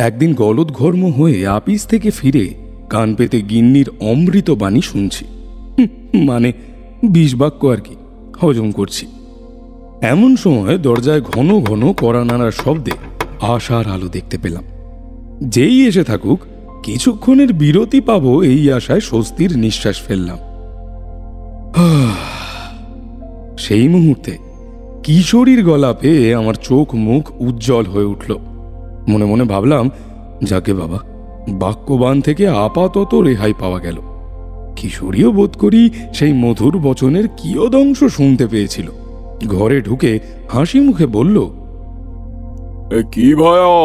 একদিন গলদঘর্ম হয়ে আপিস থেকে ফিরে কান পেতে গিন্নির অমৃত বাণী শুনছি, মানে বিষ বাক্য আর কি, হজম করছি। এমন সময় দরজায় ঘন ঘন কড়া নাড়ার শব্দে আশার আলো দেখতে পেলাম। যেই এসে থাকুক কিছুক্ষণের বিরতি পাবো এই আশায় স্বস্তির নিঃশ্বাস ফেললাম। সেই মুহূর্তে কিশোরীর গলা পেয়ে আমার চোখ মুখ উজ্জ্বল হয়ে উঠল। মনে মনে ভাবলাম, যাকে বাবা, বাক্যবান থেকে আপাতত রেহাই পাওয়া গেল। কিশোরীও বোধ করি সেই মধুর বচনের কিয়দংশ শুনতে পেয়েছিল। ঘরে ঢুকে হাসি মুখে বলল, কি ভায়া,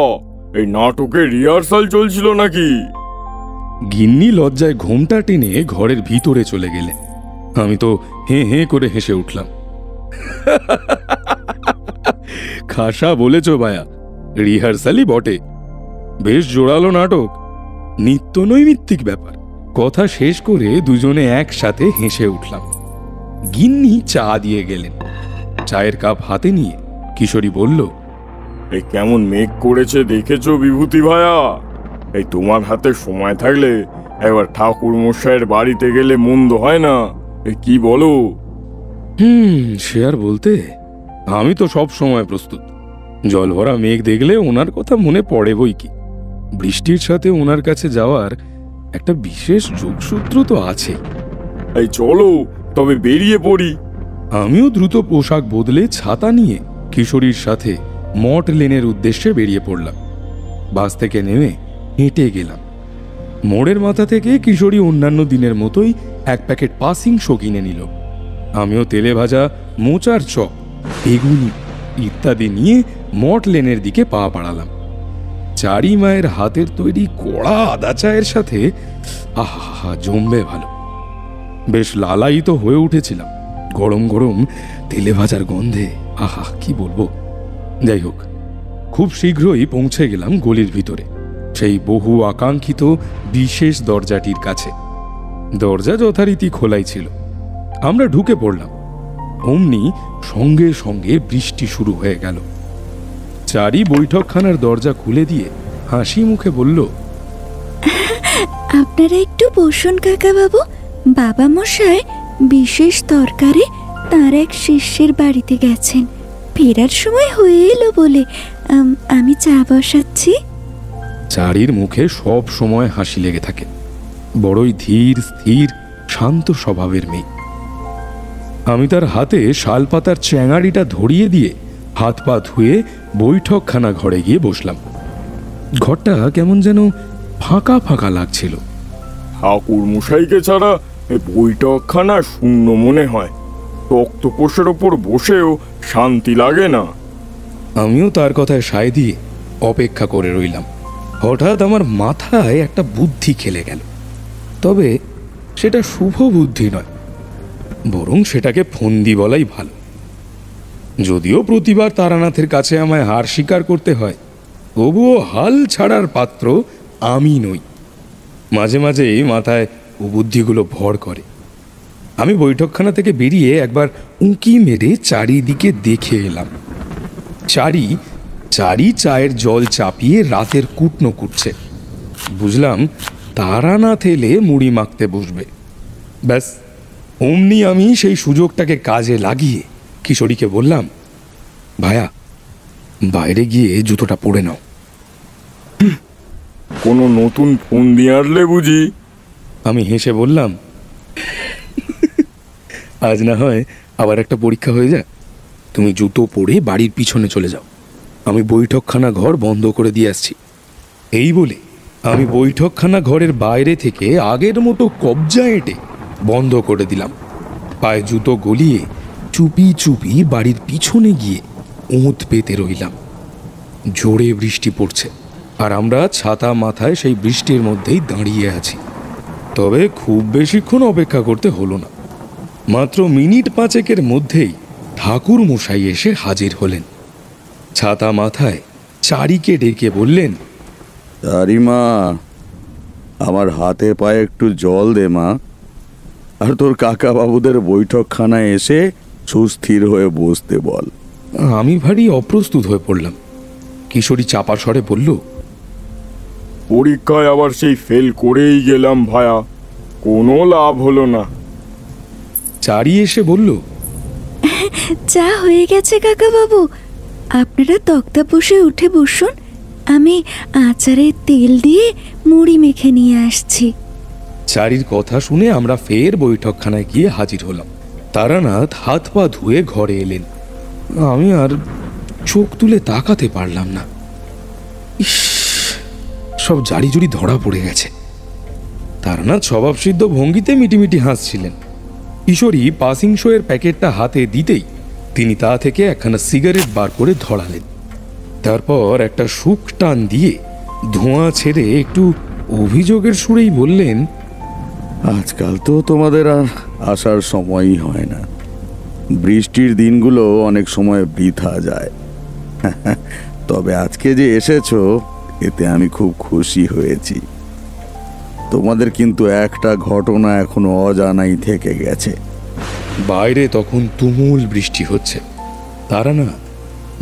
এই নাটকের রিহার্সাল চলছিল নাকি? গিন্নি লজ্জায় ঘোমটা টেনে ঘরের ভিতরে চলে গেলেন। আমি তো হে হে করে হেসে উঠলাম। খাসা বলেছ ভায়া, রিহার্সালই বটে। বেশ জোরালো নাটক, নিত্য নৈমিত্তিক ব্যাপার। কথা শেষ করে দুজনে একসাথে হেসে উঠলাম। গিন্নি চা দিয়ে গেলেন। চায়ের কাপ হাতে নিয়ে কিশোরী বলল, এই কেমন মেঘ করেছে দেখেছো বিভূতি ভায়া? এই তোমার হাতে সময় থাকলে একবার ঠাকুর মশাইয়ের বাড়িতে গেলে মন্দ হয় না, কি বলো? সে আর বলতে, আমি তো সব সময় প্রস্তুত। জলভরা মেঘ দেখলে ওনার কথা মনে পড়ে বই কি। বৃষ্টির সাথে ওনার কাছে যাওয়ার একটা বিশেষ যোগসূত্র তো আছে। এই চলো তবে বেরিয়ে পড়ি। আমিও দ্রুত পোশাক বদলে ছাতা নিয়ে কিশোরীর সাথে মঠ লেনের উদ্দেশ্যে বেরিয়ে পড়লাম। বাস থেকে নেমে হেঁটে গেলাম। মোড়ের মাথা থেকে কিশোরী অন্যান্য দিনের মতোই এক প্যাকেট পাসিং শো কিনে নিল। আমিও তেলে ভাজা মোচার চপ, বেগুনি ইত্যাদি নিয়ে মঠ লেনের দিকে পা বাড়ালাম। চারি মায়ের হাতের তৈরি কড়া আদা চায়ের সাথে আহা জমবে ভালো। বেশ লালায়িত হয়ে উঠেছিলাম গরম গরম তেলে ভাজার গন্ধে। আহা, কি বলবো। যাই হোক, খুব শীঘ্রই পৌঁছে গেলাম গলির ভিতরে, সেই বহু আকাঙ্ক্ষিত বিশেষ দরজাটির কাছে। দরজা যথারীতি খোলাই ছিল। আমরা ঢুকে পড়লাম। অমনি সঙ্গে সঙ্গে বৃষ্টি শুরু হয়ে গেল। চারি বৈঠকখানার দরজা খুলে দিয়ে হাসি মুখে বলল, আপনারা একটু বসুন কাকা বাবু। বাবা মশাই বিশেষ দরকারে তার এক শিষ্যের বাড়িতে গেছেন, ফেরার সময় হয়ে এলো বলে আমি চা বসাচ্ছি। চারির মুখে সব সময় হাসি লেগে থাকে। বড়ই ধীর স্থির শান্ত স্বভাবের মেয়ে। আমি তার হাতে শালপাতার চ্যাঙাড়িটা ধরিয়ে দিয়ে হাত পা ধুয়ে বৈঠকখানা ঘরে গিয়ে বসলাম। ঘরটা কেমন যেন ফাঁকা ফাঁকা লাগছিল। ঠাকুর মশাইকে ছাড়া বৈঠকখানা শূন্য মনে হয়। তক্তপোষের ওপর বসেও শান্তি লাগে না। আমিও তার কথায় সায় দিয়ে অপেক্ষা করে রইলাম। হঠাৎ আমার মাথায় একটা বুদ্ধি খেলে গেল। তবে সেটা শুভ বুদ্ধি নয়, বরং সেটাকে ফন্দি বলাই ভালো। যদিও প্রতিবার তারানাথের কাছে আমায় হার স্বীকার করতে হয়, তবুও হাল ছাড়ার পাত্র আমি নই। মাঝে মাঝে মাথায় ও বুদ্ধিগুলো ভর করে। আমি বৈঠকখানা থেকে বেরিয়ে একবার উঁকি মেরে চারিদিকে দেখে এলাম। চারি চায়ের জল চাপিয়ে রাতের কুটনো কুটছে। বুঝলাম তারানাথ এলে মুড়ি মাখতে বসবে। ব্যাস, অমনি আমি সেই সুযোগটাকে কাজে লাগিয়ে কিশোরীকে বললাম, ভায়া, বাইরে গিয়ে জুতোটা পরে নাও। কোনো নতুন ফোন দিয়ে আনলে বুঝি? আমি হেসে বললাম, আজ না হয় আবার একটা পরীক্ষা হয়ে যায়। তুমি জুতো পরে বাড়ির পিছনে চলে যাও, আমি বৈঠকখানা ঘর বন্ধ করে দিয়ে আসছি। এই বলে আমি বৈঠকখানা ঘরের বাইরে থেকে আগের মতো কবজা এঁটে বন্ধ করে দিলাম। পায়ে জুতো গলিয়ে চুপি চুপি বাড়ির পিছনে গিয়ে ওঁত পেতে রইলাম। জোরে বৃষ্টি পড়ছে, আর আমরা ছাতা মাথায় সেই বৃষ্টির মধ্যেই দাঁড়িয়ে আছি। তবে খুব বেশিক্ষণ অপেক্ষা করতে হলো না। মাত্র মিনিট পাঁচেকের মধ্যেই ঠাকুর মশাই এসে হাজির হলেন। ছাতা মাথায় চারিকে ডেকে বললেন, চারিমা, আমার হাতে পায়ে একটু জল দে মা, আর তোর কাকা বাবুদের বৈঠকখানায় এসে সুস্থির হয়ে বসতে বল। আমি ভারী অপ্রস্তুত হয়ে পড়লাম। কিশোরী চাপা স্বরে বলল, পরীক্ষায় আবার সেই ফেল করেই গেলাম ভায়া, কোনো লাভ হলো না। চারি এসে বলল, চা হয়ে গেছে কাকা বাবু, আপনারা তক্তা বসে উঠে বসুন, আমি আচারে তেল দিয়ে মুড়ি মেখে নিয়ে আসছি। চারির কথা শুনে আমরা ফের বৈঠকখানায় গিয়ে হাজির হলাম। তারানাথ হাত পা ধুয়ে ঘরে এলেন। আমি আর চোখ তুলে তাকাতে পারলাম না। ইস, সব জারি জুড়ি ধরা পড়ে গেছে। তারানাথ স্বভাবসিদ্ধ ভঙ্গিতে মিটিমিটি হাসছিলেন। কিশোরী পাসিং শোয়ের প্যাকেটটা হাতে দিতেই তিনি তা থেকে একখানা সিগারেট বার করে ধরালেন। তারপর একটা শুক টান দিয়ে ধোঁয়া ছেড়ে একটু অভিযোগের সুরেই বললেন, আজকাল তো তোমাদের আর আসার সময়ই হয় না। বৃষ্টির দিনগুলো অনেক সময় বৃথা যায়। তবে আজকে যে এসেছো এতে আমি খুব খুশি হয়েছি। তোমাদের কিন্তু একটা ঘটনা এখনো অজানাই থেকে গেছে। বাইরে তখন তুমুল বৃষ্টি হচ্ছে। তারানাথ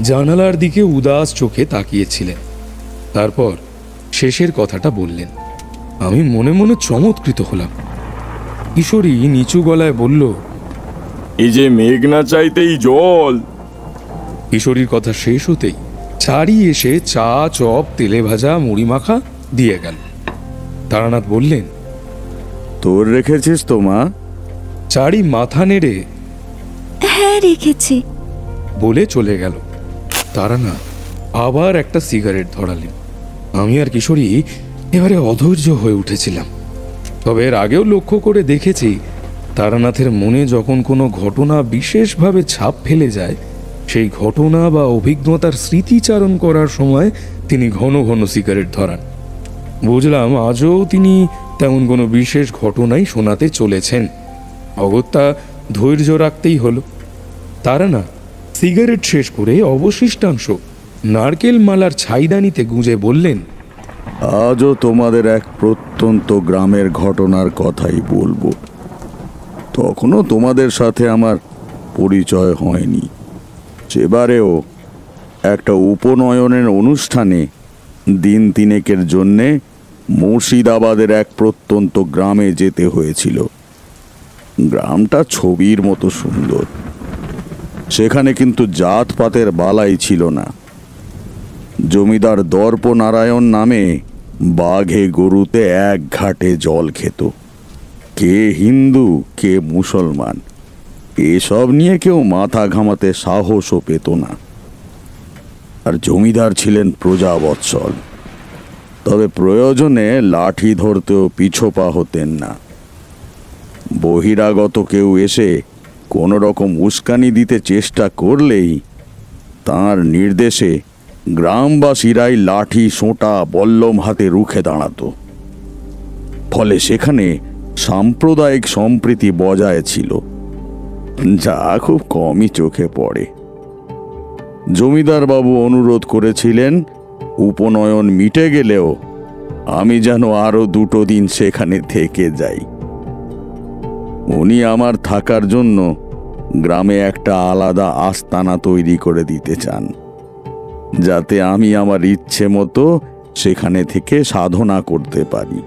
জানালার দিকে উদাস চোখে তাকিয়েছিলেন। তারপর শেষের কথাটা বললেন। আমি মনে মনে চমৎকৃত হলাম। কিশোরী নিচু গলায় বলল, এই যে মেঘ না চাইতেই জল। কিশোরীর কথা শেষ হতেই চারি এসে চা, চপ, তেলে ভাজা, মুড়ি মাখা দিয়ে গেল। তারানাথ বললেন, তোর রেখেছিস তো মা? চারি মাথা নেড়ে হ্যাঁ রেখেছি বলে চলে গেল। তারানাথ আবার একটা সিগারেট ধরালেন। আমি আর কিশোরী এবারে অধৈর্য হয়ে উঠেছিলাম। তবে এর আগেও লক্ষ্য করে দেখেছি, তারানাথের মনে যখন কোনো ঘটনা বিশেষভাবে ছাপ ফেলে যায়, সেই ঘটনা বা অভিজ্ঞতার স্মৃতিচারণ করার সময় তিনি ঘন ঘন সিগারেট ধরান। বুঝলাম আজও তিনি তেমন কোনো বিশেষ ঘটনাই শোনাতে চলেছেন। অগত্যা ধৈর্য রাখতেই হলো। তারানাথ সিগারেট শেষ করে অবশিষ্টাংশ নারকেল মালার ছাইদানিতে গুঁজে বললেন, আজও তোমাদের এক প্রত্যন্ত গ্রামের ঘটনার কথাই বলবো। তখনও তোমাদের সাথে আমার পরিচয় হয়নি। সেবারেও একটা উপনয়নের অনুষ্ঠানে দিন তিনেকের জন্যে মুর্শিদাবাদের এক প্রত্যন্ত গ্রামে যেতে হয়েছিল। গ্রামটা ছবির মতো সুন্দর। সেখানে কিন্তু জাতপাতের বালাই ছিল না। জমিদার দর্পনারায়ণ নামে বাঘে গরুতে এক ঘাটে জল খেত। কে হিন্দু কে মুসলমান এসব নিয়ে কেউ মাথা ঘামাতে সাহসও পেত না। আর জমিদার ছিলেন প্রজাবৎসল, তবে প্রয়োজনে লাঠি ধরতেও পিছোপা হতেন না। বহিরাগত কেউ এসে কোনো রকম উস্কানি দিতে চেষ্টা করলেই তাঁর নির্দেশে গ্রামবাসীরাই লাঠি, সোঁটা, বল্লম হাতে রুখে দাঁড়াতো। ফলে সেখানে সাম্প্রদায়িক সম্প্রীতি বজায় ছিল, যা খুব কমই চোখে পড়ে। জমিদার বাবু অনুরোধ করেছিলেন উপনয়ন মিটে গেলেও আমি যেন আরো 2 দিন সেখানে থেকে যাই। উনি আমার থাকার জন্য গ্রামে একটা আলাদা আস্তানা তৈরি করে দিতে চান, যাতে আমি আমার ইচ্ছে মতো সেখানে থেকে সাধনা করতে পারি।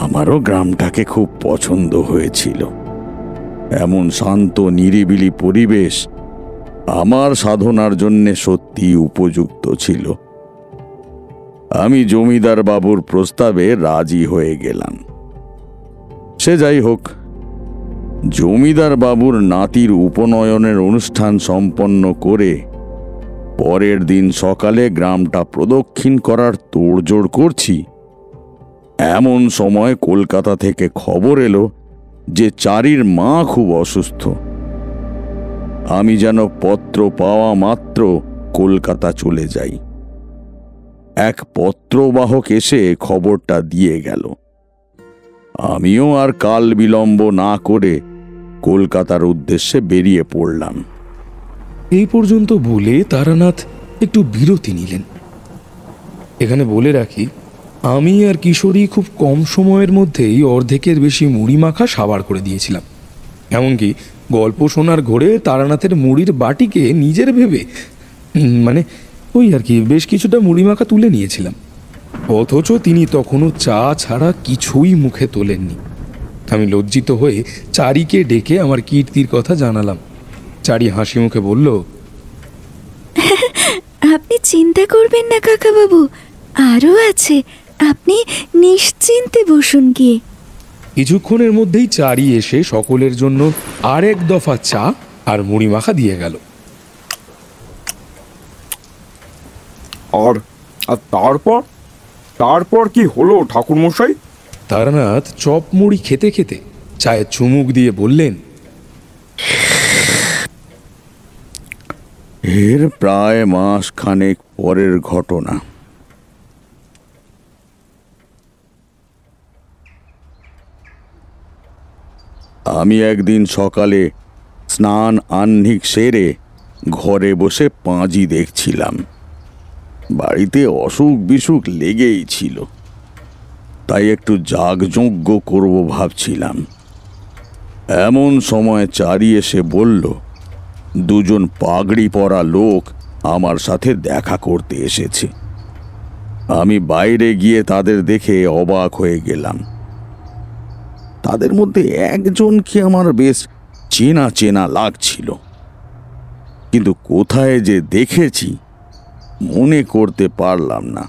আমারও গ্রামটাকে খুব পছন্দ হয়েছিল। এমন শান্ত নিরিবিলি পরিবেশ আমার সাধনার জন্য সত্যি উপযুক্ত ছিল। আমি জমিদার বাবুর প্রস্তাবে রাজি হয়ে গেলাম। সে যাই হোক, জমিদার বাবুর নাতির উপনয়নের অনুষ্ঠান সম্পন্ন করে পরের দিন সকালে গ্রামটা প্রদক্ষিণ করার তোড়জোড় করছি, এমন সময় কলকাতা থেকে খবর এলো যে চারির মা খুব অসুস্থ। আমি যেন পত্র পাওয়া মাত্র কলকাতা চলে যাই। এক পত্রবাহক এসে খবরটা দিয়ে গেল। আমিও আর কাল বিলম্ব না করে কলকাতার উদ্দেশ্যে বেরিয়ে পড়লাম। এই পর্যন্ত বলে তারানাথ একটু বিরতি নিলেন। এখানে বলে রাখি, আমি আর কিশোরী খুব কম সময়ের মধ্যেই অর্ধেকের বেশি মুড়ি মাখা সাবার করে দিয়েছিলাম। এমনকি গল্প শোনার ঘোরে তারানাথের মুড়ির বাটিকে নিজের ভেবে ওই আর কি বেশ কিছুটা মুড়ি মাখা তুলে নিয়েছিলাম। অথচ তিনি তখনও চা ছাড়া কিছুই মুখে তোলেননি। আমি লজ্জিত হয়ে চারিকে ডেকে আমার কীর্তির কথা জানালাম। চারি হাসি মুখে বলল, আপনি চিন্তা করবেন না কাকাবাবু, আরও আছে, আপনি নিশ্চিন্তে বসুন গিয়ে। কিছুক্ষণের মধ্যেই চারি এসে সকলের জন্য আরেক দফা চা আর মুড়ি মাখা দিয়ে গেল। আর আর তারপর তারপর কি হলো ঠাকুরমশাই? তারানাথ চপ মুড়ি খেতে খেতে চায়ে চুমুক দিয়ে বললেন, এর প্রায় মাস খানেক পরের ঘটনা। আমি একদিন সকালে স্নান আহ্নিক সেরে ঘরে বসে পাঁজি দেখছিলাম। বাড়িতে অসুখ বিসুখ লেগেই ছিল, তাই একটু যাগযজ্ঞ করব ভাবছিলাম। এমন সময় চারি এসে বলল, দুজন পাগড়ি পরা লোক আমার সাথে দেখা করতে এসেছে। আমি বাইরে গিয়ে তাদের দেখে অবাক হয়ে গেলাম। তাদের মধ্যে একজনকে আমার বেশ চেনা চেনা লাগছিল, কিন্তু কোথায় যে দেখেছি মনে করতে পারলাম না।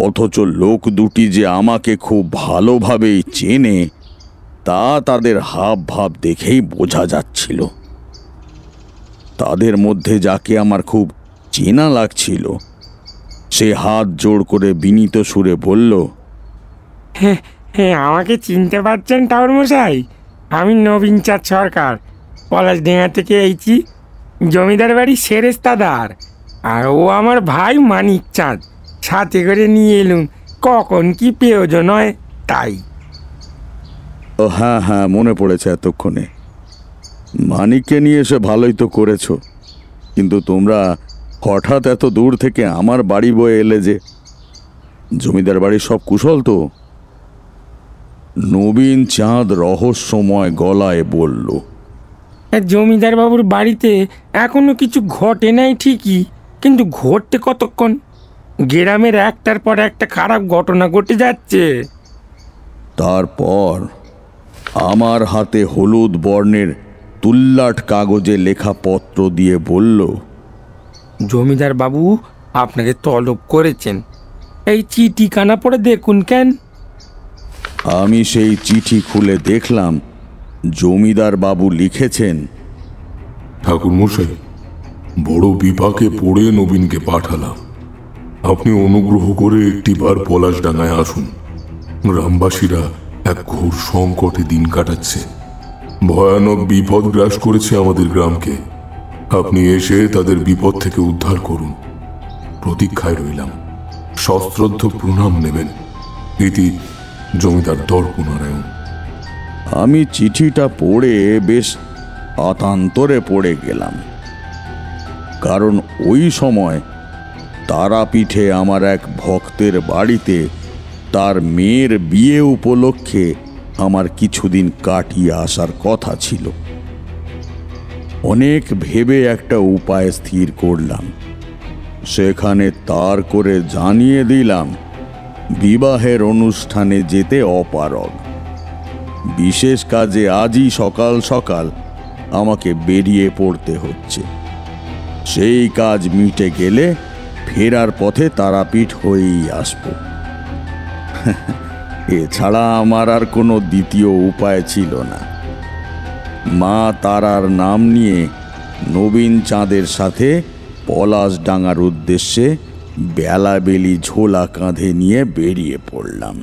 অথচ লোক দুটি যে আমাকে খুব ভালোভাবেই চেনে তা তাদের হাব ভাব দেখেই বোঝা যাচ্ছিল। তাদের মধ্যে যাকে আমার খুব চেনা লাগছিল সে হাত জোড় করে বিনীত সুরে বলল, হ্যাঁ হ্যাঁ, আমাকে চিনতে পারছেন ঠাকুরমশাই? আমি নবীন চাঁদ সরকার, পলাশডেঙ্গা থেকে এইছি, জমিদার বাড়ি সেরেস্তাদার। আর ও আমার ভাই মানিক চাঁদ, সাথে করে নিয়ে এলুম, কখন কি প্রয়োজন হয় তাই। ও হ্যাঁ হ্যাঁ, মনে পড়েছে এতক্ষণে। মানিককে নিয়ে এসে ভালোই তো করেছো, কিন্তু তোমরা হঠাৎ এত দূর থেকে আমার বাড়ি বয়ে এলে যে? জমিদার বাড়ির সব কুশল তো? নবীন চাঁদ রহস্যময় গলায় বলল। জমিদার বাবুর বাড়িতে এখনো কিছু ঘটে নাই ঠিকই, কিন্তু ঘটতে কতক্ষণ? গ্রামের একটার পর একটা খারাপ ঘটনা ঘটে যাচ্ছে। তারপর আমার হাতে হলুদ বর্ণের তুল্লাট কাগজে লেখা পত্র দিয়ে বলল, জমিদার বাবু আপনাকে তলব করেছেন, এই চিঠিখানা পড়ে দেখুন কেন। আমি সেই চিঠি খুলে দেখলাম জমিদার বাবু লিখেছেন, ঠাকুরমশাই, বড় বিপাকে পড়ে নবীনকে পাঠালাম। আপনি অনুগ্রহ করে একটিবার পলাশডাঙ্গায় আসুন। গ্রামবাসীরা এক ঘোর সংকটে দিন কাটাচ্ছে। ভয়ানক বিপদ গ্রাস করেছে আমাদের গ্রামকে। আপনি এসে তাদের বিপদ থেকে উদ্ধার করুন। প্রতীক্ষায় রইলাম। সশ্রদ্ধ প্রণাম নেবেন। ইতি জমিদার দর্পনারায়ণ। আমি চিঠিটা পড়ে বেশ আতান্তরে পড়ে গেলাম, কারণ ওই সময় তারাপীঠে আমার এক ভক্তের বাড়িতে তার মেয়ের বিয়ে উপলক্ষে আমার কিছুদিন কাটিয়ে আসার কথা ছিল। অনেক ভেবে একটা উপায় স্থির করলাম। সেখানে তার করে জানিয়ে দিলাম বিবাহের অনুষ্ঠানে যেতে অপারগ। বিশেষ কাজে আজই সকাল সকাল আমাকে বেরিয়ে পড়তে হচ্ছে। সেই কাজ মিটে গেলে ফেরার পথে তারাপীঠ হয়েই আসব। এছাড়া আমার আর কোনো দ্বিতীয় উপায় ছিল না। মা তারার নাম নিয়ে নবীন চাঁদের সাথে পলাশডাঙ্গার উদ্দেশ্যে বেলাবেলি ঝোলা কাঁধে নিয়ে বেরিয়ে পড়লাম।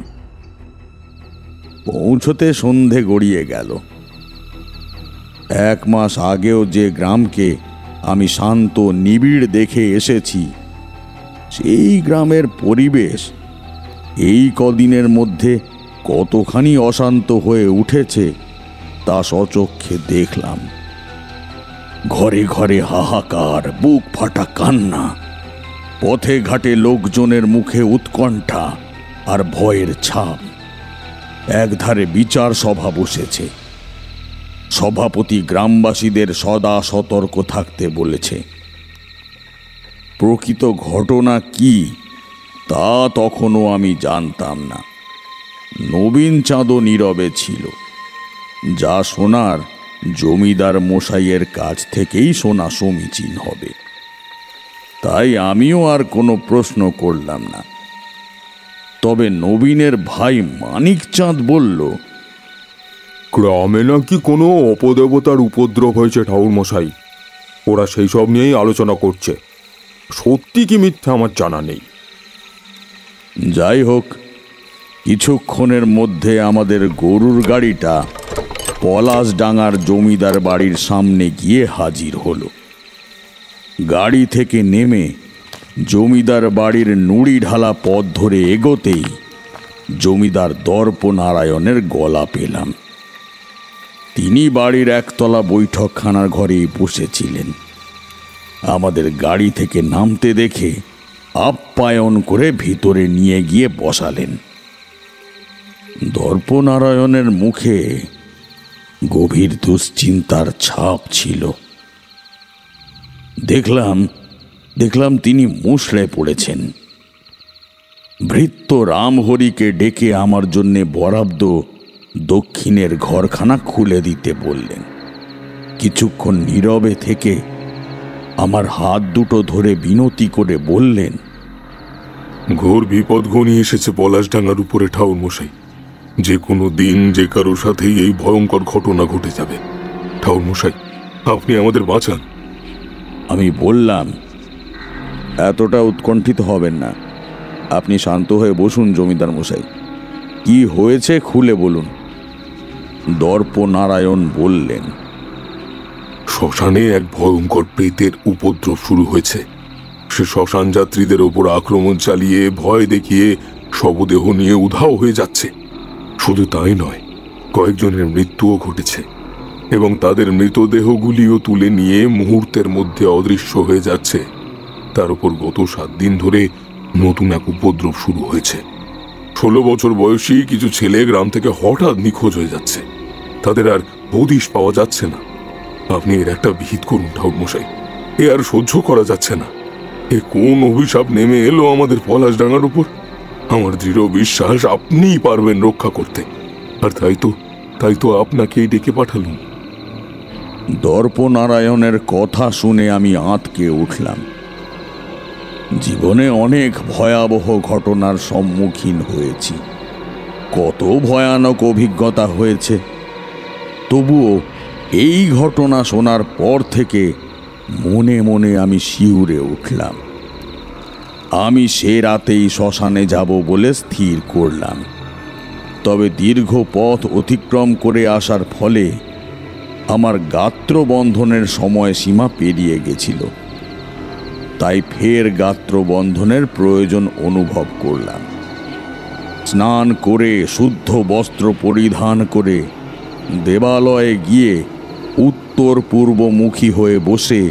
পৌঁছতে সন্ধে গড়িয়ে গেল। 1 মাস আগেও যে গ্রামকে আমি শান্ত নিবিড় দেখে এসেছি, সেই গ্রামের পরিবেশ এই কদিনের মধ্যে কতখানি অশান্ত হয়ে উঠেছে তা সচক্ষে দেখলাম। ঘরে ঘরে হাহাকার, বুক ফাটা কান্না, পথে ঘাটে লোকজনের মুখে উৎকণ্ঠা আর ভয়ের ছাপ। একধারে বিচার সভা বসেছে। সভাপতি গ্রামবাসীদের সদা সতর্ক থাকতে বলেছে। প্রকৃত ঘটনা কি তা তখনও আমি জানতাম না। নবীন চাঁদও নীরবে ছিল। যা শোনার জমিদার মশাইয়ের কাছ থেকেই শোনা সমীচীন হবে। তাই আমিও আর কোনো প্রশ্ন করলাম না। তবে নবীনের ভাই মানিক চাঁদ বলল, গ্রামে নাকি কোনো অপদেবতার উপদ্রব হয়েছে ঠাকুর মশাই। ওরা সেই সব নিয়েই আলোচনা করছে। সত্যি কি মিথ্যা আমার জানা নেই। যাই হোক, কিছুক্ষণের মধ্যে আমাদের গরুর গাড়িটা পলাশডাঙ্গার জমিদার বাড়ির সামনে গিয়ে হাজির হলো। গাড়ি থেকে নেমে জমিদার বাড়ির নুড়ি ঢালা পথ ধরে এগোতেই জমিদার দর্পনারায়ণের গলা পেলাম। তিনি বাড়ির একতলা বৈঠকখানার ঘরে বসেছিলেন। আমাদের গাড়ি থেকে নামতে দেখে আপ্যায়ন করে ভিতরে নিয়ে গিয়ে বসালেন। দর্পনারায়ণের মুখে গভীর দুশ্চিন্তার ছাপ ছিল। দেখলাম তিনি মুষড়ে পড়েছেন। ভৃত্য রামহরিকে ডেকে আমার জন্যে বরাদ্দ দক্ষিণের ঘরখানা খুলে দিতে বললেন। কিছুক্ষণ নীরবে থেকে আমার হাত দুটো ধরে বিনতি করে বললেন, ঘোর বিপদ ঘনিয়ে এসেছে পলাশডাঙ্গার উপরে ঠাকুর মশাই। যে কোনো দিন যে কারোর সাথেই এই ভয়ঙ্কর ঘটনা ঘটে যাবে। ঠাকুর মশাই, আপনি আমাদের বাঁচান। আমি বললাম, এতটা উৎকণ্ঠিত হবেন না। আপনি শান্ত হয়ে বসুন জমিদার মশাই। কি হয়েছে খুলে বলুন। দর্পনারায়ণ বললেন, শ্মশানে এক ভয়ঙ্কর প্রেতের উপদ্রব শুরু হয়েছে। সে শ্মশান যাত্রীদের ওপর আক্রমণ চালিয়ে ভয় দেখিয়ে শবদেহ নিয়ে উধাও হয়ে যাচ্ছে। শুধু তাই নয়, কয়েকজনের মৃত্যুও ঘটেছে এবং তাদের মৃতদেহগুলিও তুলে নিয়ে মুহূর্তের মধ্যে অদৃশ্য হয়ে যাচ্ছে। তার উপর গত 7 দিন ধরে নতুন এক উপদ্রব শুরু হয়েছে। 16 বছর বয়সী কিছু ছেলে গ্রাম থেকে হঠাৎ নিখোঁজ হয়ে যাচ্ছে। তাদের আর হদিশ পাওয়া যাচ্ছে না। আপনি এর একটা বিহিত করুন ঠাকুর মশাই। এ আর সহ্য করা যাচ্ছে না। এ কোন অভিশাপ নেমে এলো আমাদের পলাশডাঙ্গার উপর। আমার দৃঢ় বিশ্বাস আপনিই পারবেন রক্ষা করতে। আর তাই তো আপনাকেই ডেকে পাঠালুম। দর্পনারায়ণের কথা শুনে আমি আঁতকে উঠলাম। জীবনে অনেক ভয়াবহ ঘটনার সম্মুখীন হয়েছি, কত ভয়ানক অভিজ্ঞতা হয়েছে। তবুও এই ঘটনা শোনার পর থেকে মনে মনে আমি শিউরে উঠলাম। আমি সে রাতেই শ্মশানে যাব বলে স্থির করলাম। তবে দীর্ঘ পথ অতিক্রম করে আসার ফলে আমার গাত্রবন্ধনের সময়সীমা পেরিয়ে গেছিল। তাই ফের গাত্রবন্ধনের প্রয়োজন অনুভব করলাম। স্নান করে শুদ্ধ বস্ত্র পরিধান করে দেবালয়ে গিয়ে উত্তর পূর্বমুখী হয়ে বসে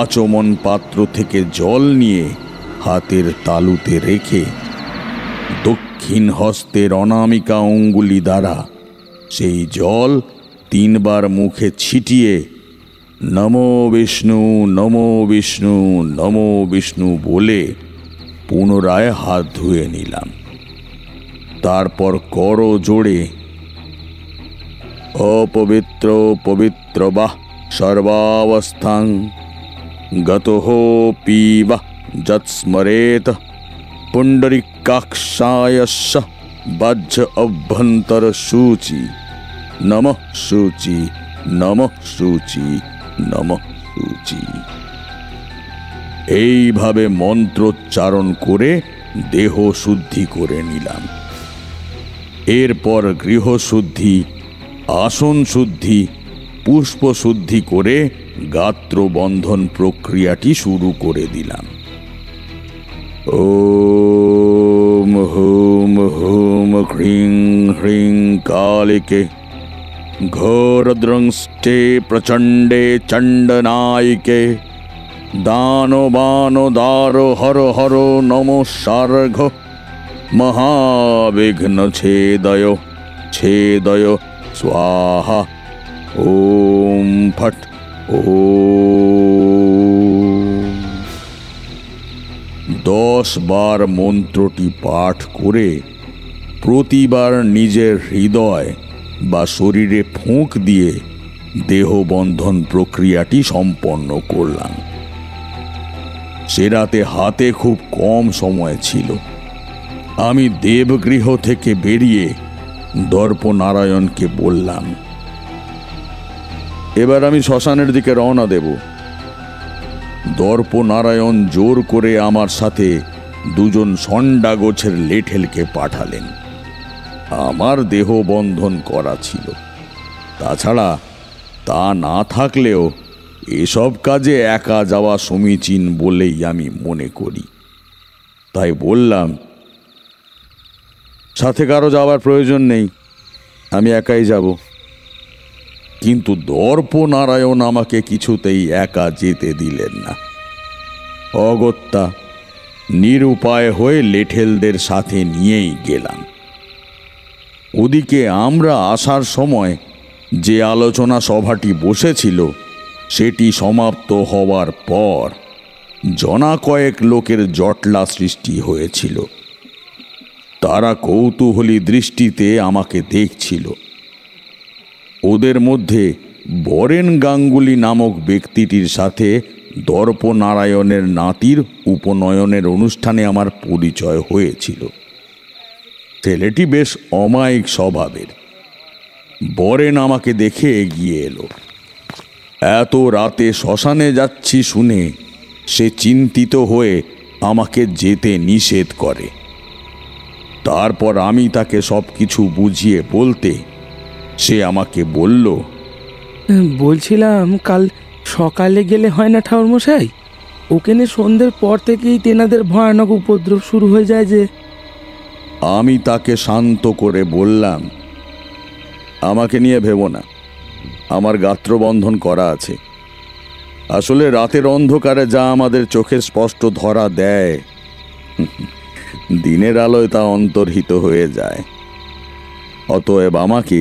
আচমন পাত্র থেকে জল নিয়ে হাতের তালুতে রেখে দক্ষিণ হস্তের অনামিকা অঙ্গুলি দ্বারা সেই জল 3 বার মুখে ছিটিয়ে নমো বিষ্ণু নমো বিষ্ণু নমো বিষ্ণু বলে পুনরায় হাত ধুয়ে নিলাম। তারপর করো জোড়ে অপবিত্র পবিত্র বাহ সর্বাবস্থাং গতঃ পিবা যৎস্মরেত পুণ্ডরিকাক্ষায়স্য বজ্র অভ্যন্তর সূচি নমঃ সূচি নমঃ সূচি নমঃ সূচি। এইভাবে মন্ত্রোচ্চারণ করে দেহ শুদ্ধি করে নিলাম। এরপর গৃহশুদ্ধি, আসন শুদ্ধি, পুষ্প শুদ্ধি করে গাত্রবন্ধন প্রক্রিয়াটি শুরু করে দিলাম। ওম হুম হুম হ্রিং হ্রিং কালিকে ঘোরদ্রংষ্টে প্রচণ্ডে চণ্ডনায়িকে দানো বানো দারো হর হর নমো সার্ঘ মহাবিঘ্ন ছেদয় ছেদয় স্বাহা ওম ফট ওম। 10 10 বার মন্ত্রটি পাঠ করে প্রতিবার নিজের হৃদয় বা শরীরে ফোঁক দিয়ে দেহবন্ধন প্রক্রিয়াটি সম্পন্ন করলাম। সে রাতে হাতে খুব কম সময় ছিল। আমি দেবগৃহ থেকে বেরিয়ে দর্পনারায়ণকে বললাম, এবার আমি শ্মশানের দিকে রওনা দেব। দর্পনারায়ণ জোর করে আমার সাথে 2 ষণ্ডা গোছের লেঠেলকে পাঠালেন। আমার দেহ বন্ধন করা ছিল। তাছাড়া তা না থাকলেও এসব কাজে একা যাওয়া সমীচীন বলেই আমি মনে করি। তাই বললাম, সাথে কারো যাওয়ার প্রয়োজন নেই, আমি একাই যাব। কিন্তু দর্পনারায়ণ আমাকে কিছুতেই একা যেতে দিলেন না। অগত্যা নিরুপায় হয়ে লেঠেলদের সাথে নিয়েই গেলাম। ওদিকে আমরা আসার সময় যে আলোচনা সভাটি বসেছিল সেটি সমাপ্ত হওয়ার পর জনা কয়েক লোকের জটলা সৃষ্টি হয়েছিল। তারা কৌতূহলী দৃষ্টিতে আমাকে দেখছিল। ওদের মধ্যে বরেন গাঙ্গুলি নামক ব্যক্তিটির সাথে দর্পনারায়ণের নাতির উপনয়নের অনুষ্ঠানে আমার পরিচয় হয়েছিল। ছেলেটি বেশ অমায়িক স্বভাবের। বরেন আমাকে দেখে এগিয়ে এলো। এত রাতে শ্মশানে যাচ্ছি শুনে সে চিন্তিত হয়ে আমাকে যেতে নিষেধ করে। তারপর আমি তাকে সব কিছু বুঝিয়ে বলতে সে আমাকে বলল, বলছিলাম কাল সকালে গেলে হয় না ঠাকুরমশাই? ওখানে সন্ধ্যের পর থেকেই তেনাদের ভয়ানক উপদ্রব শুরু হয়ে যায় যে। আমি তাকে শান্ত করে বললাম, আমাকে নিয়ে ভেবো না, আমার গাত্রবন্ধন করা আছে। আসলে রাতের অন্ধকারে যা আমাদের চোখে স্পষ্ট ধরা দেয়, দিনের আলোয় তা অন্তর্হিত হয়ে যায়। অতএব আমাকে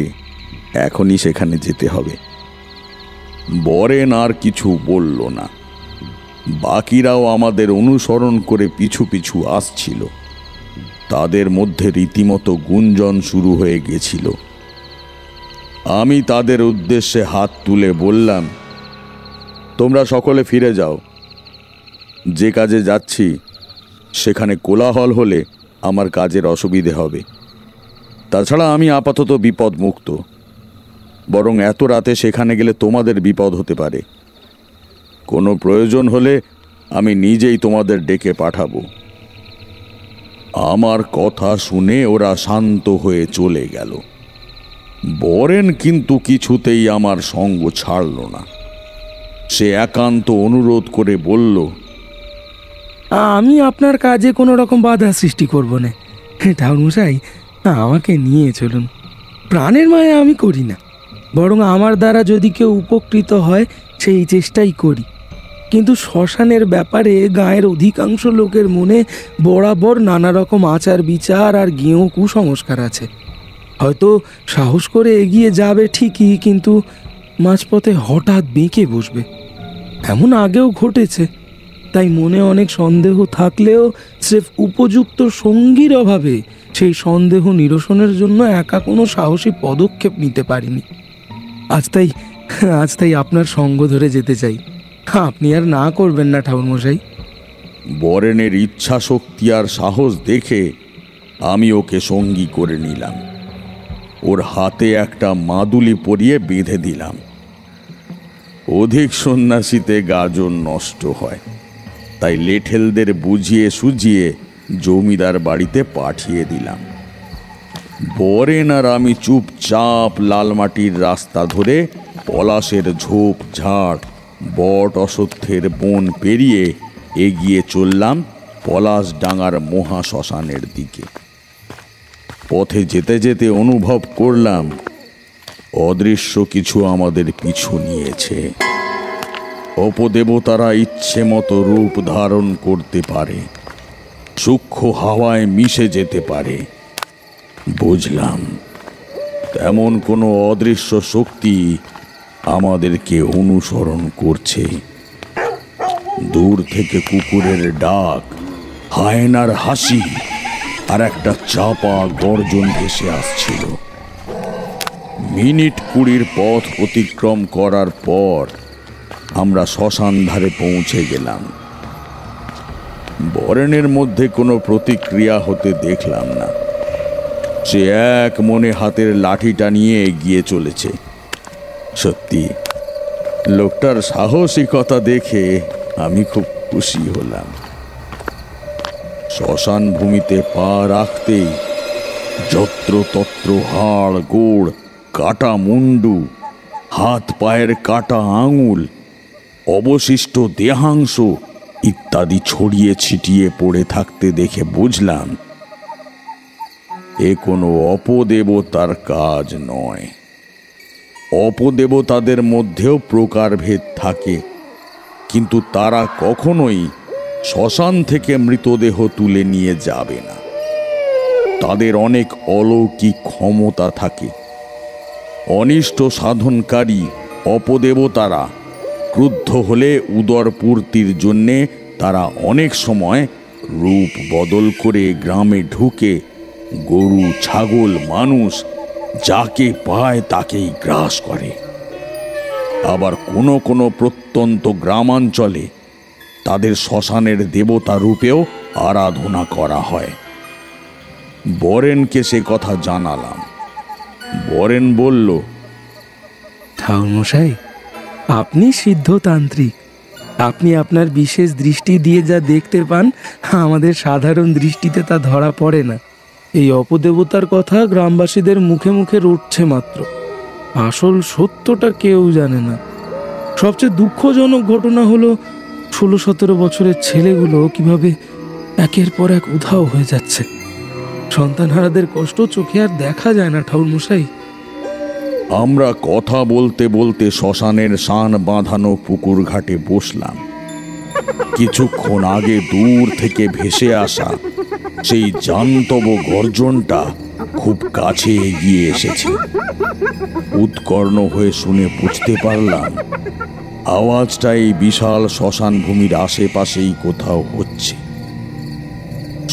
এখনই সেখানে যেতে হবে। বরেন আর কিছু বলল না। বাকিরাও আমাদের অনুসরণ করে পিছু পিছু আসছিল। তাদের মধ্যে রীতিমতো গুঞ্জন শুরু হয়ে গেছিল। আমি তাদের উদ্দেশ্যে হাত তুলে বললাম, তোমরা সকলে ফিরে যাও। যে কাজে যাচ্ছি সেখানে কোলাহল হলে আমার কাজের অসুবিধে হবে। তাছাড়া আমি আপাতত বিপদ মুক্ত, বরং এত রাতে সেখানে গেলে তোমাদের বিপদ হতে পারে। কোনো প্রয়োজন হলে আমি নিজেই তোমাদের ডেকে পাঠাবো। আমার কথা শুনে ওরা শান্ত হয়ে চলে গেল। বরেন কিন্তু কিছুতেই আমার সঙ্গ ছাড়ল না। সে একান্ত অনুরোধ করে বলল, আমি আপনার কাজে কোনো রকম বাধা সৃষ্টি করব না ঠাকুরমশাই, আমাকে নিয়ে চলুন। প্রাণের মায়া আমি করি না, বরং আমার দ্বারা যদি কেউ উপকৃত হয় সেই চেষ্টাই করি। কিন্তু শ্মশানের ব্যাপারে গাঁয়ের অধিকাংশ লোকের মনে বরাবর নানা রকম আচার বিচার আর গেঁয়ো কুসংস্কার আছে। হয়তো সাহস করে এগিয়ে যাবে ঠিকই, কিন্তু মাঝপথে হঠাৎ বেঁকে বসবে। এমন আগেও ঘটেছে। তাই মনে অনেক সন্দেহ থাকলেও স্রেফ উপযুক্ত সঙ্গীর অভাবে সেই সন্দেহ নিরসনের জন্য একা কোনো সাহসী পদক্ষেপ নিতে পারিনি। আজ তাই আপনার সঙ্গ ধরে যেতে চাই। আপনি আর না করবেন না ঠাকুরমশাই। বরেনের ইচ্ছা শক্তি আর সাহস দেখে আমি ওকে সঙ্গী করে নিলাম। ওর হাতে একটা মাদুলি পরিয়ে বেঁধে দিলাম। অধিক সন্ন্যাসীতে গাজন নষ্ট হয়, তাই লেঠেলদের বুঝিয়ে সুঝিয়ে জমিদার বাড়িতে পাঠিয়ে দিলাম। বরেন আর আমি চুপচাপ লালমাটির রাস্তা ধরে পলাশের ঝোপ ঝাড় বট অশ্বত্থের বন পেরিয়ে এগিয়ে চললাম পলাশডাঙ্গার মহাশ্মশানের দিকে। পথে যেতে যেতে অনুভব করলাম অদৃশ্য কিছু আমাদের পিছু নিয়েছে। অপদেবতারা ইচ্ছে মতো রূপ ধারণ করতে পারে, সূক্ষ্ম হাওয়ায় মিশে যেতে পারে। বুঝলাম তেমন কোনো অদৃশ্য শক্তি আমাদেরকে অনুসরণ করছে। দূর থেকে কুকুরের ডাক হায়নার হাসি আর একটা চাপা গর্জন ভেসে আসছিল। মিনিট 20 পথ অতিক্রম করার পর আমরা শ্মশান ধারে পৌঁছে গেলাম। বরেনের মধ্যে কোনো প্রতিক্রিয়া হতে দেখলাম না। সে এক মনে হাতের লাঠিটা নিয়ে এগিয়ে চলেছে। সত্যি লোকটার সাহসিকতা দেখে আমি খুব খুশি হলাম। শ্মশান ভূমিতে পা রাখতেই যত্রতত্র হাড় গোড়, কাটা মুন্ডু, হাত পায়ের কাটা আঙুল, অবশিষ্ট দেহাংশ ইত্যাদি ছড়িয়ে ছিটিয়ে পড়ে থাকতে দেখে বুঝলাম এ কোনো অপদেবতার কাজ নয়। অপদেবতাদের মধ্যেও প্রকারভেদ থাকে, কিন্তু তারা কখনোই শ্মশান থেকে মৃতদেহ তুলে নিয়ে যাবে না। তাদের অনেক অলৌকিক ক্ষমতা থাকে। অনিষ্ট সাধনকারী অপদেবতারা ক্রুদ্ধ হলে উদরপূর্তির জন্যে তারা অনেক সময় রূপ বদল করে গ্রামে ঢুকে গরু, ছাগল, মানুষ যাকে পায় তাকেই গ্রাস করে। আবার কোনো কোনো প্রত্যন্ত গ্রামাঞ্চলে তাদের শ্মশানের দেবতা রূপেও আরাধনা করা হয়। বরেনকে সে কথা জানালাম। বরেন বলল, ঠাকুরমশাই, আপনি সিদ্ধতান্ত্রিক। আপনি আপনার বিশেষ দৃষ্টি দিয়ে যা দেখতে পান, আমাদের সাধারণ দৃষ্টিতে তা ধরা পড়ে না। এই অপদেবতার কথা গ্রামবাসীদের মুখে মুখে রটছে মাত্র, আসল সত্যটা কেউ জানে না। সবচেয়ে দুঃখজনক ঘটনা হলো 16-17 বছরের ছেলেগুলো কিভাবে একের পর এক উধাও হয়ে যাচ্ছে। সন্তানহারাদের কষ্ট চোখে আর দেখা যায় না ঠাকুরমশাই। আমরা কথা বলতে বলতে শ্মশানের শান বাঁধানো পুকুর ঘাটে বসলাম। কিছুক্ষণ আগে দূর থেকে ভেসে আসা সেই জান্তব গর্জনটা খুব কাছে এগিয়ে এসেছে। উৎকর্ণ হয়ে শুনে বুঝতে পারলাম আওয়াজটা এই বিশাল শ্মশান ভূমির আশেপাশেই কোথাও হচ্ছে।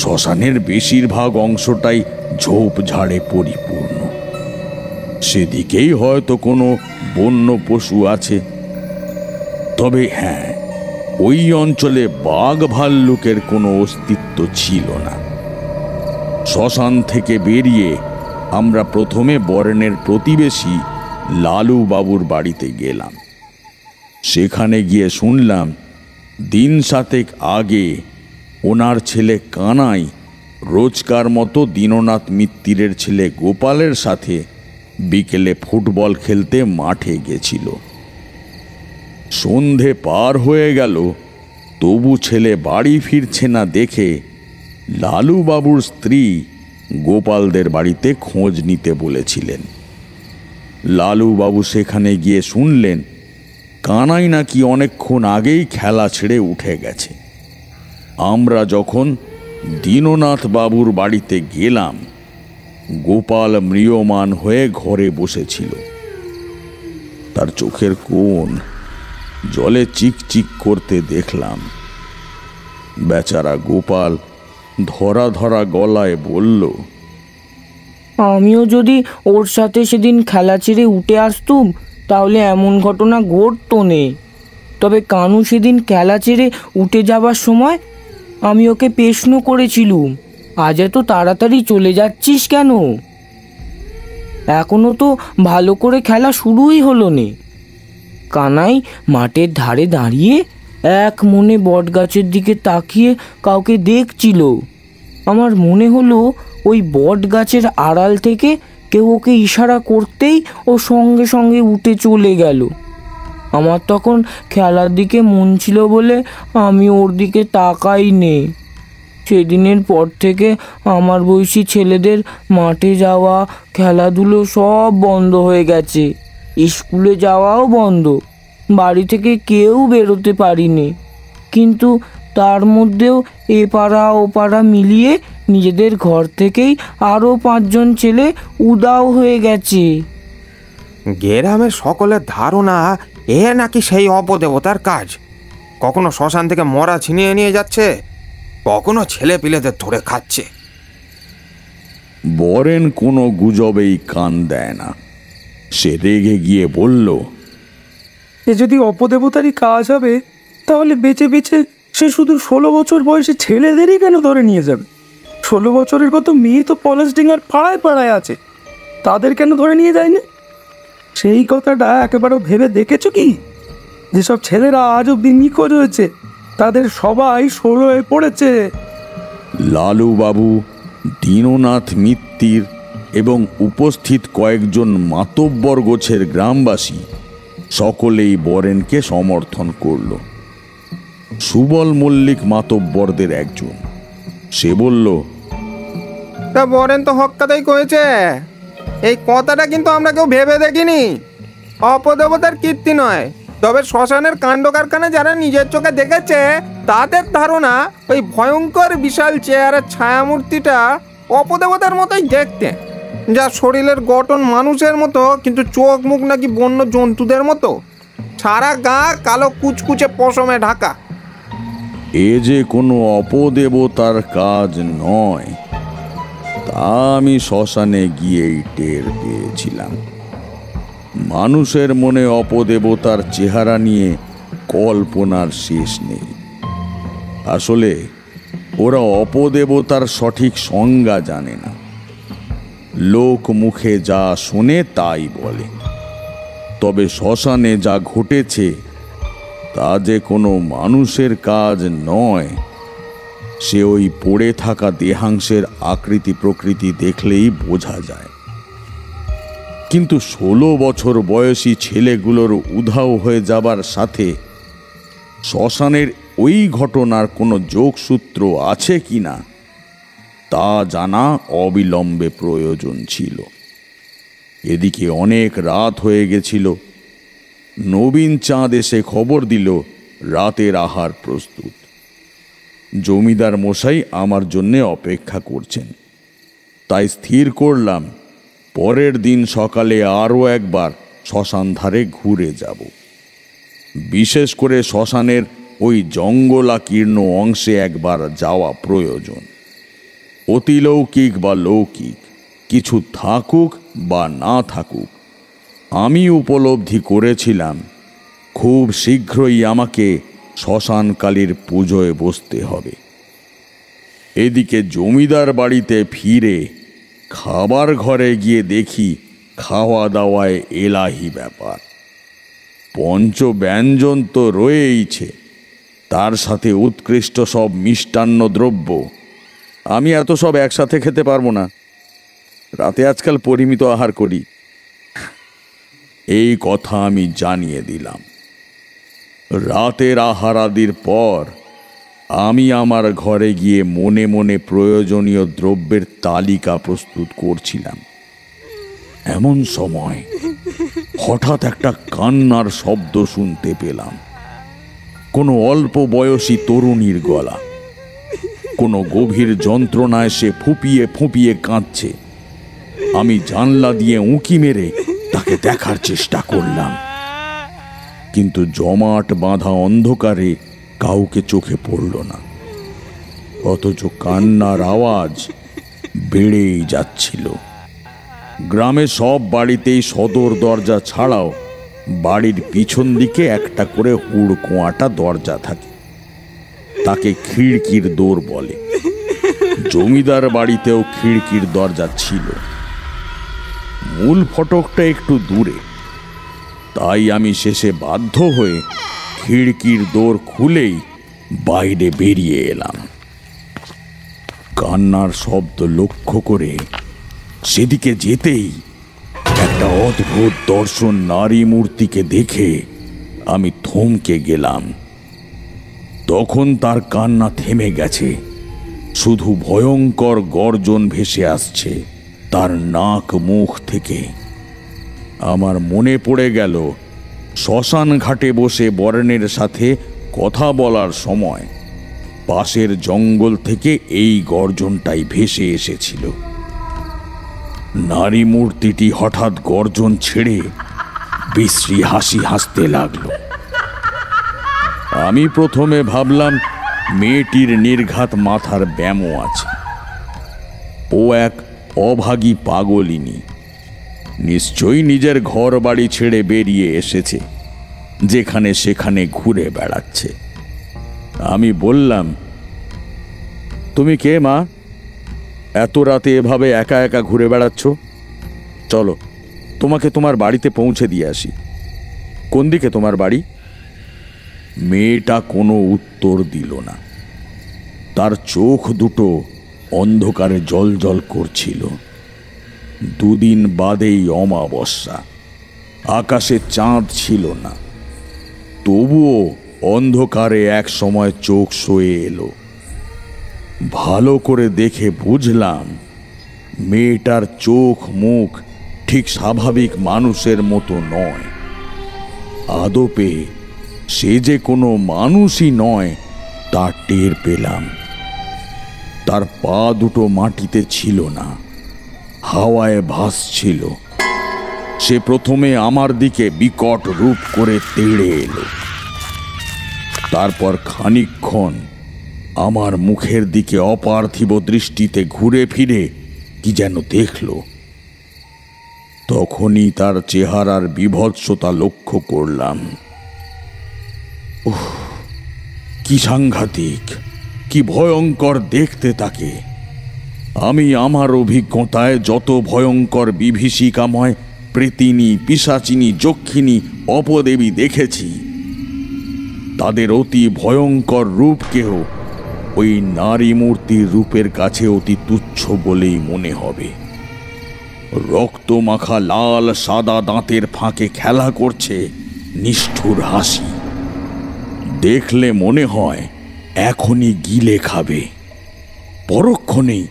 শ্মশানের বেশিরভাগ অংশটাই ঝোপঝাড়ে পরিপূর্ণ। সেদিকেই হয়তো কোনো বন্য পশু আছে। তবে হ্যাঁ, ওই অঞ্চলে বাঘ ভাল্লুকের কোনো অস্তিত্ব ছিল না। শ্মশান থেকে বেরিয়ে আমরা প্রথমে বরেনের প্রতিবেশী লালু বাবুর বাড়িতে গেলাম। সেখানে গিয়ে শুনলাম দিন 7 আগে ওনার ছেলে কানাই রোজকার মতো দীননাথ মিত্তিরের ছেলে গোপালের সাথে বিকেলে ফুটবল খেলতে মাঠে গেছিল। সন্ধে পার হয়ে গেল, তবু ছেলে বাড়ি ফিরছে না দেখে লালু বাবুর স্ত্রী গোপালদের বাড়িতে খোঁজ নিতে বলেছিলেন। লালু বাবু সেখানে গিয়ে শুনলেন কানাই নাকি অনেকক্ষণ আগেই খেলা ছেড়ে উঠে গেছে। আমরা যখন দীননাথ বাবুর বাড়িতে গেলাম, গোপাল ম্রিয়মান হয়ে ঘরে বসেছিল। তার চোখের কোণ জলে চিকচিক করতে দেখলাম। বেচারা গোপাল ধরা ধরা গলায় বলল, আমিও যদি ওর সাথে সেদিন খেলা ছেড়ে উঠে আসতুম তাহলে এমন ঘটনা ঘটতো না। তবে কানু সেদিন খেলা ছেড়ে উঠে যাবার সময় আমি ওকে প্রশ্ন করেছিলুম, আজ এত তাড়াতাড়ি চলে যাচ্ছিস কেন? এখনো তো ভালো করে খেলা শুরুই হলো না। কানাই মাঠের ধারে দাঁড়িয়ে এক মনে বট গাছের দিকে তাকিয়ে কাউকে দেখছিল। আমার মনে হলো ওই বট গাছের আড়াল থেকে কেউ ওকে ইশারা করতেই ও সঙ্গে সঙ্গে উঠে চলে গেল। আমার তখন খেলার দিকে মন ছিল বলে আমি ওর দিকে তাকাই নে। সেদিনের পর থেকে আমার বয়সী ছেলেদের মাঠে যাওয়া, খেলাধুলো সব বন্ধ হয়ে গেছে। স্কুলে যাওয়াও বন্ধ। বাড়ি থেকে কেউ বেরোতে পারিনি। কিন্তু তার মধ্যেও এ পাড়া ও পাড়া মিলিয়ে নিজেদের ঘর থেকেই আরও 5 জন ছেলে উদাও হয়ে গেছে। গ্রামের সকলের ধারণা এ নাকি সেই অপদেবতার কাজ। কখনো শ্মশান থেকে মরা ছিনিয়ে নিয়ে যাচ্ছে, কখনো ছেলে পিলেদের ধরে খাচ্ছে। বরেন কোনো গুজবেই কান দেয় না। সে রেগে গিয়ে বলল, এ যদি অপদেবতারই কাজ হবে, তাহলে বেঁচে বেঁচে সে শুধু 16 বছর বয়সী ছেলেদেরই কেন ধরে নিয়ে যাবে? 16 বছরের কত মেয়ে তো পলাশডিঙ্গার পাড়ায় পাড়ায় আছে, তাদের কেন ধরে নিয়ে যায়নি? সেই কথাটা একেবারে ভেবে দেখেছো কি? যেসব ছেলেরা আজ অব্দি নিখোঁজ হয়েছে, তাদের সবাই 16-এ পড়েছে। লালুবাবু, দীননাথ মিত্তির এবং উপস্থিত কয়েকজন মাতব্বর গোছের গ্রামবাসী সকলেই বরেনকে সমর্থন করল। সুবল মল্লিক মাতব্বরদের একজন। সে বলল, তা বরেন তো হক্কাতাই কয়েছে। এই কথাটা কিন্তু আমরা কেউ ভেবে দেখিনি। অপদেবতার কীর্তি নয়, তবে শ্মশানের কাণ্ড কারখানা যারা নিজের চোখে দেখেছে তাদের ধারণা ওই ভয়ঙ্কর বিশাল চেহারার ছায়ামূর্তিটা অপদেবতার মতোই দেখতে, যার শরীরের গঠন মানুষের মতো, কিন্তু চোখ মুখ নাকি বন্য জন্তুদের মতো, সারা গা কালো কুচকুচে পশমে ঢাকা। এ যে কোনো অপদেবতার কাজ নয়, তা আমি শ্মশানে গিয়েই টের পেয়েছিলাম। মানুষের মনে অপদেবতার চেহারা নিয়ে কল্পনার শেষ নেই। আসলে ওরা অপদেবতার সঠিক সংজ্ঞা জানে না, লোক মুখে যা শোনে তাই বলে। তবে শ্মশানে যা ঘটেছে তা যে কোনো মানুষের কাজ নয়, সে ওই পড়ে থাকা দেহাংশের আকৃতি প্রকৃতি দেখলেই বোঝা যায়। কিন্তু 16 বছর বয়সী ছেলেগুলোর উধাও হয়ে যাবার সাথে শ্মশানের ওই ঘটনার কোনো যোগসূত্র আছে কিনা তা জানা অবিলম্বে প্রয়োজন ছিল। এদিকে অনেক রাত হয়ে গেছিল। নবীন চাঁদ এসে খবর দিল রাতের আহার প্রস্তুত। জমিদার মশাই আমার জন্যে অপেক্ষা করছেন। তাই স্থির করলাম পরের দিন সকালে আরও একবার শ্মশান ধারে ঘুরে যাব। বিশেষ করে শ্মশানের ওই জঙ্গলাকীর্ণ অংশে একবার যাওয়া প্রয়োজন। অতিলৌকিক বা লৌকিক কিছু থাকুক বা না থাকুক, আমি উপলব্ধি করেছিলাম খুব শীঘ্রই আমাকে শ্মশানকালীর পুজোয় বসতে হবে। এদিকে জমিদার বাড়িতে ফিরে খাবার ঘরে গিয়ে দেখি খাওয়া দাওয়ায় এলাহি ব্যাপার। পঞ্চব্যঞ্জন তো রয়েইছে, তার সাথে উৎকৃষ্ট সব মিষ্টান্ন দ্রব্য। আমি এত সব একসাথে খেতে পারবো না। রাতে আজকাল পরিমিত আহার করি। এই কথা আমি জানিয়ে দিলাম। রাতের আহারাদির পর আমি আমার ঘরে গিয়ে মনে মনে প্রয়োজনীয় দ্রব্যের তালিকা প্রস্তুত করছিলাম। এমন সময় হঠাৎ একটা কান্নার শব্দ শুনতে পেলাম। কোনো অল্প বয়সী তরুণীর গলা। কোনো গভীর যন্ত্রণায় সে ফুঁপিয়ে ফুঁপিয়ে কাঁদছে। আমি জানলা দিয়ে উঁকি মেরে তাকে দেখার চেষ্টা করলাম, কিন্তু জমাট বাঁধা অন্ধকারে কাউকে চোখে পড়ল না। অথচ কান্নার আওয়াজ বেড়েই যাচ্ছিল। গ্রামে সব বাড়িতেই সদর দরজা ছাড়াও বাড়ির পিছন দিকে একটা করে হুড়কোয়াটা দরজা থাকে, তাকে খিড়কির দোর বলে। জমিদার বাড়িতেও খিড়কির দরজা ছিল। মূল ফটকটা একটু দূরে, তাই আমি শেষে বাধ্য হয়ে খিড়কির দোর খুলেই বাইরে বেরিয়ে এলাম। কান্নার শব্দ লক্ষ্য করে সেদিকে যেতেই একটা অদ্ভুত দর্শন নারী মূর্তিকে দেখে আমি থমকে গেলাম। তখন তার কান্না থেমে গেছে, শুধু ভয়ঙ্কর গর্জন ভেসে আসছে তার নাক মুখ থেকে। আমার মনে পড়ে গেল শ্মশান ঘাটে বসে বরেনের সাথে কথা বলার সময় পাশের জঙ্গল থেকে এই গর্জনটাই ভেসে এসেছিল। নারী মূর্তিটি হঠাৎ গর্জন ছেড়ে বিশ্রী হাসি হাসতে লাগলো। আমি প্রথমে ভাবলাম মেয়েটির নির্ঘাত মাথার ব্যামো আছে। ও এক অভাগী পাগলিনী, নিশ্চয়ই নিজের ঘর বাড়ি ছেড়ে বেরিয়ে এসেছে, যেখানে সেখানে ঘুরে বেড়াচ্ছে। আমি বললাম, তুমি কে মা? এত রাতে এভাবে একা একা ঘুরে বেড়াচ্ছ? চলো, তোমাকে তোমার বাড়িতে পৌঁছে দিয়ে আসি। কোন দিকে তোমার বাড়ি? মেয়েটা কোনো উত্তর দিল না। তার চোখ দুটো অন্ধকারে জ্বলজ্বল করছিল। দুদিন বাদেই অমাবস্যা, আকাশে চাঁদ ছিল না, তবুও অন্ধকারে এক সময় চোখ সয়ে এলো। ভালো করে দেখে বুঝলাম মেয়েটার চোখ মুখ ঠিক স্বাভাবিক মানুষের মতো নয়। আদপে সে যে কোনো মানুষই নয় তা টের পেলাম। তার পা দুটো মাটিতে ছিল না, হাওয়ায় ভাসছিল। সে প্রথমে আমার দিকে বিকট রূপ করে তেড়ে এলো, তারপর খানিকক্ষণ আমার মুখের দিকে অপার্থিব দৃষ্টিতে ঘুরে ফিরে কি যেন দেখল। তখনই তার চেহারার বিভৎসতা লক্ষ্য করলাম। কি সাংঘাতিক, কি ভয়ঙ্কর দেখতে তাকে! আমি আমার অভিজ্ঞতায় যত ভয়ঙ্কর বিভীষিকাময় প্রেতিনী, পিশাচিনী, যক্ষিণী, অপদেবী দেখেছি, তাদের অতি ভয়ঙ্কর রূপকেও ওই নারী মূর্তির রূপের কাছে অতি তুচ্ছ বলেই মনে হবে। রক্তমাখা লাল সাদা দাঁতের ফাঁকে খেলা করছে নিষ্ঠুর হাসি। দেখলে মনে হয় এখনই গিলে খাবে। পরক্ষণেই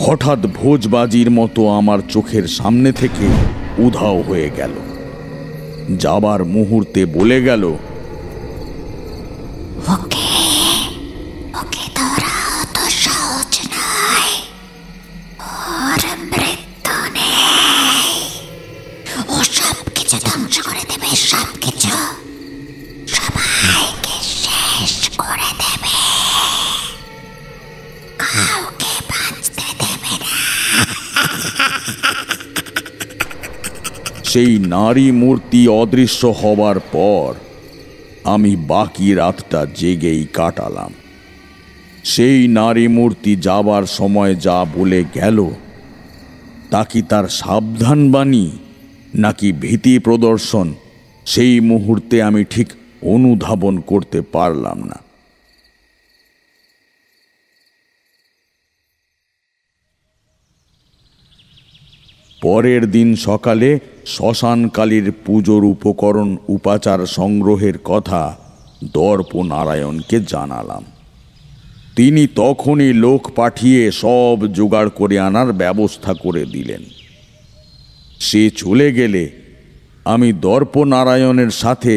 হঠাৎ ভোজবাজির মতো আমার চোখের সামনে থেকে উধাও হয়ে গেল। যাবার মুহূর্তে বলে গেল, সেই নারী মূর্তি অদৃশ্য হবার পর আমি বাকি রাতটা জেগেই কাটালাম। সেই নারী মূর্তি যাবার সময় যা বলে গেল, তা কি তার সাবধান বাণী নাকি ভীতি প্রদর্শন, সেই মুহূর্তে আমি ঠিক অনুধাবন করতে পারলাম না। পরের দিন সকালে শ্মশানকালীর পুজোর উপকরণ উপাচার সংগ্রহের কথা দর্পনারায়ণকে জানালাম। তিনি তখনই লোক পাঠিয়ে সব জোগাড় করে আনার ব্যবস্থা করে দিলেন। সে চলে গেলে আমি দর্পনারায়ণের সাথে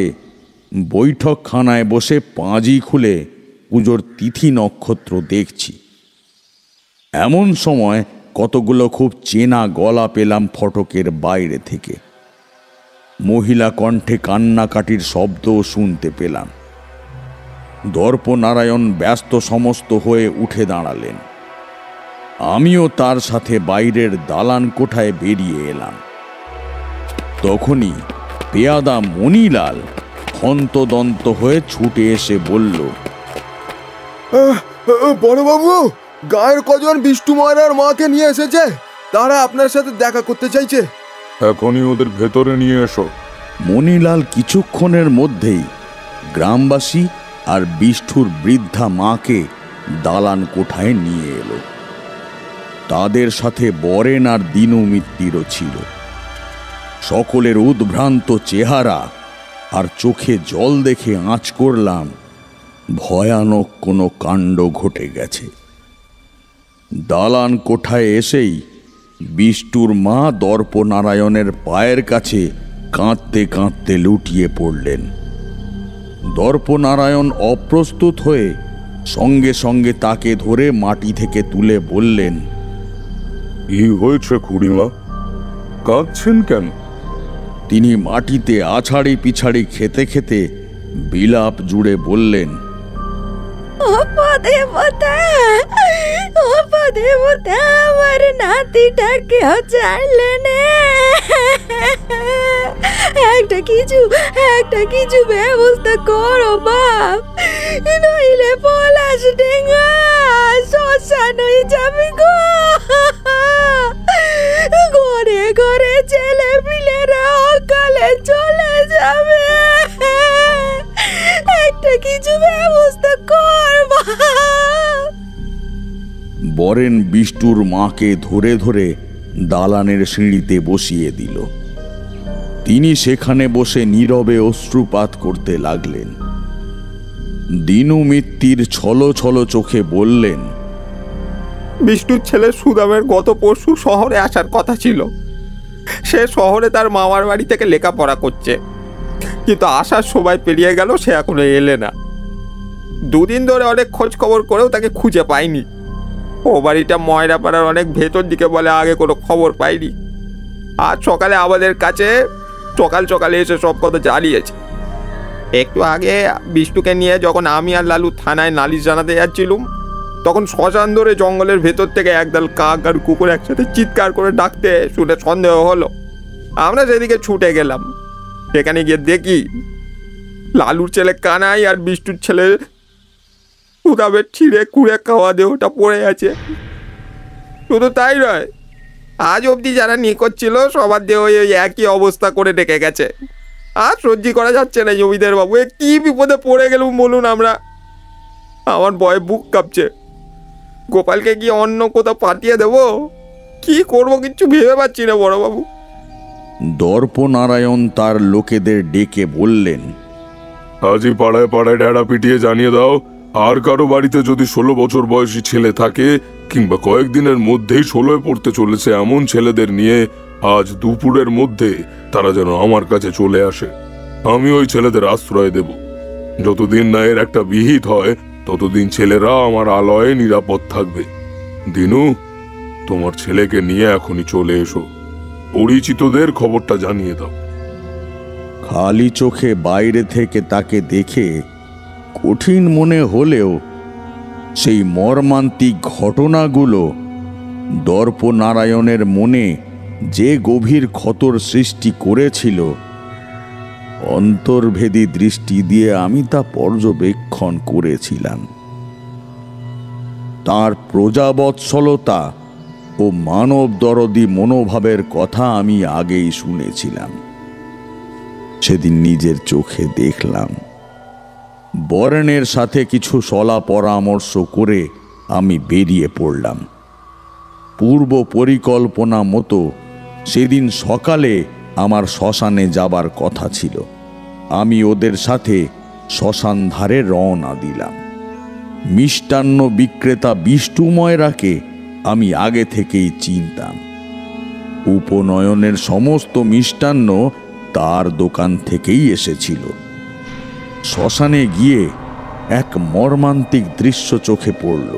বৈঠকখানায় বসে পাঁজি খুলে পুজোর তিথি নক্ষত্র দেখছি। এমন সময় কতগুলো খুব চেনা গলা পেলাম ফটকের বাইরে থেকে। মহিলা কণ্ঠে কান্নাকাটির শব্দও শুনতে পেলাম। দর্পনারায়ণ ব্যস্ত সমস্ত হয়ে উঠে দাঁড়ালেন। আমিও তার সাথে বাইরের দালান কোঠায় বেরিয়ে এলাম। তখনই পেয়াদা মণিলাল হন্তদন্ত হয়ে ছুটে এসে বলল, বড়বাবু, গায়ের কজন বিষ্টু ময়রার মাকে নিয়ে এসেছে, তারা আপনার সাথে দেখা করতে চাইছে। এখনই ওদের ভেতরে নিয়ে এসো। মণিলাল কিছুক্ষণের মধ্যেই গ্রামবাসী আর বিষ্ঠুর বৃদ্ধা মাকে দালান কোঠায় নিয়ে এলো। তাদের সাথে বরেন আর দিনু মিত্তিরও ছিল। সকলের উদ্ভ্রান্ত চেহারা আর চোখে জল দেখে আঁচ করলাম ভয়ানক কোনো কাণ্ড ঘটে গেছে। দালান কোঠায় এসেই বিষ্টুর মা দর্পনারায়ণের পায়ের কাছে কাঁদতে কাঁদতে লুটিয়ে পড়লেন। দর্পনারায়ণ অপ্রস্তুত হয়ে সঙ্গে সঙ্গে তাকে ধরে মাটি থেকে তুলে বললেন, কি হয়েছে খুড়িমা, কাঁদছেন কেন? তিনি মাটিতে আছাড়ি পিছাড়ি খেতে খেতে বিলাপ জুড়ে বললেন, অপদেবতা, অপদেবতা, আমার নাতিটা কেউ চাইলে না। একটা কিছু ব্যবস্থা করো বাপ, নইলে পলাশ ডেঙ্গা শ্মশান হয়ে যাবে গো। ঘরে ঘরে ছেলে পিলেরা অকালে চলে যাবে। একটা কিছু ব্যবস্থা কর বাপ। বরেন বিষ্টুর মাকে ধরে ধরে দালানের সিঁড়িতে বসিয়ে দিল। তিনি সেখানে বসে নীরবে অশ্রুপাত করতে লাগলেন। দিনু মিত্তির ছলো ছলো চোখে বললেন, বিষ্ণুর ছেলে সুদামের গত পরশু শহরে আসার কথা ছিল। সে শহরে তার মামার বাড়ি থেকে লেখাপড়া করছে, কিন্তু আসার সময় পেরিয়ে গেল, সে এখনো এলে না। দুদিন ধরে অনেক খোঁজ খবর করেও তাকে খুঁজে পাইনি। ও বাড়িটা ময়রাপাড়ার অনেক ভেতর দিকে বলে আগে কোনো খবর পাইনি। আজ সকালে আমাদের কাছে সকালে এসে সব কথা জানিয়েছে। একটু আগে বিষ্ণুকে নিয়ে যখন আমি আর লালু থানায় নালিশ জানাতে যাচ্ছিলুম, তখন শ্মশান ধরে জঙ্গলের ভেতর থেকে একদল কাক আর কুকুর একসাথে চিৎকার করে ডাকতে শুনে সন্দেহ হলো। আমরা সেদিকে ছুটে গেলাম। সেখানে গিয়ে দেখি লালুর ছেলে কানাই আর বিষ্ণুর ছেলে সুদামের ছিঁড়ে কুড়ে খাওয়া দেহটা পড়ে আছে। শুধু তাই নয়, আজ অবধি যারা নিখোঁজ ছিল সবার দেহ ওই একই অবস্থা করে ডেকে গেছে। আর সহ্য করা যাচ্ছে না জমিদার বাবু, কি বিপদে পড়ে গেলুম বলুন আমরা। আমার ভয়ে বুক কাঁপছে। গোপালকে কি অন্য কোথাও পাঠিয়ে দেবো, কি করবো কিচ্ছু ভেবে পাচ্ছি না বড়বাবু। দর্পনারায়ণ তার লোকেদের ডেকে বললেন, আজই পাড়ায় পাড়ায় ডেরা পিটিয়ে জানিয়ে দাও, আর কারো বাড়িতে যদি 16 বছর বয়সী ছেলে থাকে কিংবা কয়েকদিনের মধ্যেই 16 পড়তে চলেছে এমন ছেলেদের নিয়ে আজ দুপুরের মধ্যে তারা যেন আমার কাছে চলে আসে। আমি ওই ছেলেদের আশ্রয় দেব। যতদিন না এর একটা বিহিত হয় ততদিন ছেলেরা আমার আলয়ে নিরাপদ থাকবে। দিনু, তোমার ছেলেকে নিয়ে এখনই চলে এসো। পরিচিতদের খবরটা জানিয়ে দাও। খালি চোখে বাইরে থেকে তাকে দেখে কঠিন মনে হলেও সেই মর্মান্তিক ঘটনাগুলো দর্পনারায়ণের মনে যে গভীর ক্ষতর সৃষ্টি করেছিল, অন্তর্ভেদী দৃষ্টি দিয়ে আমি তা পর্যবেক্ষণ করেছিলাম। তার প্রজাবৎসলতা ও মানব দরদি মনোভাবের কথা আমি আগেই শুনেছিলাম। সেদিন নিজের চোখে দেখলাম। বরেনের সাথে কিছু সলা পরামর্শ করে আমি বেরিয়ে পড়লাম। পূর্ব পরিকল্পনা মতো সেদিন সকালে আমার শ্মশানে যাবার কথা ছিল। আমি ওদের সাথে শ্মশান ধারে রওনা দিলাম। মিষ্টান্ন বিক্রেতা বিষ্টু ময়রাকে আমি আগে থেকেই চিনতাম। উপনয়নের সমস্ত মিষ্টান্ন তার দোকান থেকেই এসেছিল। শ্মশানে গিয়ে এক মর্মান্তিক দৃশ্য চোখে পড়ল।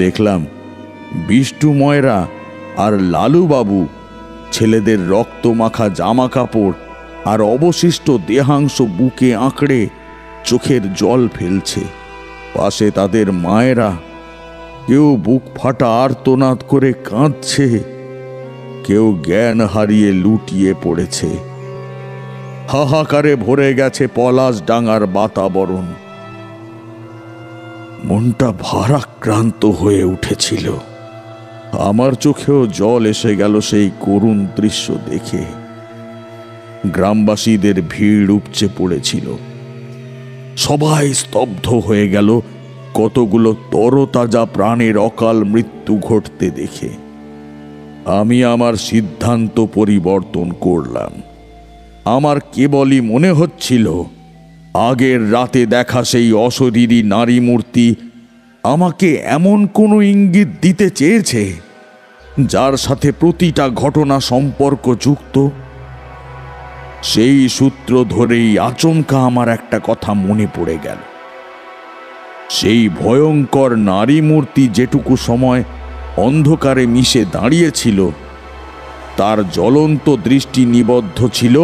দেখলাম বিষ্টু ময়রা আর লালুবাবু ছেলেদের রক্তমাখা জামা কাপড় আর অবশিষ্ট দেহাংশ বুকে আঁকড়ে চোখের জল ফেলছে। পাশে তাদের মায়েরা, কেউ বুক ফাটা আর্তনাদ করে কাঁদছে, কেউ জ্ঞান হারিয়ে লুটিয়ে পড়েছে। হাহাকারে ভরে গেছে পলাশ ডাঙার বাতাবরণ। মনটা ভারাক্রান্ত হয়ে উঠেছিল। আমার চোখেও জল এসে গেল সেই করুণ দৃশ্য দেখে। গ্রামবাসীদের ভিড় উপচে পড়েছিল। সবাই স্তব্ধ হয়ে গেল কতগুলো তরতাজা প্রাণের অকাল মৃত্যু ঘটতে দেখে। আমি আমার সিদ্ধান্ত পরিবর্তন করলাম। আমার কেবলই মনে হচ্ছিল আগের রাতে দেখা সেই অশরীরী নারী মূর্তি আমাকে এমন কোনো ইঙ্গিত দিতে চেয়েছে যার সাথে প্রতিটা ঘটনা সম্পর্কযুক্ত। সেই সূত্র ধরেই আচমকা আমার একটা কথা মনে পড়ে গেল। সেই ভয়ঙ্কর নারী মূর্তি যেটুকু সময় অন্ধকারে মিশে দাঁড়িয়েছিল, তার জ্বলন্ত দৃষ্টি নিবদ্ধ ছিল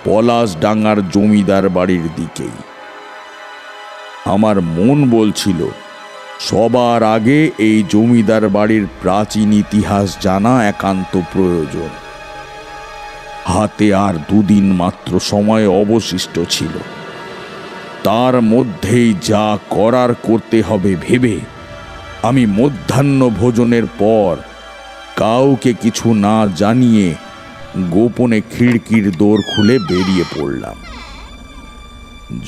পলাশ ডাঙ্গার জমিদার বাড়ির দিকেই। আমার মন বলছিল সবার আগে এই জমিদার বাড়ির প্রাচীন ইতিহাস জানা একান্ত প্রয়োজন। হাতে আর দুদিন মাত্র সময় অবশিষ্ট ছিল। তার মধ্যেই যা করার করতে হবে ভেবে আমি মধ্যাহ্ন ভোজনের পর কাউকে কিছু না জানিয়ে গোপনে খিড়কির দোর খুলে বেরিয়ে পড়লাম।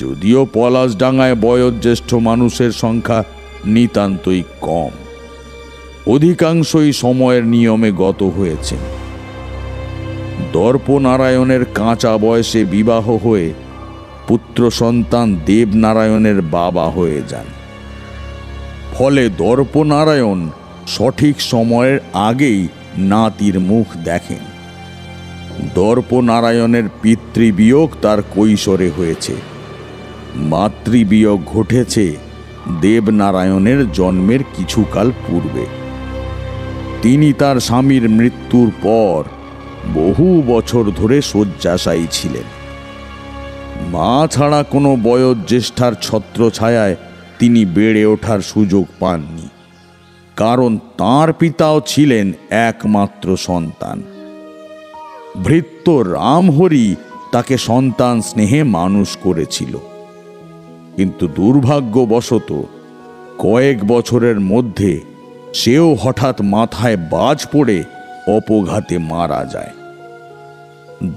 যদিও পলাশডাঙ্গায় বয়োজ্যেষ্ঠ মানুষের সংখ্যা নিতান্তই কম, অধিকাংশই সময়ের নিয়মে গত হয়েছে। দর্পনারায়ণের কাঁচা বয়সে বিবাহ হয়ে পুত্র সন্তান দেবনারায়ণের বাবা হয়ে যান। ফলে দর্পনারায়ণ সঠিক সময়ের আগেই নাতির মুখ দেখেন। দর্পনারায়ণের পিতৃবিয়োগ তার কৈশোরে হয়েছে, মাতৃবিয়োগ ঘটেছে দেবনারায়ণের জন্মের কিছুকাল পূর্বে। তিনি তার স্বামীর মৃত্যুর পর বহু বছর ধরে শয্যাশায়ী ছিলেন। মা ছাড়া কোনো বয়োজ্যেষ্ঠার ছত্রছায়ায় তিনি বেড়ে ওঠার সুযোগ পাননি, কারণ তাঁর পিতাও ছিলেন একমাত্র সন্তান। ভৃত্য রামহরি তাকে সন্তান স্নেহে মানুষ করেছিল, কিন্তু দুর্ভাগ্যবশত কয়েক বছরের মধ্যে সেও হঠাৎ মাথায় বাজ পড়ে অপঘাতে মারা যায়।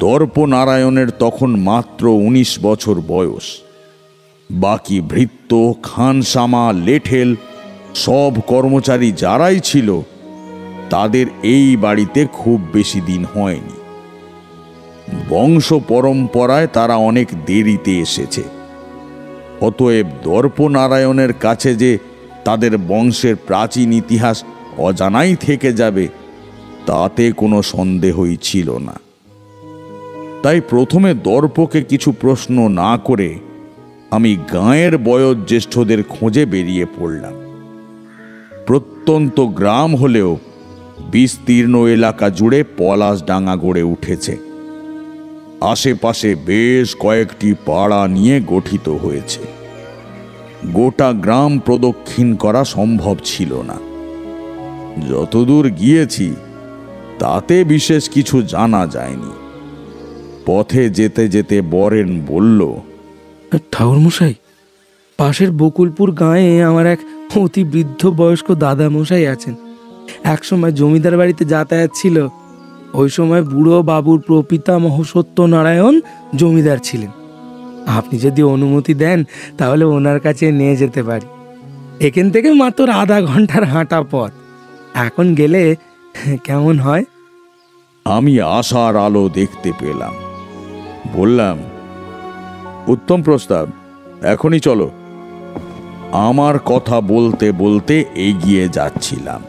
দর্পনারায়ণের তখন মাত্র 19 বছর বয়স। বাকি ভৃত্য, খানসামা, লেঠেল সব কর্মচারী যারাই ছিল তাদের এই বাড়িতে খুব বেশি দিন হয়নি। বংশ পরম্পরায় তারা অনেক দেরিতে এসেছে। অতএব দর্পনারায়ণের কাছে যে তাদের বংশের প্রাচীন ইতিহাস অজানাই থেকে যাবে তাতে কোনো সন্দেহই ছিল না। তাই প্রথমে দর্পকে কিছু প্রশ্ন না করে আমি গাঁয়ের বয়োজ্যেষ্ঠদের খোঁজে বেরিয়ে পড়লাম। প্রত্যন্ত গ্রাম হলেও বিস্তীর্ণ এলাকা জুড়ে পলাশডাঙ্গা গড়ে উঠেছে। আশেপাশে বেশ কয়েকটি পাড়া নিয়ে গঠিত হয়েছে। গোটা গ্রাম প্রদক্ষিণ করা সম্ভব ছিল না। যতদূর গিয়েছি তাতে বিশেষ কিছু জানা যায়নি। পথে যেতে যেতে বরেন বলল, ঠাকুরমশাই, পাশের বকুলপুর গাঁয়ে আমার এক অতি বৃদ্ধ বয়স্ক দাদামশাই আছেন। একসময় জমিদার বাড়িতে যাতায়াত ছিল। ওই সময় বুড়ো বাবুর প্রপিতামহ সত্যনারায়ণ জমিদার ছিলেন। আপনি যদি অনুমতি দেন তাহলে ওনার কাছে নিয়ে যেতে পারি। এখান থেকে মাত্র আধা ঘন্টার হাঁটা পথ। এখন গেলে কেমন হয়? আমি আশার আলো দেখতে পেলাম। বললাম, উত্তম প্রস্তাব, এখনই চলো। আমার কথা বলতে বলতে এগিয়ে যাচ্ছিলাম।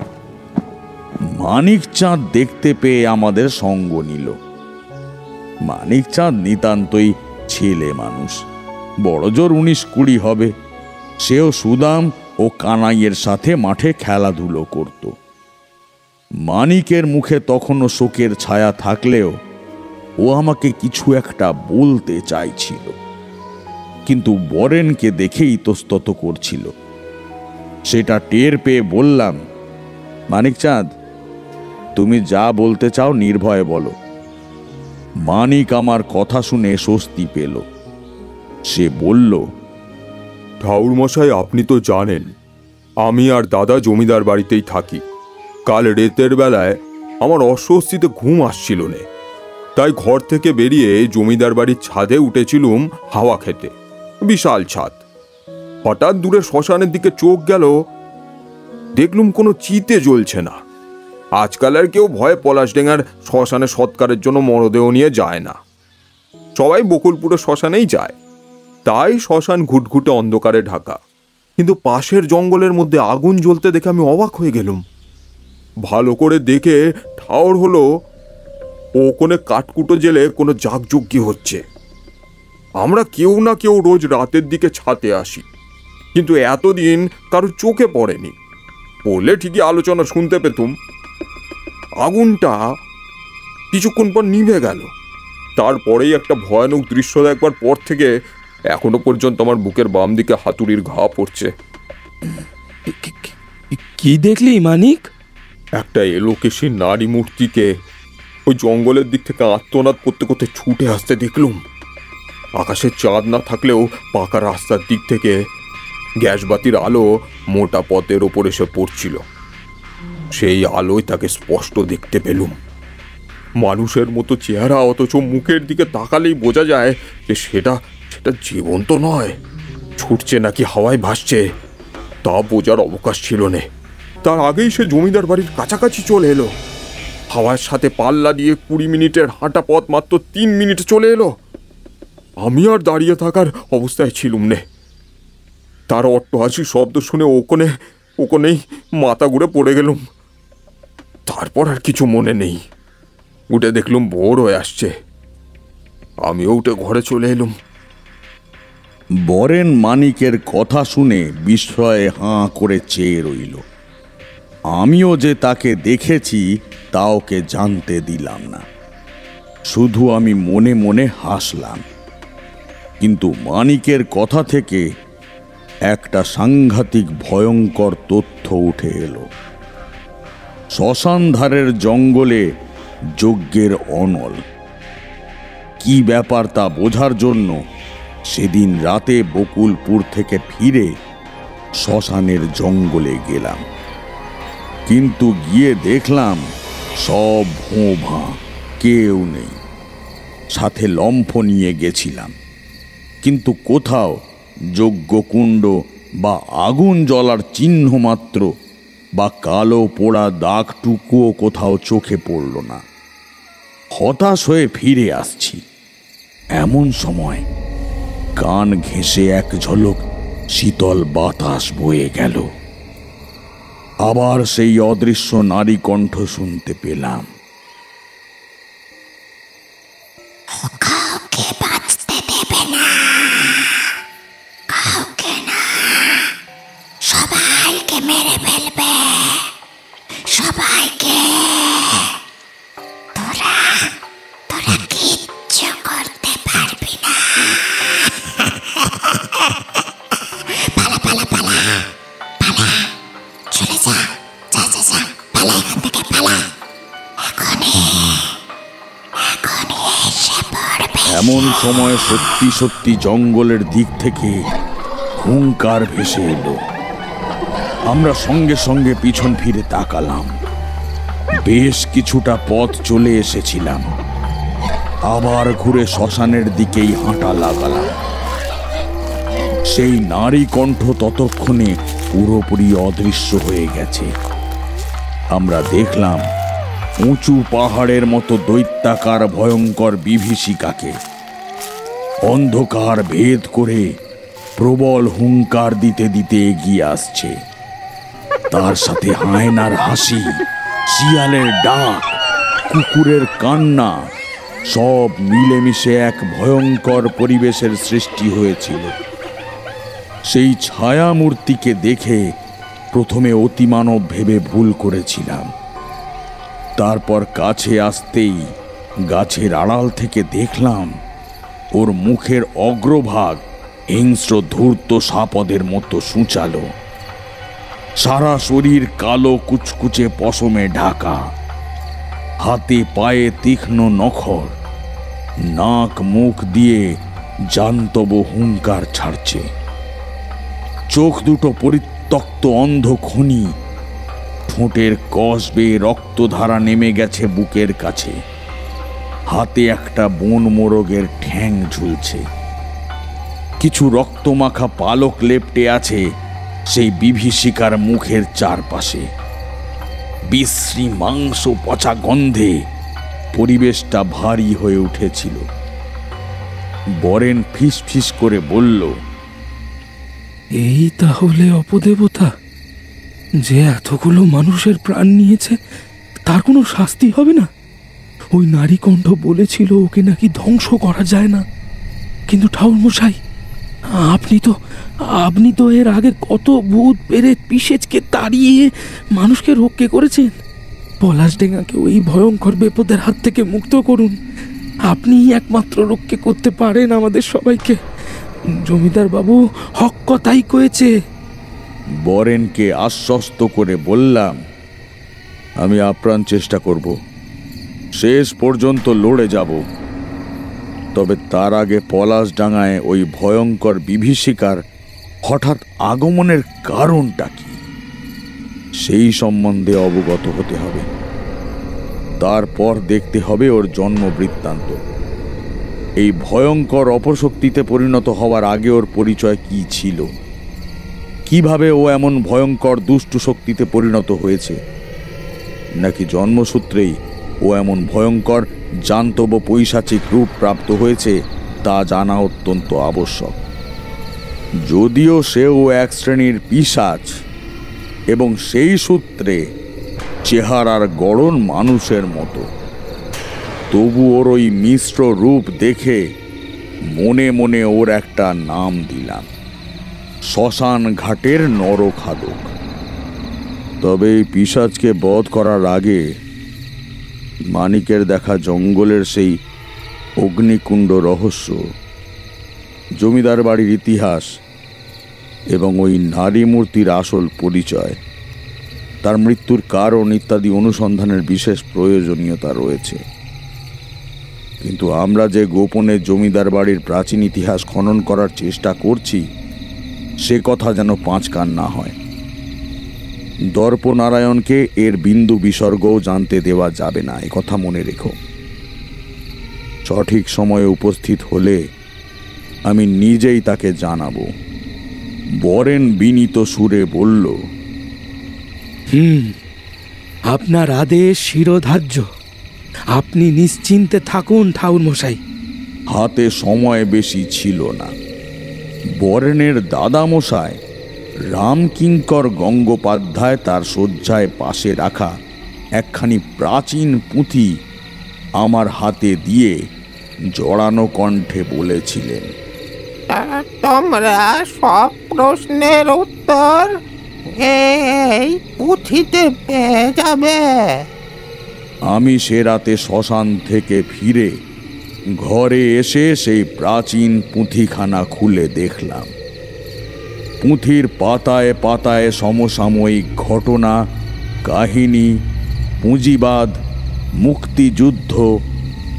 মানিকচাঁদ দেখতে পেয়ে আমাদের সঙ্গ নিল। মানিকচাঁদ নিতান্তই ছেলে মানুষ, বড়জোর 19-20 হবে। সেও সুদাম ও কানাইয়ের সাথে মাঠে খেলাধুলো করত। মানিকের মুখে তখনও শোকের ছায়া থাকলেও ও আমাকে কিছু একটা বলতে চাইছিল, কিন্তু বরেনকে দেখে ইতস্তত করছিল। সেটা টের পেয়ে বললাম, মানিকচাঁদ, তুমি যা বলতে চাও নির্ভয়ে বলো। মানিক আমার কথা শুনে স্বস্তি পেল। সে বলল, ঠাকুরমশাই, আপনি তো জানেন আমি আর দাদা জমিদার বাড়িতেই থাকি। কাল রাতের বেলায় আমার অস্বস্তিতে ঘুম আসছিল না, তাই ঘর থেকে বেরিয়ে জমিদার বাড়ির ছাদে উঠেছিলুম হাওয়া খেতে। বিশাল ছাদ। হঠাৎ দূরে শ্মশানের দিকে চোখ গেল, দেখলুম কোনো চিতে জ্বলছে না। আজকাল আর কেউ ভয়ে পলাশডাঙ্গার শ্মশানে সৎকারের জন্য মরদেহ নিয়ে যায় না, সবাই বকুলপুরের শ্মশানেই যায়। তাই শ্মশান ঘুটঘুটে অন্ধকারে ঢাকা, কিন্তু পাশের জঙ্গলের মধ্যে আগুন জ্বলতে দেখে আমি অবাক হয়ে গেলুম। ভালো করে দেখে ঠাউর হলো ওখানে কাঠকুটো জেলে কোনো যাগযজ্ঞ হচ্ছে। আমরা কেউ না কেউ রোজ রাতের দিকে ছাতে আসি, কিন্তু এতদিন কারো চোখে পড়েনি। বললে ঠিকই আলোচনা শুনতে পেতুম। আগুনটা কিছুক্ষণ পর নিভে গেল। তারপরেই একটা ভয়ানক দৃশ্য দেখবার পর থেকে এখনো পর্যন্ত আমার বুকের বাম দিকে হাতুড়ির ঘা পড়ছে। কি দেখলি মানিক? একটা এলোকেশী নারী মূর্তিকে ওই জঙ্গলের দিক থেকে আত্মনাদ করতে করতে ছুটে আসতে দেখলুম। আকাশে চাঁদ না থাকলেও পাকা রাস্তার দিক থেকে গ্যাসবাতির আলো মোটা পথের ওপর এসে পড়ছিল। সেই আলোয় তাকে স্পষ্ট দেখতে পেলুম। মানুষের মতো চেহারা, অথচ মুখের দিকে তাকালেই বোঝা যায় যে সেটা জীবন্ত নয়, ছুটছে নাকি হাওয়ায় ভাসছে তা বোঝার অবকাশ ছিল না। তার আগেই সে জমিদার বাড়ির কাছাকাছি চলে এলো। হাওয়ার সাথে পাল্লা দিয়ে 20 মিনিটের হাঁটা পথ মাত্র 3 মিনিট চলে এলো। আমি আর দাঁড়িয়ে থাকার অবস্থায় ছিলুম নে। তার অট্টহাসির শব্দ শুনে ওখানেই মাথা ঘুরে পড়ে গেলুম। তারপর আর কিছু মনে নেই। উঠে দেখলুম ভোর হয়ে আসছে। আমিও উঠে ঘরে চলে এলুম। বরেন মানিকের কথা শুনে বিস্ময়ে হাঁ করে চেয়ে রইল। আমিও যে তাকে দেখেছি তা ওকে জানতে দিলাম না, শুধু আমি মনে মনে হাসলাম। কিন্তু মানিকের কথা থেকে একটা সাংঘাতিক ভয়ঙ্কর তথ্য উঠে এলো। শ্মশান ধারের জঙ্গলে যজ্ঞের অনল। কি ব্যাপার তা বোঝার জন্য সেদিন রাতে বকুলপুর থেকে ফিরে শ্মশানের জঙ্গলে গেলাম। কিন্তু গিয়ে দেখলাম সব ভোঁ ভাঁ, কেউ নেই। সাথে লম্ফ নিয়ে গেছিলাম, কিন্তু কোথাও যজ্ঞকুণ্ড বা আগুন জ্বলার চিহ্ন মাত্র বা কালো পোড়া দাগটুকুও কোথাও চোখে পড়ল না। হতাশ হয়ে ফিরে আসছি, এমন সময় কান ঘেঁষে এক ঝলক শীতল বাতাস বয়ে গেল। আবার সেই অদৃশ্য নারী কণ্ঠ শুনতে পেলাম। কাউকে বাঁচতে দেবে না, কাউকে না, সবাইকে মেরে ফেলবে, সবাইকে। তোরা কিচ্ছু করতে পারবি না। পালা পালা পালা পালা, চলে যা, যা যা যা, পালা এখান থেকে, পালা। এখনই এসে পড়বে। এমন সময় সত্যি সত্যি জঙ্গলের দিক থেকে হুঙ্কার ভেসে এলো। আমরা সঙ্গে সঙ্গে পিছন ফিরে তাকালাম। বেশ কিছুটা পথ চলে এসেছিলাম, আবার ঘুরে শ্মশানের দিকেই হাঁটা লাগালাম। সেই নারী কণ্ঠ ততক্ষণে পুরোপুরি অদৃশ্য হয়ে গেছে। আমরা দেখলাম উঁচু পাহাড়ের মতো দৈত্যাকার ভয়ঙ্কর বিভীষিকাকে। অন্ধকার ভেদ করে প্রবল হুঙ্কার দিতে দিতে এগিয়ে আসছে। তার সাথে হায়নার হাসি, শিয়ালের ডাক, কুকুরের কান্না সব মিলেমিশে এক ভয়ঙ্কর পরিবেশের সৃষ্টি হয়েছিল। সেই ছায়া মূর্তিকে দেখে প্রথমে অতিমানব ভেবে ভুল করেছিলাম। তারপর কাছে আসতেই গাছের আড়াল থেকে দেখলাম ওর মুখের অগ্রভাগ হিংস্র ধূর্ত সাপদের মতো সূচালো। সারা শরীর কালো কুচকুচে পশমে ঢাকা, হাতে পায়ে তীক্ষ্ণ নখর, নাক মুখ দিয়ে জান্তব হুঙ্কার ছাড়ছে। চোখ দুটো পরিত্যক্ত অন্ধ খনি, ঠোঁটের কষ বেয়ে রক্তধারা নেমে গেছে বুকের কাছে। হাতে একটা বন মোরগের ঠ্যাং ঝুলছে। কিছু রক্তমাখা পালক লেপ্টে আছে সেই বিভীষিকার মুখের চারপাশে। বিশ্রী মাংস পচা গন্ধে পরিবেশটা ভারী হয়ে উঠেছিল। বরেন ফিস ফিস করে বলল, এই তাহলে অপদেবতা যে এতগুলো মানুষের প্রাণ নিয়েছে, তার কোনো শাস্তি হবে না? ওই নারী কণ্ঠ বলেছিল ওকে নাকি ধ্বংস করা যায় না। কিন্তু ঠাকুর মশাই, আপনি তো এর আগে কত ভূত পেরেত পিশেচকে তাড়িয়ে মানুষকে রক্ষে করেছেন। পলাশডেঙ্গাকে ওই ভয়ঙ্কর বিপদের হাত থেকে মুক্ত করুন। আপনিই একমাত্র রক্ষে করতে পারেন আমাদের সবাইকে। জমিদার বাবু হক কথাই কয়েছে। বরেনকে আশ্বস্ত করে বললাম, আমি আপ্রাণ চেষ্টা করব, শেষ পর্যন্ত লড়ে যাব। তবে তার আগে পলাশডাঙ্গায় ওই ভয়ঙ্কর বিভীষিকার হঠাৎ আগমনের কারণটা কি সেই সম্বন্ধে অবগত হতে হবে। তারপর দেখতে হবে ওর জন্ম বৃত্তান্ত। এই ভয়ঙ্কর অপশক্তিতে পরিণত হওয়ার আগে ওর পরিচয় কি ছিল, কিভাবে ও এমন ভয়ঙ্কর দুষ্টু শক্তিতে পরিণত হয়েছে, নাকি জন্মসূত্রেই ও এমন ভয়ঙ্কর জান্তব পৈশাচিক রূপ প্রাপ্ত হয়েছে তা জানা অত্যন্ত আবশ্যক। যদিও সেও এক শ্রেণীর পিশাচ এবং সেই সূত্রে চেহারার গড়ন মানুষের মতো, তবু ওর ওই মিশ্র রূপ দেখে মনে মনে ওর একটা নাম দিলাম, শ্মশান ঘাটের নরখাদক। তবে এই পিশাচকে বধ করার আগে মানিকের দেখা জঙ্গলের সেই অগ্নিকুণ্ড রহস্য, জমিদার বাড়ির ইতিহাস এবং ওই নারী মূর্তির আসল পরিচয়, তার মৃত্যুর কারণ ইত্যাদি অনুসন্ধানের বিশেষ প্রয়োজনীয়তা রয়েছে। কিন্তু আমরা যে গোপনে জমিদার বাড়ির প্রাচীন ইতিহাস খনন করার চেষ্টা করছি সে কথা যেন পাঁচ কান না হয়। দর্পনারায়ণকে এর বিন্দু বিসর্গও জানতে দেওয়া যাবে না, এ কথা মনে রেখো। সঠিক সময়ে উপস্থিত হলে আমি নিজেই তাকে জানাবো। বরেন বিনীত সুরে বলল, আপনার আদেশ শিরোধার্য, আপনি নিশ্চিন্তে থাকুন ঠাকুর মশাই। হাতে সময় বেশি ছিল না। বরেনের দাদামশাই রামকিঙ্কর গঙ্গোপাধ্যায় তার শয্যায় পাশে রাখা একখানি প্রাচীন পুঁথি আমার হাতে দিয়ে জড়ানো কণ্ঠে বলেছিলেন, তোমরা সব প্রশ্নের উত্তর এই পুঁথিতে পেয়ে যাবে। আমি সে রাতে শ্মশান থেকে ফিরে ঘরে এসে সেই প্রাচীন পুঁথিখানা খুলে দেখলাম। পুঁথির পাতায় পাতায় সমসাময়িক ঘটনা, কাহিনী, পুঁজিবাদ, মুক্তিযুদ্ধ,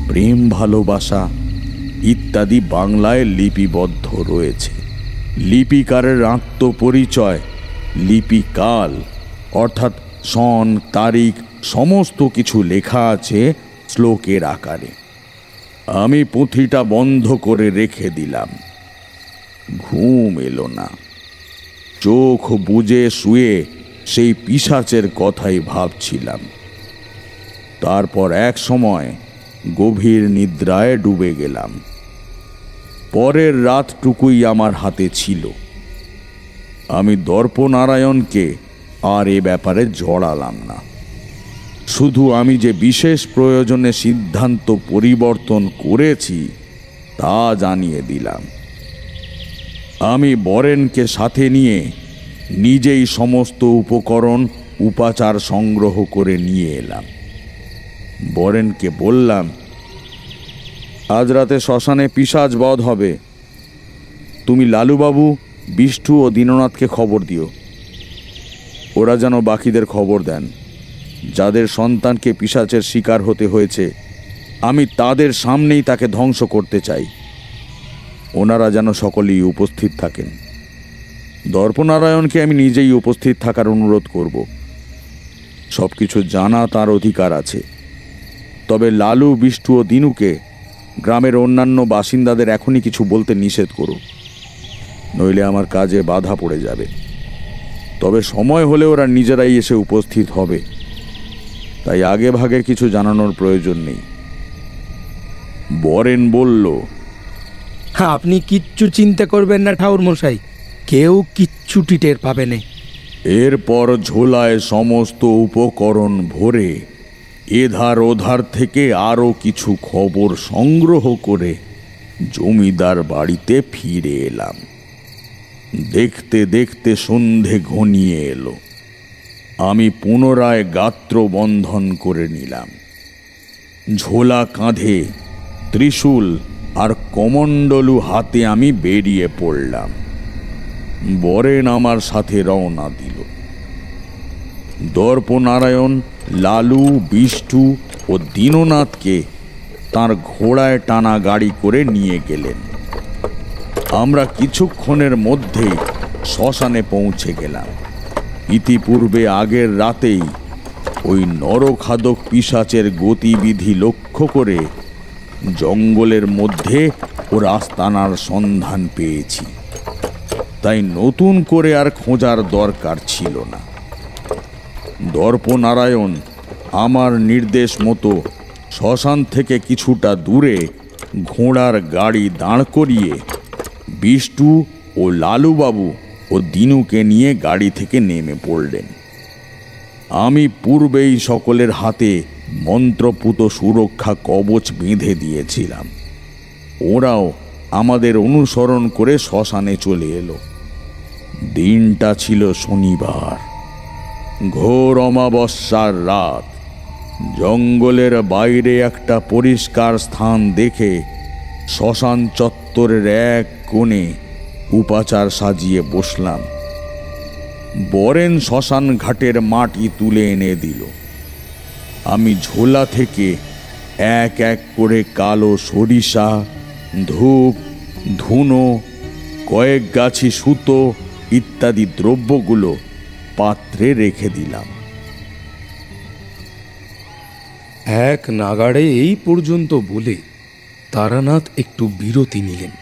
প্রেম ভালোবাসা ইত্যাদি বাংলায় লিপিবদ্ধ রয়েছে। লিপিকারের আত্মপরিচয়, লিপিকাল অর্থাৎ সন, তারিখ সমস্ত কিছু লেখা আছে শ্লোকের আকারে। আমি পুঁথিটা বন্ধ করে রেখে দিলাম। ঘুম এলো না। চোখ বুজে শুয়ে সেই পিশাচের কথাই ভাবছিলাম। তারপর এক সময় গভীর নিদ্রায় ডুবে গেলাম। পরের রাতটুকুই আমার হাতে ছিল। আমি দর্পনারায়ণকে আর এ ব্যাপারে জড়ালাম না। শুধু আমি যে বিশেষ প্রয়োজনে সিদ্ধান্ত পরিবর্তন করেছি তা জানিয়ে দিলাম। আমি বরেনকে সাথে নিয়ে নিজেই সমস্ত উপকরণ উপাচার সংগ্রহ করে নিয়ে এলাম। বরেনকে বললাম, আজ রাতে শ্মশানে পিশাচ বধ হবে। তুমি লালুবাবু, বিষ্ণু ও দীননাথকে খবর দিও। ওরা যেন বাকিদের খবর দেন। যাদের সন্তানকে পিশাচের শিকার হতে হয়েছে আমি তাদের সামনেই তাকে ধ্বংস করতে চাই। ওনারা যেন সকলেই উপস্থিত থাকেন। দর্পনারায়ণকে আমি নিজেই উপস্থিত থাকার অনুরোধ করব। সব কিছু জানা তার অধিকার আছে। তবে লালু, বিষ্ণু ও দিনুকে গ্রামের অন্যান্য বাসিন্দাদের এখনই কিছু বলতে নিষেধ করো, নইলে আমার কাজে বাধা পড়ে যাবে। তবে সময় হলে ওরা নিজেরাই এসে উপস্থিত হবে, তাই আগে ভাগে কিছু জানানোর প্রয়োজন নেই। বরেন বলল, আপনি কিচ্ছু চিন্তা করবেন না ঠাকুর মশাই, কেউ কিচ্ছুটি টের পাবে না। এরপর ঝোলায় সমস্ত উপকরণ ভরে এধার ওধার থেকে আরো কিছু খবর সংগ্রহ করে জমিদার বাড়িতে ফিরে এলাম। দেখতে দেখতে সন্ধে ঘনিয়ে এলো। আমি পুনরায় গাত্র বন্ধন করে নিলাম। ঝোলা কাঁধে, ত্রিশূল আর কমণ্ডলু হাতে আমি বেরিয়ে পড়লাম। বরেন আমার সাথে রওনা দিল। দর্পনারায়ণ, লালু, বিষ্টু ও দীননাথকে তার ঘোড়ায় টানা গাড়ি করে নিয়ে গেলেন। আমরা কিছুক্ষণের মধ্যেই শ্মশানে পৌঁছে গেলাম। ইতিপূর্বে আগের রাতেই ওই নরখাদক পিশাচের গতিবিধি লক্ষ্য করে জঙ্গলের মধ্যে ওর আস্তানার সন্ধান পেয়েছি, তাই নতুন করে আর খোঁজার দরকার ছিল না। দর্পনারায়ণ আমার নির্দেশ মতো শ্মশান থেকে কিছুটা দূরে ঘোড়ার গাড়ি দাঁড় করিয়ে বিষ্টু ও লালুবাবু ও দিনুকে নিয়ে গাড়ি থেকে নেমে পড়লেন। আমি পূর্বেই সকলের হাতে মন্ত্রপুত সুরক্ষা কবচ বেঁধে দিয়েছিলাম। ওরাও আমাদের অনুসরণ করে শ্মশানে চলে এলো। দিনটা ছিল শনিবার, ঘোর অমাবস্যার রাত। জঙ্গলের বাইরে একটা পরিষ্কার স্থান দেখে শ্মশান চত্বরের এক কোণে উপাচার সাজিয়ে বসলাম। বরেন শ্মশান ঘাটের মাটি তুলে এনে দিল। আমি ঝোলা থেকে এক এক করে কালো সরিষা, ধূপ, ধুনো, কয়েক গাছি সুতো ইত্যাদি দ্রব্যগুলো পাত্রে রেখে দিলাম। এক নাগাড়ে এই পর্যন্ত বলে তারানাথ একটু বিরতি নিলেন।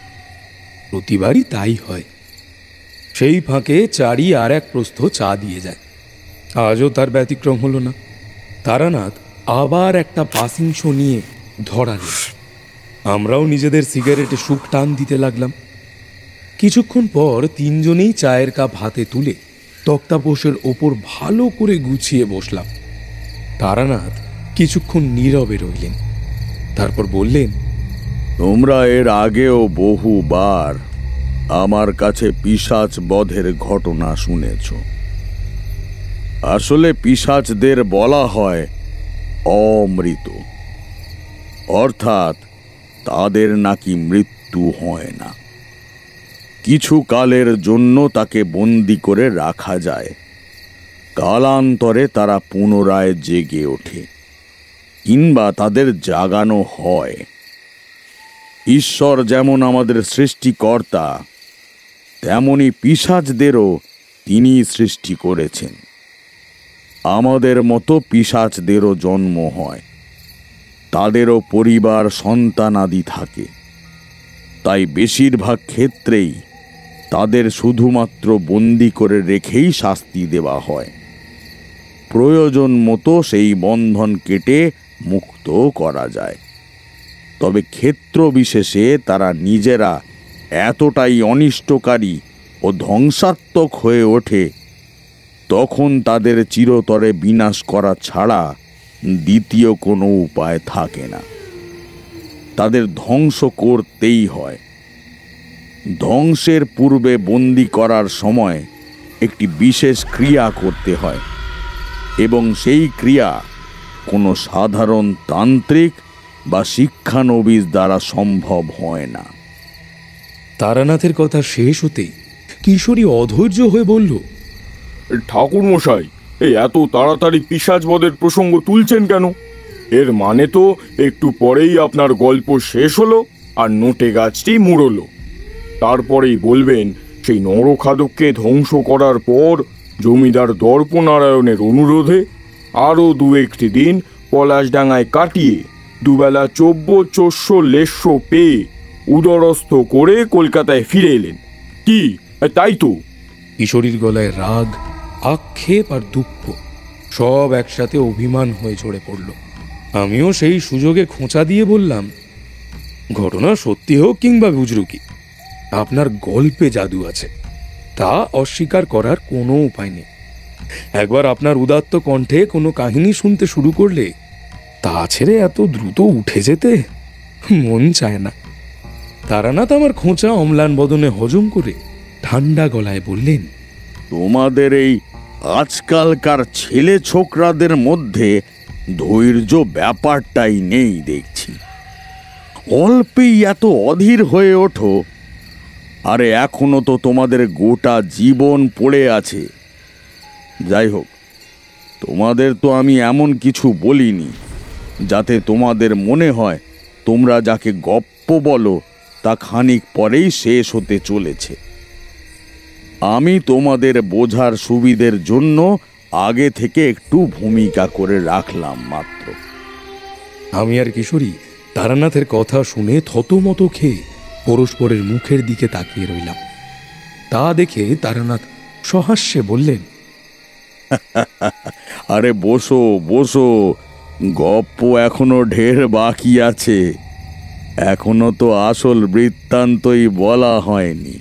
প্রতিবারই তাই হয়। সেই ফাঁকে চারি আর এক প্রস্থ চা দিয়ে যায়। আজও তার ব্যতিক্রম হলো না। তারানাথ আবার একটা পাসিংশ নিয়ে ধরালেন। আমরাও নিজেদের সিগারেটে সুখ টান দিতে লাগলাম। কিছুক্ষণ পর তিনজনেই চায়ের কাপ হাতে তুলে তক্তাপোষের ওপর ভালো করে গুছিয়ে বসলাম। তারানাথ কিছুক্ষণ নীরবে রইলেন, তারপর বললেন, তোমরা এর আগেও বহুবার আমার কাছে পিশাচ বধের ঘটনা শুনেছ। আসলে পিশাচদের বলা হয় অমৃত, অর্থাৎ তাদের নাকি মৃত্যু হয় না। কিছু কালের জন্য তাকে বন্দি করে রাখা যায়, কালান্তরে তারা পুনরায় জেগে ওঠে কিংবা তাদের জাগানো হয়। ঈশ্বর যেমন আমাদের সৃষ্টিকর্তা, তেমনি পিশাচদেরও তিনি সৃষ্টি করেছেন। আমাদের মতো পিশাচদেরও জন্ম হয়, তাদেরও পরিবার সন্তানাদি থাকে। তাই বেশিরভাগ ক্ষেত্রেই তাদের শুধুমাত্র বন্দি করে রেখেই শাস্তি দেওয়া হয়। প্রয়োজন মতো সেই বন্ধন কেটে মুক্ত করা যায়। তবে ক্ষেত্র বিশেষে তারা নিজেরা এতটাই অনিষ্টকারী ও ধ্বংসাত্মক হয়ে ওঠে, তখন তাদের চিরতরে বিনাশ করা ছাড়া দ্বিতীয় কোনো উপায় থাকে না। তাদের ধ্বংস করতেই হয়। ধ্বংসের পূর্বে বন্দি করার সময় একটি বিশেষ ক্রিয়া করতে হয়, এবং সেই ক্রিয়া কোনো সাধারণ তান্ত্রিক বা শিক্ষানবিশ দ্বারা সম্ভব হয় না। তারানাথের কথা শেষ হতেই কিশোরী অধৈর্য হয়ে বলল, ঠাকুর মশাই, এই এত তাড়াতাড়ি পিশাচ বধের প্রসঙ্গ তুলছেন কেন? এর মানে তো একটু পরেই আপনার গল্প শেষ হলো আর নোটে গাছটি মুড়লো। তারপরেই বলবেন সেই নরখাদককে ধ্বংস করার পর জমিদার দর্পনারায়ণের অনুরোধে আরও দু একটি দিন পলাশডাঙ্গায় কাটিয়ে দুবেলা চোষ্য লেস্য পেয়ে উদরস্থ করে কলকাতায় ফিরে এলেন। কি তাই তো? কিশোরীর গলায় রাগ, আক্ষেপ আর দুঃখ সব একসাথে অভিমান হয়ে ঝরে পড়ল। আমিও সেই সুযোগে খোঁচা দিয়ে বললাম, ঘটনা সত্যি হোক কিংবা বুজরুকি, আপনার গল্পে জাদু আছে, তা অস্বীকার করার কোনো উপায় নেই। একবার আপনার উদাত্ত কণ্ঠে কোনো কাহিনী শুনতে শুরু করলে তা ছেড়ে এত দ্রুত উঠে যেতে মন চায় না। তারানাথ আমার খোঁচা অম্লান বদনে হজম করে ঠান্ডা গলায় বললেন, তোমাদের এই আজকালকার ছেলে ছোকরাদের মধ্যে ধৈর্য ব্যাপারটাই নেই দেখছি। অল্পেই এত অধীর হয়ে ওঠো? আরে এখনো তো তোমাদের গোটা জীবন পড়ে আছে। যাই হোক, তোমাদের তো আমি এমন কিছু বলিনি যাতে তোমাদের মনে হয় তোমরা যাকে গপ্প বলো তা খানিক পরেই শেষ হতে চলেছে। আমি তোমাদের বোঝার সুবিধের জন্য আগে থেকে একটু ভূমিকা করে রাখলাম মাত্র। আমি আর কিশোরী তারানাথের কথা শুনে থতমত খেয়ে পরস্পরের মুখের দিকে তাকিয়ে রইলাম। তা দেখে তারানাথ সহাস্যে বললেন, আরে বসো বসো, গপ্প এখনো ঢের বাকি আছে। এখনো তো আসল বৃত্তান্তই বলা হয়নি।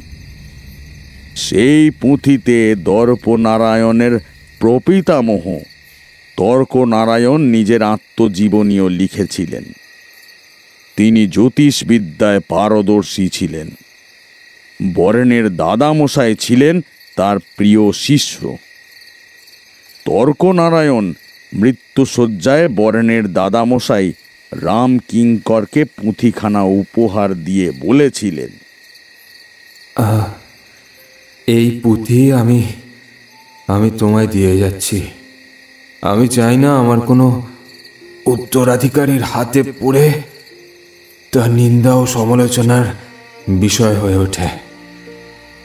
সেই পুঁথিতে দর্পনারায়ণের প্রপিতামহ তর্কনারায়ণ নিজের আত্মজীবনীও লিখেছিলেন। তিনি জ্যোতিষবিদ্যায় পারদর্শী ছিলেন। বরেনের দাদামশাই ছিলেন তার প্রিয় শিষ্য। তর্কনারায়ণ মৃত্যুশয্যায় বরেনের দাদামশাই রাম কিঙ্করকে পুঁথিখানা উপহার দিয়ে বলেছিলেন, এই পুঁথি আমি তোমায় দিয়ে যাচ্ছি। আমি চাই না আমার কোনো উত্তরাধিকারীর হাতে পড়ে তার নিন্দা ও সমালোচনার বিষয় হয়ে ওঠে।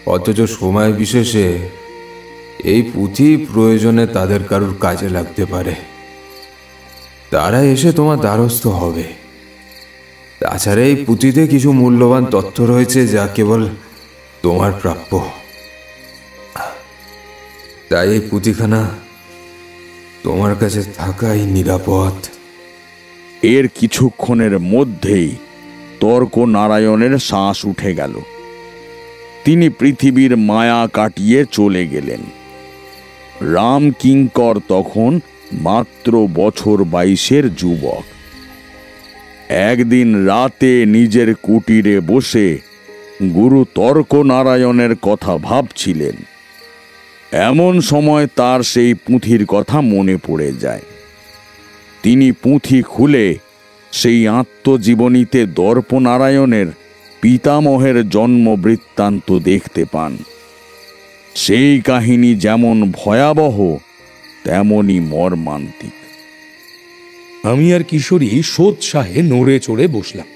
অথচ সময় বিশেষে এই পুঁথি প্রয়োজনে তাদের কারুর কাজে লাগতে পারে। তারা এসে তোমার দ্বারস্থ হবে। তাছাড়া এই পুঁথিতে কিছু মূল্যবান তথ্য রয়েছে যা কেবল তোমার প্রাপ্য। তাই এই পুঁথিখানা তোমার কাছে থাকাই নিরাপদ। এর কিছুক্ষণের মধ্যেই তর্কনারায়ণের শ্বাস উঠে গেল। তিনি পৃথিবীর মায়া কাটিয়ে চলে গেলেন। রাম কিঙ্কর তখন মাত্র বছর 22-এর যুবক। একদিন রাতে নিজের কুটিরে বসে গুরু তর্কনারায়ণের কথা ভাবছিলেন। এমন সময় তার সেই পুঁথির কথা মনে পড়ে যায়। তিনি পুঁথি খুলে সেই আত্মজীবনীতে দর্পনারায়ণের পিতামহের জন্ম বৃত্তান্ত দেখতে পান। সেই কাহিনী যেমন ভয়াবহ তেমনি মর্মান্তিক। আমি আর কিশোরী সোৎসাহে নড়ে চড়ে বসলাম।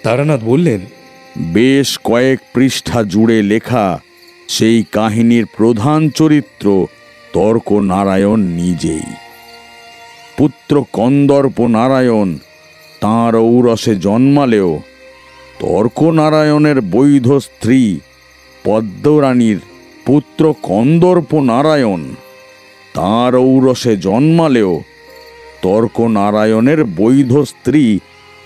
তারানাথ বললেন, বেশ কয়েক পৃষ্ঠা জুড়ে লেখা সেই কাহিনীর প্রধান চরিত্র তর্কনারায়ণ নিজেই। পুত্র কন্দর্প নারায়ণ তাঁর ঔরসে জন্মালেও তর্কনারায়ণের বৈধ স্ত্রী পদ্মরানীর পুত্র কন্দর্প নারায়ণ তাঁর ঔরসে জন্মালেও তর্কনারায়ণের বৈধ স্ত্রী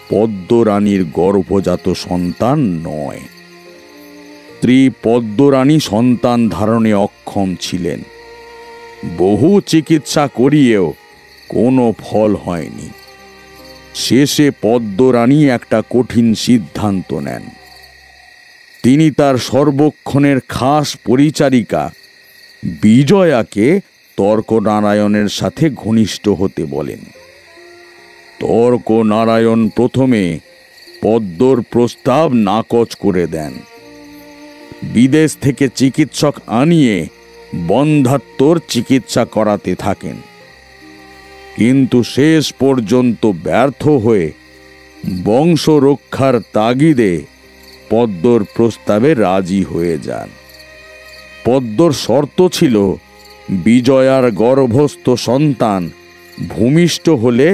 পদ্মরানীর গর্ভজাত সন্তান নয়। স্ত্রী পদ্মরানী সন্তান ধারণে অক্ষম ছিলেন। বহু চিকিৎসা করিয়েও কোনো ফল হয়নি। শেষে পদ্মরানী একটা কঠিন সিদ্ধান্ত নেন। তিনি তার সর্বক্ষণের খাস পরিচারিকা বিজয়াকে তর্কনারায়ণের সাথে ঘনিষ্ঠ হতে বলেন। তর্কনারায়ণ প্রথমে পদ্মর প্রস্তাব নাকচ করে দেন। বিদেশ থেকে চিকিৎসক আনিয়ে বন্ধ্যাত্মর চিকিৎসা করাতে থাকেন, কিন্তু শেষ পর্যন্ত ব্যর্থ হয়ে বংশ রক্ষার তাগিদে পদ্মর প্রস্তাবে রাজি হয়ে যান। পদ্মর শর্ত ছিল বিজয়ার গর্ভস্থ সন্তান ভূমিষ্ঠ হলে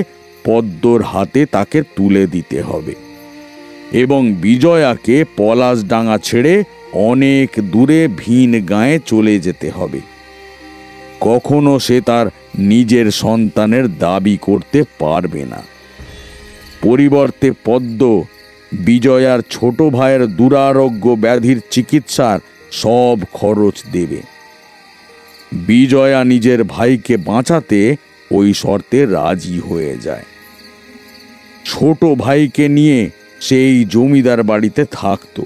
পদ্মর হাতে তাকে তুলে দিতে হবে এবং বিজয়াকে পলাশডাঙ্গা ছেড়ে অনেক দূরে ভিন গাঁয়ে চলে যেতে হবে। কখনো সে তার নিজের সন্তানের দাবি করতে পারবে না। পরিবর্তে পদ্ম বিজয়ার ছোট ভাইয়ের দুরারোগ্য ব্যাধির চিকিৎসার সব খরচ দেবে। বিজয়া নিজের ভাইকে বাঁচাতে ওই শর্তে রাজি হয়ে যায়। ছোট ভাইকে নিয়ে সেই জমিদার বাড়িতে থাকত,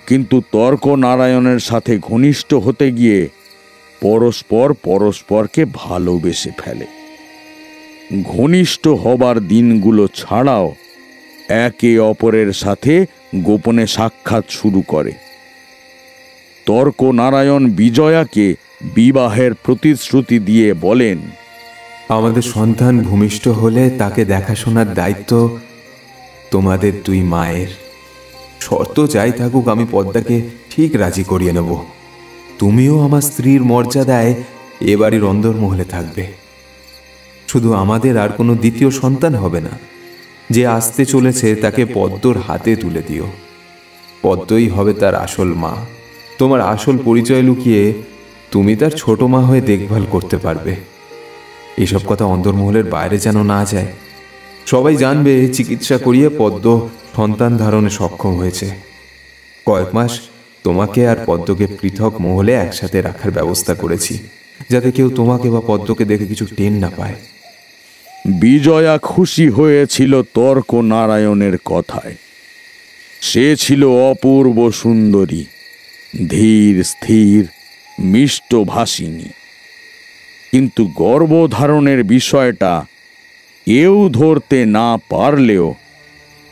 কিন্তু তর্কনারায়ণের সাথে ঘনিষ্ঠ হতে গিয়ে পরস্পরকে ভালোবেসে ফেলে। ঘনিষ্ঠ হবার দিনগুলো ছাড়াও একে অপরের সাথে গোপনে সাক্ষাৎ শুরু করে। তর্ক নারায়ণ বিজয়াকে বিবাহের প্রতিশ্রুতি দিয়ে বলেন, আমাদের সন্তান ভূমিষ্ঠ হলে তাকে দেখাশোনার দায়িত্ব তোমাদের দুই মায়ের। শর্ত যাই থাকুক, আমি পদ্মাকে ঠিক রাজি করিয়ে নেব। তুমিও আমার স্ত্রীর মর্যাদায় এ বাড়ির অন্দরমহলে থাকবে। শুধু আমাদের আর কোনো দ্বিতীয় সন্তান হবে না। যে আসতে চলেছে তাকে পদ্মর হাতে তুলে দিও। পদ্মই হবে তার আসল মা। তোমার আসল পরিচয় লুকিয়ে তুমি তার ছোট মা হয়ে দেখভাল করতে পারবে। এসব কথা অন্দরমহলের বাইরে যেন না যায়। সবাই জানবে চিকিৎসা করিয়ে পদ্ম সন্তান ধারণে সক্ষম হয়েছে। কয়েক মাস তোমাকে আর পদ্মকে পৃথক মহলে একসাথে রাখার ব্যবস্থা করেছি, যাতে কেউ তোমাকে বা পদ্মকে দেখে কিছু টেন না পায়। বিজয়া খুশি হয়েছিল তর্ক নারায়ণের কথায়। সে ছিল অপূর্ব সুন্দরী, ধীর স্থির, মিষ্টভাষিণী। কিন্তু গর্ভধারণের বিষয়টা কেউ ধরতে না পারলেও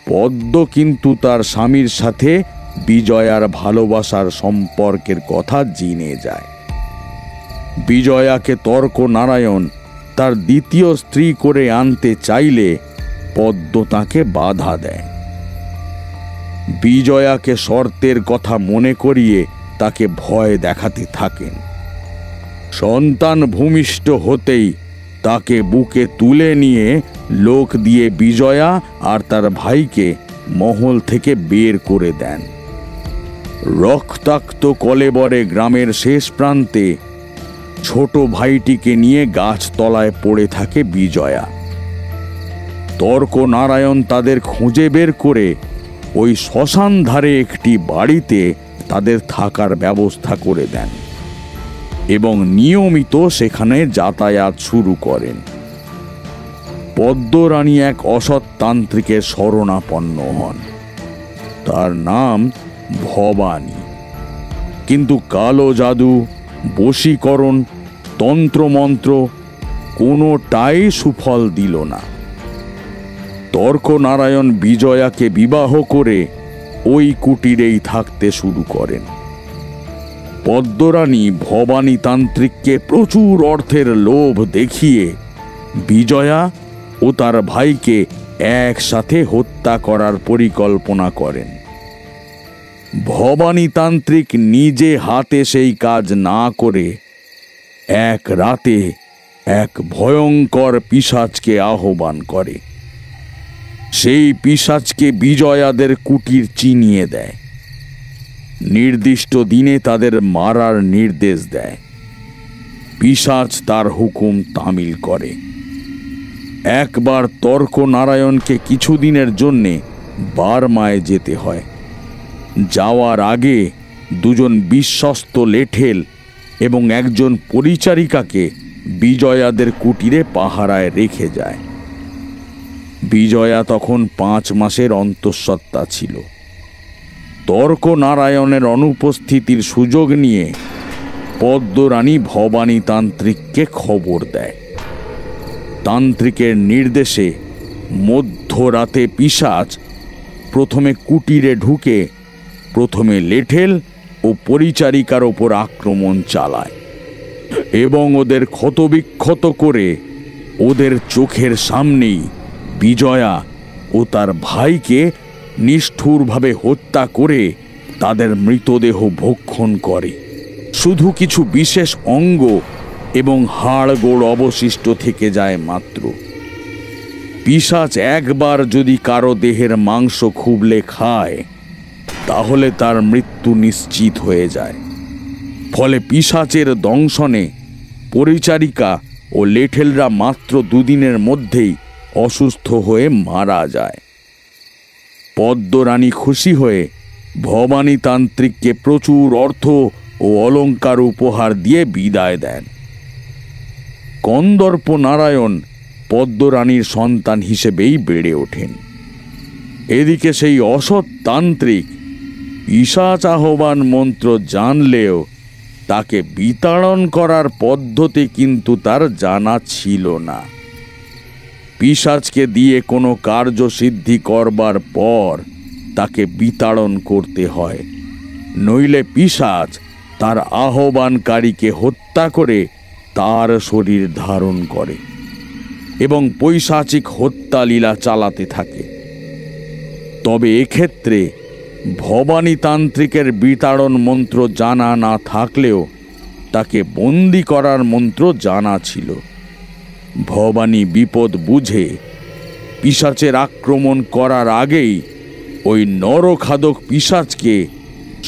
পদ্ম কিন্তু তার স্বামীর সাথে বিজয়ার ভালোবাসার সম্পর্কের কথা জেনে যায়। বিজয়াকে তর্ক নারায়ণ তার দ্বিতীয় স্ত্রী করে আনতে চাইলে পদ্ম তাকে বাধা দেয়। বিজয়াকে শর্তের কথা মনে করিয়ে তাকে ভয় দেখাতে থাকেন। সন্তান ভূমিষ্ঠ হতেই তাকে বুকে তুলে নিয়ে লোক দিয়ে বিজয়া আর তার ভাইকে মহল থেকে বের করে দেন। রক্তাক্ত কলেবরে গ্রামের শেষ প্রান্তে ছোট ভাইটিকে নিয়ে গাছতলায় পড়ে থাকে বিজয়া। তর্ক নারায়ণ তাদের খুঁজে বের করে ওই শ্মশান ধারে একটি বাড়িতে তাদের থাকার ব্যবস্থা করে দেন এবং নিয়মিত সেখানে যাতায়াত শুরু করেন। পদ্মরানী এক অসৎ তান্ত্রিকের শরণাপন্ন হন। তার নাম ভবানী। কিন্তু কালো জাদু, বশীকরণ, তন্ত্রমন্ত্র কোনোটাই সুফল দিল না। তর্ক নারায়ণ বিজয়াকে বিবাহ করে ওই কুটিরেই থাকতে শুরু করেন। পদ্মরানী ভবানী তান্ত্রিককে প্রচুর অর্থের লোভ দেখিয়ে বিজয়া ও তার ভাইকে একসাথে হত্যা করার পরিকল্পনা করেন। ভবানী তান্ত্রিক নিজে হাতে সেই কাজ না করে এক রাতে এক ভয়ঙ্কর পিশাচকে আহ্বান করে। সেই পিশাচকে বিজয়াদের কুটির চিনিয়ে দেয়। নির্দিষ্ট দিনে তাদের মারার নির্দেশ দেয়। পিশাচ তার হুকুম তামিল করে। একবার তর্ক নারায়ণকে কিছুদিনের জন্যে বার্মায় যেতে হয়। যাওয়ার আগে দুজন বিশ্বস্ত লেঠেল এবং একজন পরিচারিকাকে বিজয়াদের কুটিরে পাহারায় রেখে যায়। বিজয়া তখন 5 মাসের অন্তঃসত্ত্বা ছিল। তর্ক নারায়ণের অনুপস্থিতির সুযোগ নিয়ে পদ্মরানী ভবানী তান্ত্রিককে খবর দেয়। তান্ত্রিকের নির্দেশে মধ্যরাতে পিশাচ প্রথমে কুটিরে ঢুকে প্রথমে লেঠেল ও পরিচারিকার ওপর আক্রমণ চালায় এবং ওদের ক্ষতবিক্ষত করে ওদের চোখের সামনেই বিজয়া ও তার ভাইকে নিষ্ঠুরভাবে হত্যা করে তাদের মৃতদেহ ভক্ষণ করে। শুধু কিছু বিশেষ অঙ্গ এবং হাড়গোড় অবশিষ্ট থেকে যায় মাত্র। পিশাচ একবার যদি কারো দেহের মাংস খুবলে খায় তাহলে তার মৃত্যু নিশ্চিত হয়ে যায়। ফলে পিশাচের দংশনে পরিচারিকা ও লেঠেলরা মাত্র 2 দিনের মধ্যেই অসুস্থ হয়ে মারা যায়। পদ্মরানী খুশি হয়ে ভবানী তান্ত্রিককে প্রচুর অর্থ ও অলংকার উপহার দিয়ে বিদায় দেন। কন্দর্প নারায়ণ পদ্মরানীর সন্তান হিসেবেই বেড়ে ওঠেন। এদিকে সেই অসৎ তান্ত্রিক পিশাচ আহ্বান মন্ত্র জানলেও তাকে বিতাড়ন করার পদ্ধতি কিন্তু তার জানা ছিল না। পিশাচকে দিয়ে কোনো কার্য সিদ্ধি করবার পর তাকে বিতাড়ন করতে হয়, নইলে পিশাচ তার আহ্বানকারীকে হত্যা করে তার শরীর ধারণ করে এবং পৈশাচিক হত্যা লীলা চালাতে থাকে। তবে এক্ষেত্রে ভবানীতান্ত্রিকের বিতাড়ন মন্ত্র জানা না থাকলেও তাকে বন্দি করার মন্ত্র জানা ছিল। ভবানী বিপদ বুঝে পিশাচের আক্রমণ করার আগেই ওই নরখাদক পিশাচকে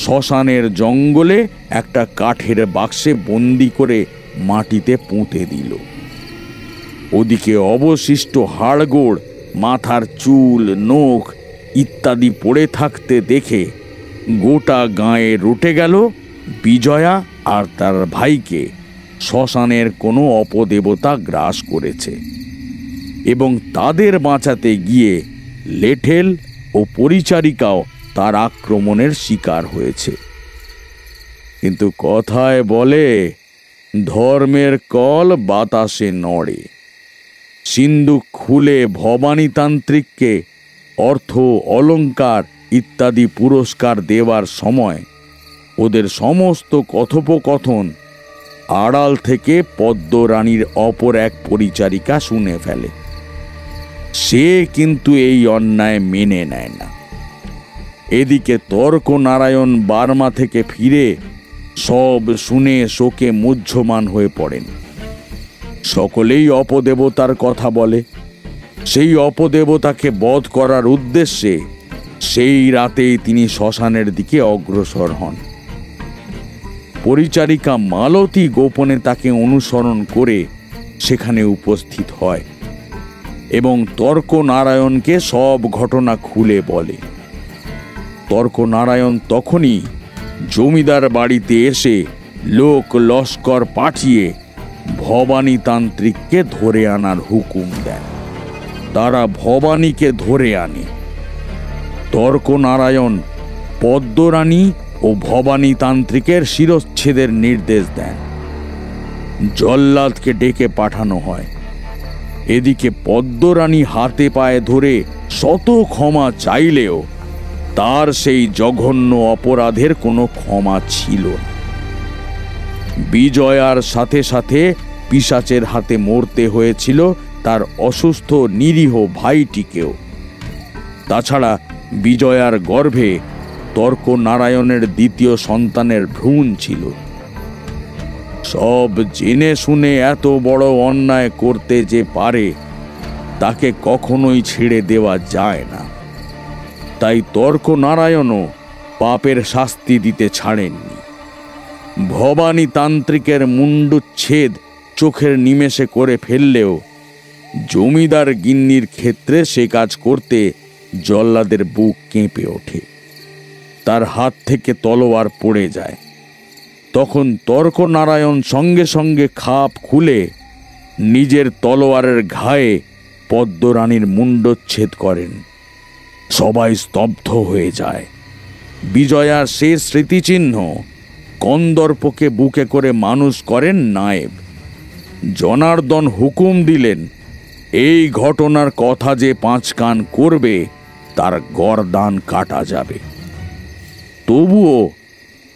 শ্মশানের জঙ্গলে একটা কাঠের বাক্সে বন্দি করে মাটিতে পুঁতে দিল। ওদিকে অবশিষ্ট হাড়গোড়, মাথার চুল, নখ ইত্যাদি পড়ে থাকতে দেখে গোটা গাঁয়ে রটে গেল বিজয়া আর তার ভাইকে শ্মশানের কোনো অপদেবতা গ্রাস করেছে এবং তাদের বাঁচাতে গিয়ে লেঠেল ও পরিচারিকাও তার আক্রমণের শিকার হয়েছে। কিন্তু কথায় বলে, ধর্মের কল বাতাসে নড়ে। সিন্দুক খুলে ভবানীতান্ত্রিককে অর্থ, অলংকার ইত্যাদি পুরস্কার দেওয়ার সময় ওদের সমস্ত কথোপকথন আড়াল থেকে পদ্মরানীর অপর এক পরিচারিকা শুনে ফেলে। সে কিন্তু এই অন্যায় মেনে নেয় না। এদিকে তর্ক নারায়ণ বার্মা থেকে ফিরে সব শুনে শোকে মুহ্যমান হয়ে পড়েন। সকলেই অপদেবতার কথা বলে। সেই অপদেবতাকে বধ করার উদ্দেশ্যে সেই রাতেই তিনি শ্মশানের দিকে অগ্রসর হন। পরিচারিকা মালতী গোপনে তাকে অনুসরণ করে সেখানে উপস্থিত হয় এবং তর্ক নারায়ণকে সব ঘটনা খুলে বলে। তর্ক নারায়ণ তখনই জমিদার বাড়িতে এসে লোক লস্কর পাঠিয়ে ভবানীতান্ত্রিককে ধরে আনার হুকুম দেন। তারা ভবানীকে ধরে আনে। তর্ক নারায়ণ পদ্মরানী ও ভবানীতান্ত্রিকের শিরচ্ছেদের নির্দেশ দেন। জল্লাদকে ডেকে পাঠানো হয়। এদিকে পদ্মরানী হাতে পায়ে ধরে শত ক্ষমা চাইলেও তার সেই জঘন্য অপরাধের কোনো ক্ষমা ছিল না। বিজয়ার সাথে সাথে পিশাচের হাতে মরতে হয়েছিল তার অসুস্থ নিরীহ ভাইটিকেও। তাছাড়া বিজয়ার গর্ভে তর্ক নারায়ণের দ্বিতীয় সন্তানের ভ্রূণ ছিল। সব জেনে শুনে এত বড় অন্যায় করতে যে পারে তাকে কখনোই ছেড়ে দেওয়া যায় না। তাই তর্ক নারায়ণও পাপের শাস্তি দিতে ছাড়েননি। ভবানীতান্ত্রিকের মুণ্ডচ্ছেদ চোখের নিমেষে করে ফেললেও জমিদার গিন্নির ক্ষেত্রে সে কাজ করতে জল্লাদের বুক কেঁপে ওঠে। তার হাত থেকে তলোয়ার পড়ে যায়। তখন তর্ক নারায়ণ সঙ্গে সঙ্গে খাপ খুলে নিজের তলোয়ারের ঘায়ে পদ্মরানীর মুণ্ডচ্ছেদ করেন। সবাই স্তব্ধ হয়ে যায়। বিজয়ার শেষ স্মৃতিচিহ্ন কন্দর্পকে বুকে করে মানুষ করেন নায়েব। জনার্দন হুকুম দিলেন, এই ঘটনার কথা যে 5 কান করবে তার গরদান কাটা যাবে। তবুও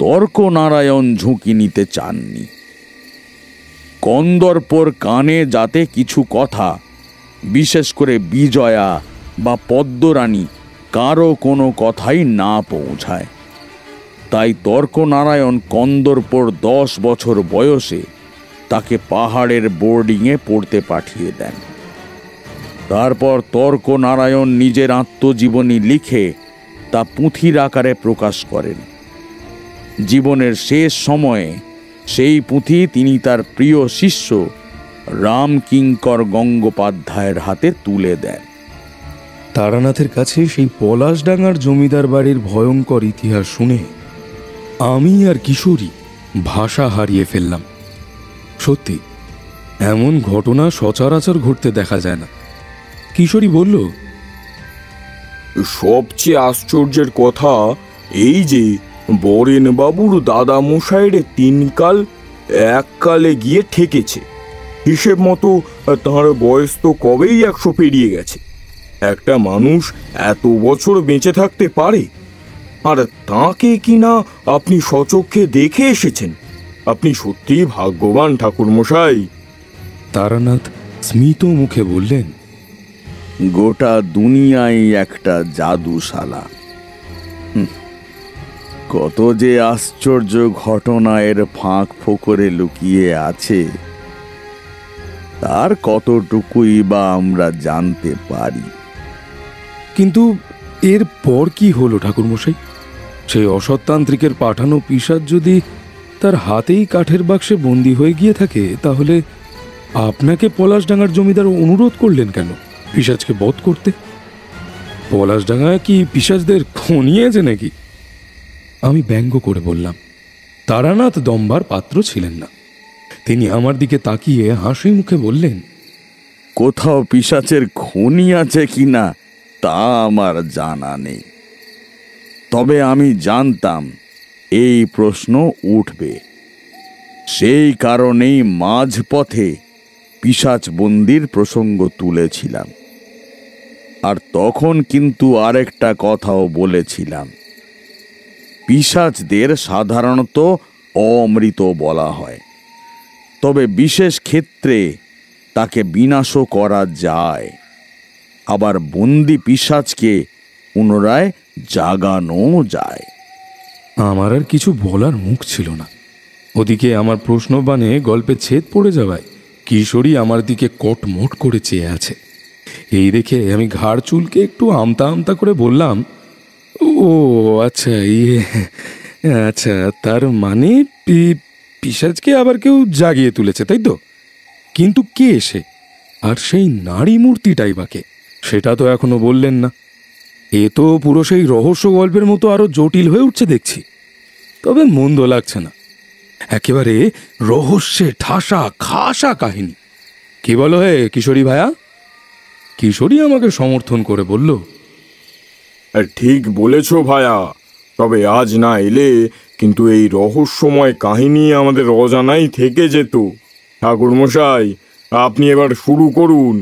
তর্ক নারায়ণ ঝুঁকি নিতে চাননি। কন্দর্পর কানে যাতে কিছু কথা, বিশেষ করে বিজয়া বা পদ্মরানী কারো কোনো কথাই না পৌঁছায়, তাই তর্ক নারায়ণ কন্দর্পর 10 বছর বয়সে তাকে পাহাড়ের বোর্ডিংয়ে পড়তে পাঠিয়ে দেন। তারপর তর্ক নারায়ণ নিজের আত্মজীবনী লিখে তা পুঁথির আকারে প্রকাশ করেন। জীবনের শেষ সময়ে সেই পুঁথি তিনি তার প্রিয় শিষ্য রামকিঙ্কর গঙ্গোপাধ্যায়ের হাতে তুলে দেন। তারানাথের কাছে সেই পলাশডাঙ্গার জমিদার বাড়ির ভয়ঙ্কর ইতিহাস শুনে আমি আর কিশোরী ভাষা হারিয়ে ফেললাম। সত্যি এমন ঘটনা সচরাচর ঘটতে দেখা যায় না। কিশোরী বলল, সবচেয়ে আশ্চর্যের কথা এই যে বরেন বাবুর দাদা মশাইয়ের 3 কাল এক কালে গিয়ে ঠেকেছে। হিসেব মতো তাঁর বয়স তো কবেই 100 পেরিয়ে গেছে। একটা মানুষ এত বছর বেঁচে থাকতে পারে, আর তাকে কিনা আপনি সচক্ষে দেখে এসেছেন। আপনি সত্যি ভাগ্যবান ঠাকুরমশাই। তারানাথ স্মিত মুখে বললেন, গোটা দুনিয়ায় একটা জাদুশালা। কত যে আশ্চর্য ঘটনা এর ফাঁক ফোকরে লুকিয়ে আছে, তার কতটুকুই বা আমরা জানতে পারি। কিন্তু এর পর কি হলো ঠাকুরমশাই? সেই অসৎতান্ত্রিকের পাঠানো পিশাচ যদি তার হাতেই কাঠের বাক্সে বন্দি হয়ে গিয়ে থাকে, তাহলে আপনাকে পলাশডাঙ্গার জমিদার অনুরোধ করলেন কেন পিশাচকে বধ করতে? পলাশডাঙ্গায় কি পিশাচদের খনিয়েছে নাকি? আমি ব্যঙ্গ করে বললাম। তারানাথ দম্বার পাত্র ছিলেন না। তিনি আমার দিকে তাকিয়ে হাসি মুখে বললেন, কোথাও পিশাচের খনি আছে কিনা তা আমার জানা নেই, তবে আমি জানতাম এই প্রশ্ন উঠবে। সেই কারণেই মাঝপথে পিশাচ বন্দির প্রসঙ্গ তুলেছিলাম। আর তখন কিন্তু আরেকটা কথাও বলেছিলাম, পিশাচদের সাধারণত অমৃত বলা হয়, তবে বিশেষ ক্ষেত্রে তাকে বিনাশও করা যায়। আবার বন্দি পিশাচকে পুনরায় জাগানো যায়। আমার আর কিছু বলার মুখ ছিল না। ওদিকে আমার প্রশ্নবাণে গল্পে ছেদ পড়ে যাওয়ায় কিশোরী আমার দিকে কটমট করে চেয়ে আছে। এই দেখে আমি ঘাড় চুলকে একটু আমতা আমতা করে বললাম, ও আচ্ছা, আচ্ছা, তার মানে পিশাচকে আবার কেউ জাগিয়ে তুলেছে, তাই তো? কিন্তু কে এসে, আর সেই নারী মূর্তিটাই বাকে, সেটা তো এখনো বললেন না। এ তো পুরো সেই রহস্য গল্পের মতো আরো জটিল হয়ে উঠছে দেখছি। তবে মন্দ লাগছে না, একেবারে রহস্যে ঠাসা খাসা কাহিনী। কি বলো হে কিশোরী ভায়া? কিশোরী আমাকে সমর্থন করে বলল, ঠিক বলেছ ভায়া, তবে আজ না এলে কিন্তু এই রহস্যময় কাহিনী আমাদের অজানাই থেকে যেত। ঠাকুরমশাই, আপনি এবার শুরু করুন।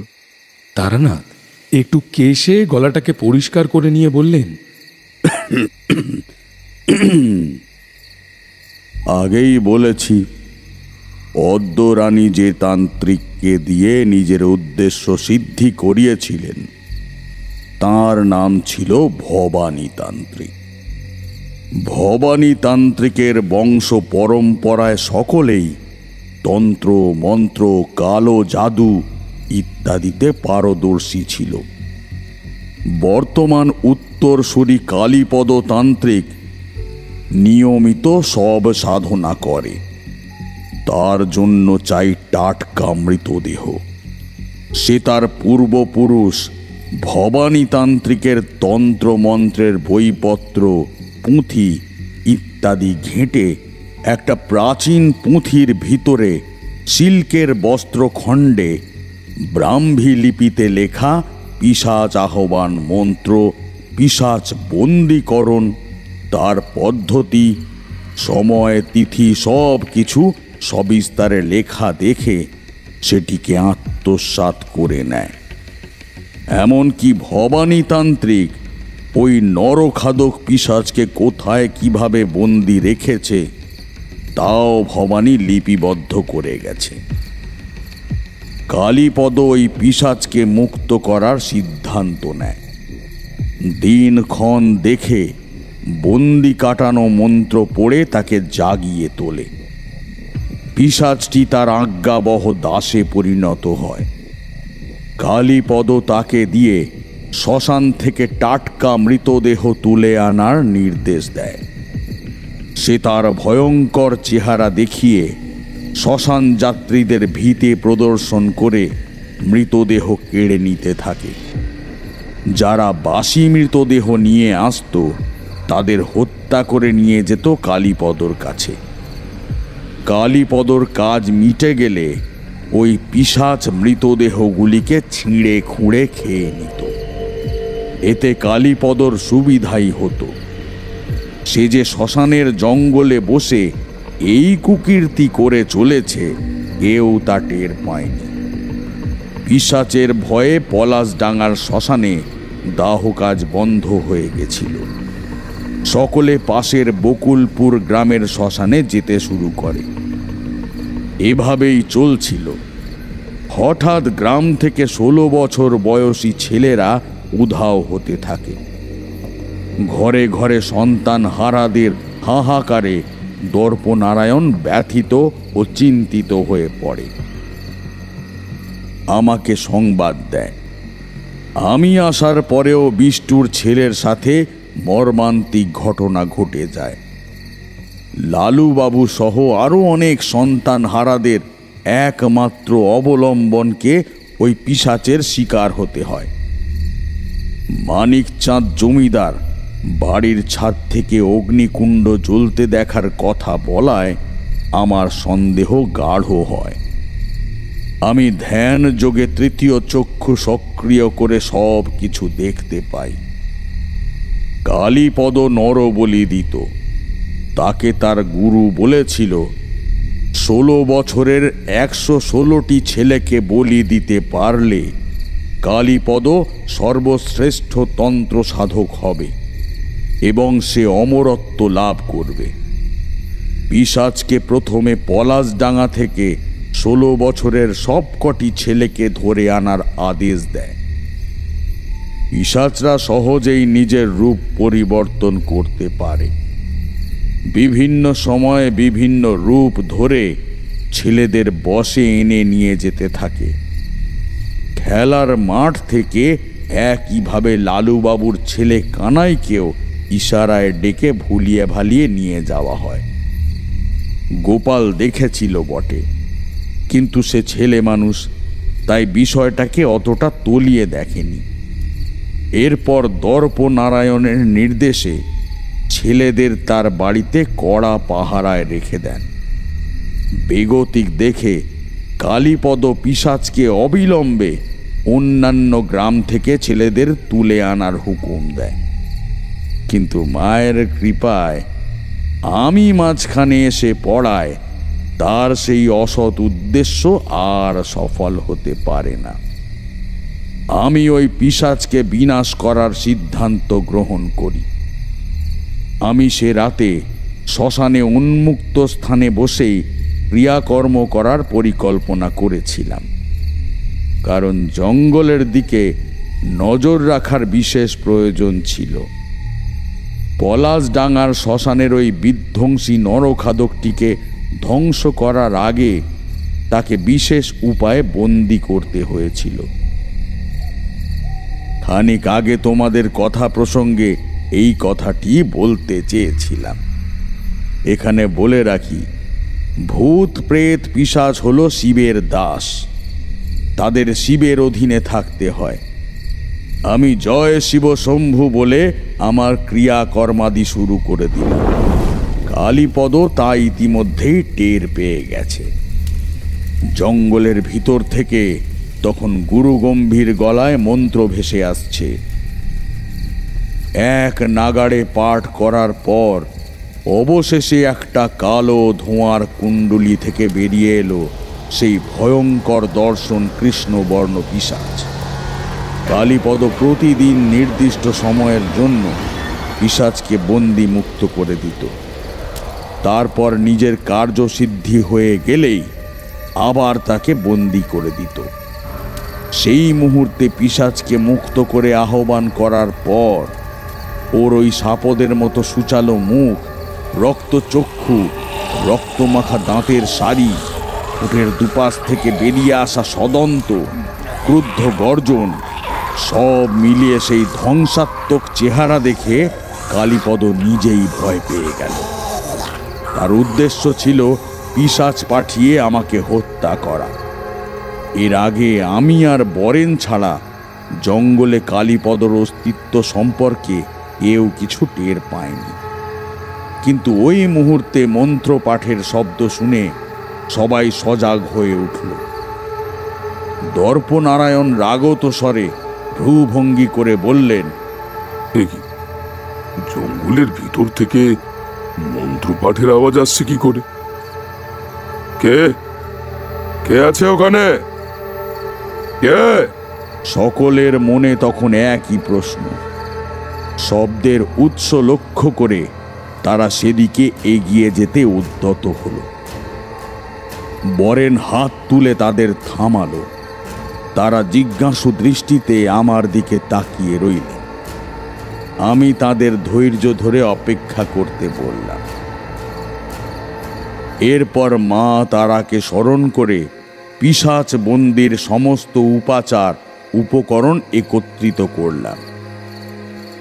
তারানাথ একটু কেশে গলাটাকে পরিষ্কার করে নিয়ে বললেন, আগেই বলেছি, পদ্ম রানী যে তান্ত্রিককে দিয়ে নিজের উদ্দেশ্য সিদ্ধি করিয়েছিলেন তার নাম ছিল ভবানী তান্ত্রিক। ভবানী তান্ত্রিকের বংশ পরম্পরায় সকলেই তন্ত্র মন্ত্র, কালো জাদু ইত্যাদিতে পারদর্শী ছিল। বর্তমান উত্তরসূরি কালীপদ তান্ত্রিক নিয়মিত সব সাধনা করে। তার জন্য চাই টাটকা মৃতদেহ। সে তার পূর্বপুরুষ ভবানী তান্ত্রিকের তন্ত্র মন্ত্রের বইপত্র, পুঁথি ইত্যাদি ঘেঁটে একটা প্রাচীন পুঁথির ভিতরে সিল্কের বস্ত্রখণ্ডে ব্রাহ্মী লিপিতে লেখা পিশাচ আহ্বান মন্ত্র, পিশাচ বন্দীকরণ, তার পদ্ধতি, সময়, তিথি সব কিছু সবিস্তারে লেখা দেখে সেটিকে আত্মসাৎ করে নেয়। এমনকি ভবানী তান্ত্রিক ওই নরখাদক পিশাচকে কোথায় কিভাবে বন্দি রেখেছে তাও ভবানী লিপিবদ্ধ করে গেছে। কালীপদ ওই পিশাচকে মুক্ত করার সিদ্ধান্ত নেয়। দিনক্ষণ দেখে বন্দি কাটানো মন্ত্র পড়ে তাকে জাগিয়ে তোলে। পিশাচটি তার আজ্ঞাবহ দাসে পরিণত হয়। কালীপদ তাকে দিয়ে শ্মশান থেকে টাটকা মৃতদেহ তুলে আনার নির্দেশ দেয়। সে তার ভয়ঙ্কর চেহারা দেখিয়ে শ্মশান যাত্রীদের ভীতে প্রদর্শন করে মৃতদেহ কেড়ে নিতে থাকে। যারা বাসি মৃতদেহ নিয়ে আসত তাদের হত্যা করে নিয়ে যেত কালীপদর কাছে। কালীপদর কাজ মিটে গেলে ওই পিশাচ মৃতদেহগুলিকে ছিঁড়ে খুঁড়ে খেয়ে নিত। এতে কালীপদর সুবিধাই হতো। সে যে শ্মশানের জঙ্গলে বসে এই কুকীর্তি করে চলেছে কেউ তা টের পায়নি। পিশাচের ভয়ে পলাশডাঙ্গার শ্মশানে দাহ কাজ বন্ধ হয়ে গেছিল। সকলে পাশের বকুলপুর গ্রামের শ্মশানে যেতে শুরু করে। এভাবেই চলছিল। হঠাৎ গ্রাম থেকে 16 বছর বয়সী ছেলেরা উধাও হতে থাকে। ঘরে ঘরে সন্তান হারাদের হাহাকারে দর্পনারায়ণ ব্যথিত ও চিন্তিত হয়ে পড়ে। আমাকে সংবাদ দেয়। আমি আসার পরেও বিষ্টুর ছেলের সাথে মর্মান্তিক ঘটনা ঘটে যায়। লালুবাবু সহ আরো অনেক সন্তান হারাদের একমাত্র অবলম্বনকে ওই পিশাচের শিকার হতে হয়। মানিকচাঁদ জমিদার বাড়ির ছাদ থেকে অগ্নিকুণ্ড জ্বলতে দেখার কথা বলায় আমার সন্দেহ গাঢ় হয়। আমি ধ্যান যোগে তৃতীয় চক্ষু সক্রিয় করে সব কিছু দেখতে পাই। কালীপদ নরবলি দিত। তাকে তার গুরু বলেছিল, 16 বছরের 116টি ছেলেকে বলি দিতে পারলে কালীপদ সর্বশ্রেষ্ঠ তন্ত্র সাধক হবে এবং সে অমরত্ব লাভ করবে। পিশাচকে প্রথমে পলাশডাঙ্গা থেকে 16 বছরের সবকটি ছেলেকে ধরে আনার আদেশ দেয়। পিশাচরা সহজেই নিজের রূপ পরিবর্তন করতে পারে। বিভিন্ন সময়ে বিভিন্ন রূপ ধরে ছেলেদের বশে এনে নিয়ে যেতে থাকে। খেলার মাঠ থেকে একইভাবে লালুবাবুর ছেলে কানাইকেও ইশারায় ডেকে ভুলিয়ে ভালিয়ে নিয়ে যাওয়া হয়। গোপাল দেখেছিল বটে, কিন্তু সে ছেলে মানুষ, তাই বিষয়টাকে অতটা তলিয়ে দেখেনি। এরপর দর্পনারায়ণের নির্দেশে ছেলেদের তার বাড়িতে কড়া পাহারায় রেখে দেন। বেগতিক দেখে কালীপদ পিশাচকে অবিলম্বে অন্যান্য গ্রাম থেকে ছেলেদের তুলে আনার হুকুম দেয়। কিন্তু মায়ের কৃপায় আমি মাঝখানে এসে পড়ায় তার সেই অসৎ উদ্দেশ্য আর সফল হতে পারে না। আমি ওই পিশাচকে বিনাশ করার সিদ্ধান্ত গ্রহণ করি। আমি সে রাতে শ্মশানে উন্মুক্ত স্থানে বসেই ক্রিয়াকর্ম করার পরিকল্পনা করেছিলাম, কারণ জঙ্গলের দিকে নজর রাখার বিশেষ প্রয়োজন ছিল। পলাশডাঙ্গার শ্মশানের ওই বিধ্বংসী নরখাদকটিকে ধ্বংস করার আগে তাকে বিশেষ উপায়ে বন্দী করতে হয়েছিল। খানিক আগে তোমাদের কথা প্রসঙ্গে এই কথাটি বলতে চেয়েছিলাম। এখানে বলে রাখি, ভূত প্রেত পিশাচ হলো শিবের দাস। তাদের শিবের অধীনে থাকতে হয়। আমি জয় শিব শম্ভু বলে আমার ক্রিয়াকর্মাদি শুরু করে দিলাম। কালীপদ তা ইতিমধ্যেই টের পেয়ে গেছে। জঙ্গলের ভিতর থেকে তখন গুরুগম্ভীর গলায় মন্ত্র ভেসে আসছে। এক নাগাড়ে পাঠ করার পর অবশেষে একটা কালো ধোঁয়ার কুণ্ডলী থেকে বেরিয়ে এলো সেই ভয়ঙ্কর দর্শন কৃষ্ণবর্ণ পিশাচ। কালীপদ প্রতিদিন নির্দিষ্ট সময়ের জন্য পিশাচকে বন্দি মুক্ত করে দিত। তারপর নিজের কার্যসিদ্ধি হয়ে গেলেই আবার তাকে বন্দি করে দিত। সেই মুহূর্তে পিশাচকে মুক্ত করে আহ্বান করার পর ওর ওই সাপদের মতো সুচালো মুখ, রক্তচক্ষু, রক্তমাখা দাঁতের সারি, ঠোঁটের দুপাশ থেকে বেরিয়ে আসা সদন্ত, ক্রুদ্ধ গর্জন, সব মিলিয়ে সেই ধ্বংসাত্মক চেহারা দেখে কালীপদ নিজেই ভয় পেয়ে গেল। তার উদ্দেশ্য ছিল পিশাচ পাঠিয়ে আমাকে হত্যা করা। এর আগে আমি আর বরেন ছাড়া জঙ্গলে কালীপদর অস্তিত্ব সম্পর্কে কেউ কিছু টের পায়নি। কিন্তু ওই মুহূর্তে মন্ত্র পাঠের শব্দ শুনে সবাই সজাগ হয়ে উঠল। দর্পনারায়ণ রাগত স্বরে ভ্রুভঙ্গি করে বললেন, জঙ্গলের ভিতর থেকে মন্ত্র পাঠের আওয়াজ আসছে কি করে? কে? কে আছে ওখানে? কে? সকলের মনে তখন একই প্রশ্ন। শব্দের উৎস লক্ষ্য করে তারা সেদিকে এগিয়ে যেতে উদ্যত হল। বরেন হাত তুলে তাদের থামালো। তারা জিজ্ঞাসু দৃষ্টিতে আমার দিকে তাকিয়ে রইলেন। আমি তাদের ধৈর্য ধরে অপেক্ষা করতে বললাম। এরপর মা তারাকে স্মরণ করে পিশাচ বন্দির সমস্ত উপাচার উপকরণ একত্রিত করলাম।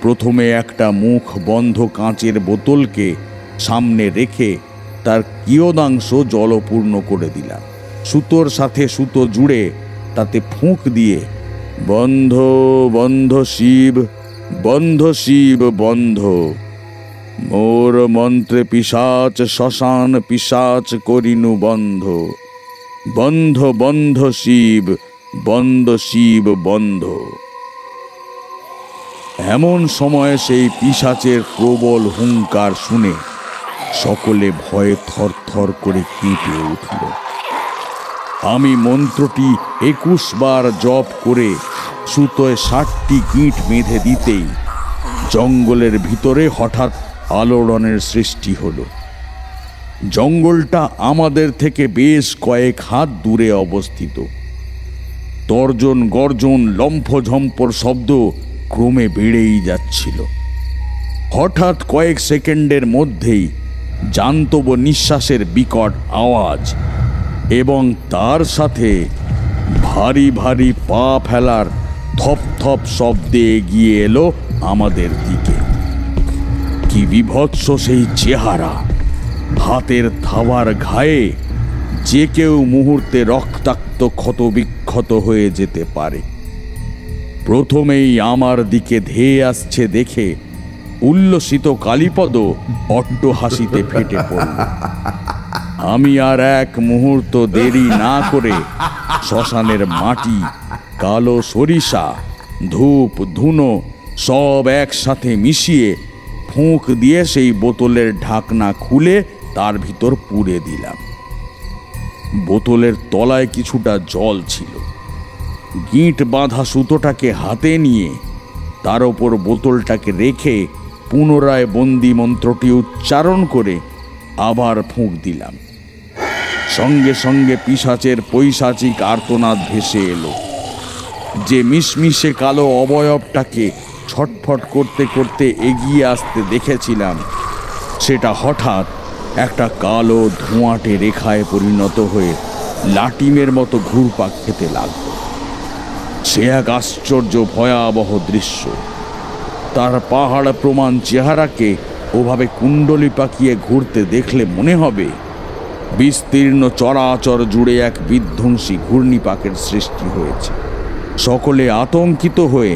প্রথমে একটা মুখ বন্ধ কাঁচের বোতলকে সামনে রেখে তার কিয়দাংশ জলপূর্ণ করে দিলাম। সুতোর সাথে সুতো জুড়ে তাতে ফুঁক দিয়ে বন্ধ বন্ধ শিব, বন্ধ শিব বন্ধ, মোর মন্ত্রে পিশাচ শ্মশান পিশাচ করিনু বন্ধ, বন্ধ বন্ধ শিব, বন্ধ শিব বন্ধ। এমন সময় সেই পিশাচের প্রবল হুঙ্কার শুনে সকলে ভয়ে থরথর করে কেঁপে উঠল। আমি মন্ত্রটি 21 বার জপ করে সুতোয় 60টি গিঁট বেঁধে দিতেই জঙ্গলের ভিতরে হঠাৎ আলোড়নের সৃষ্টি হলো। জঙ্গলটা আমাদের থেকে বেশ কয়েক হাত দূরে অবস্থিত। তর্জন গর্জন লম্ফঝম্পর শব্দ ক্রমে বেড়েই যাচ্ছিল। হঠাৎ কয়েক সেকেন্ডের মধ্যেই জান্তব নিঃশ্বাসের বিকট আওয়াজ এবং তার সাথে ভারী ভারী পা ফেলার থপ থপ শব্দে এগিয়ে এলো আমাদের দিকে। কি বিভৎস সেই চেহারা! হাতের থাবার ঘায়ে যে কেউ মুহূর্তে রক্তাক্ত ক্ষতবিক্ষত হয়ে যেতে পারে। প্রথমেই আমার দিকে ধেয়ে আসছে দেখে উল্লসিত কালীপদ অট্টহাসিতে ফেটে পড়ল। আমি আর এক মুহূর্ত দেরি না করে শ্মশানের মাটি, কালো সরিষা, ধূপ ধুনো সব একসাথে মিশিয়ে ফুঁক দিয়ে সেই বোতলের ঢাকনা খুলে তার ভিতর পুরে দিলাম। বোতলের তলায় কিছুটা জল ছিল। গিঁট বাঁধা সুতোটাকে হাতে নিয়ে তার ওপর বোতলটাকে রেখে পুনরায় বন্দি মন্ত্রটি উচ্চারণ করে আবার ফুঁক দিলাম। সঙ্গে সঙ্গে পিশাচের পৈশাচিক আর্তনাদ ভেসে এলো। যে মিশমিশে কালো অবয়বটাকে ছটফট করতে করতে এগিয়ে আসতে দেখেছিলাম, সেটা হঠাৎ একটা কালো ধোঁয়াটে রেখায় পরিণত হয়ে লাটিমের মতো ঘুরপাক খেতে লাগলো। সে এক আশ্চর্য ভয়াবহ দৃশ্য। তার পাহাড় প্রমাণ চেহারাকে ওভাবে কুণ্ডলি পাকিয়ে ঘুরতে দেখলে মনে হবে বিস্তীর্ণ চরাচর জুড়ে এক বিধ্বংসী ঘূর্ণিপাকের সৃষ্টি হয়েছে। সকলে আতঙ্কিত হয়ে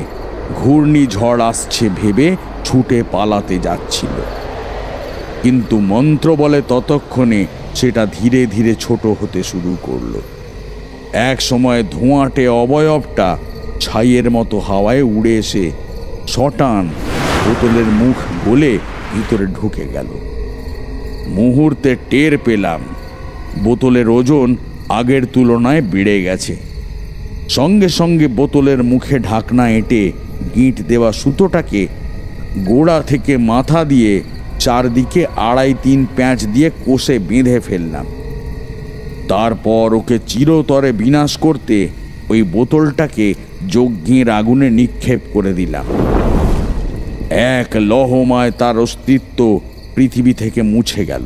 ঘূর্ণিঝড় আসছে ভেবে ছুটে পালাতে যাচ্ছিল, কিন্তু মন্ত্র বলে ততক্ষণে সেটা ধীরে ধীরে ছোট হতে শুরু করলো। এক সময় ধোঁয়াটে অবয়বটা ছাইয়ের মতো হাওয়ায় উড়ে এসে শটান বোতলের মুখ গলে ভিতরে ঢুকে গেল। মুহূর্তে টের পেলাম বোতলের ওজন আগের তুলনায় বেড়ে গেছে। সঙ্গে সঙ্গে বোতলের মুখে ঢাকনা এঁটে গিঁট দেওয়া সুতোটাকে গোড়া থেকে মাথা দিয়ে চারদিকে 2.5-3 প্যাঁচ দিয়ে কষে বেঁধে ফেললাম। তারপর ওকে চিরতরে বিনাশ করতে ওই বোতলটাকে যজ্ঞের আগুনে নিক্ষেপ করে দিলাম। এক লহমায় তার অস্তিত্ব পৃথিবী থেকে মুছে গেল।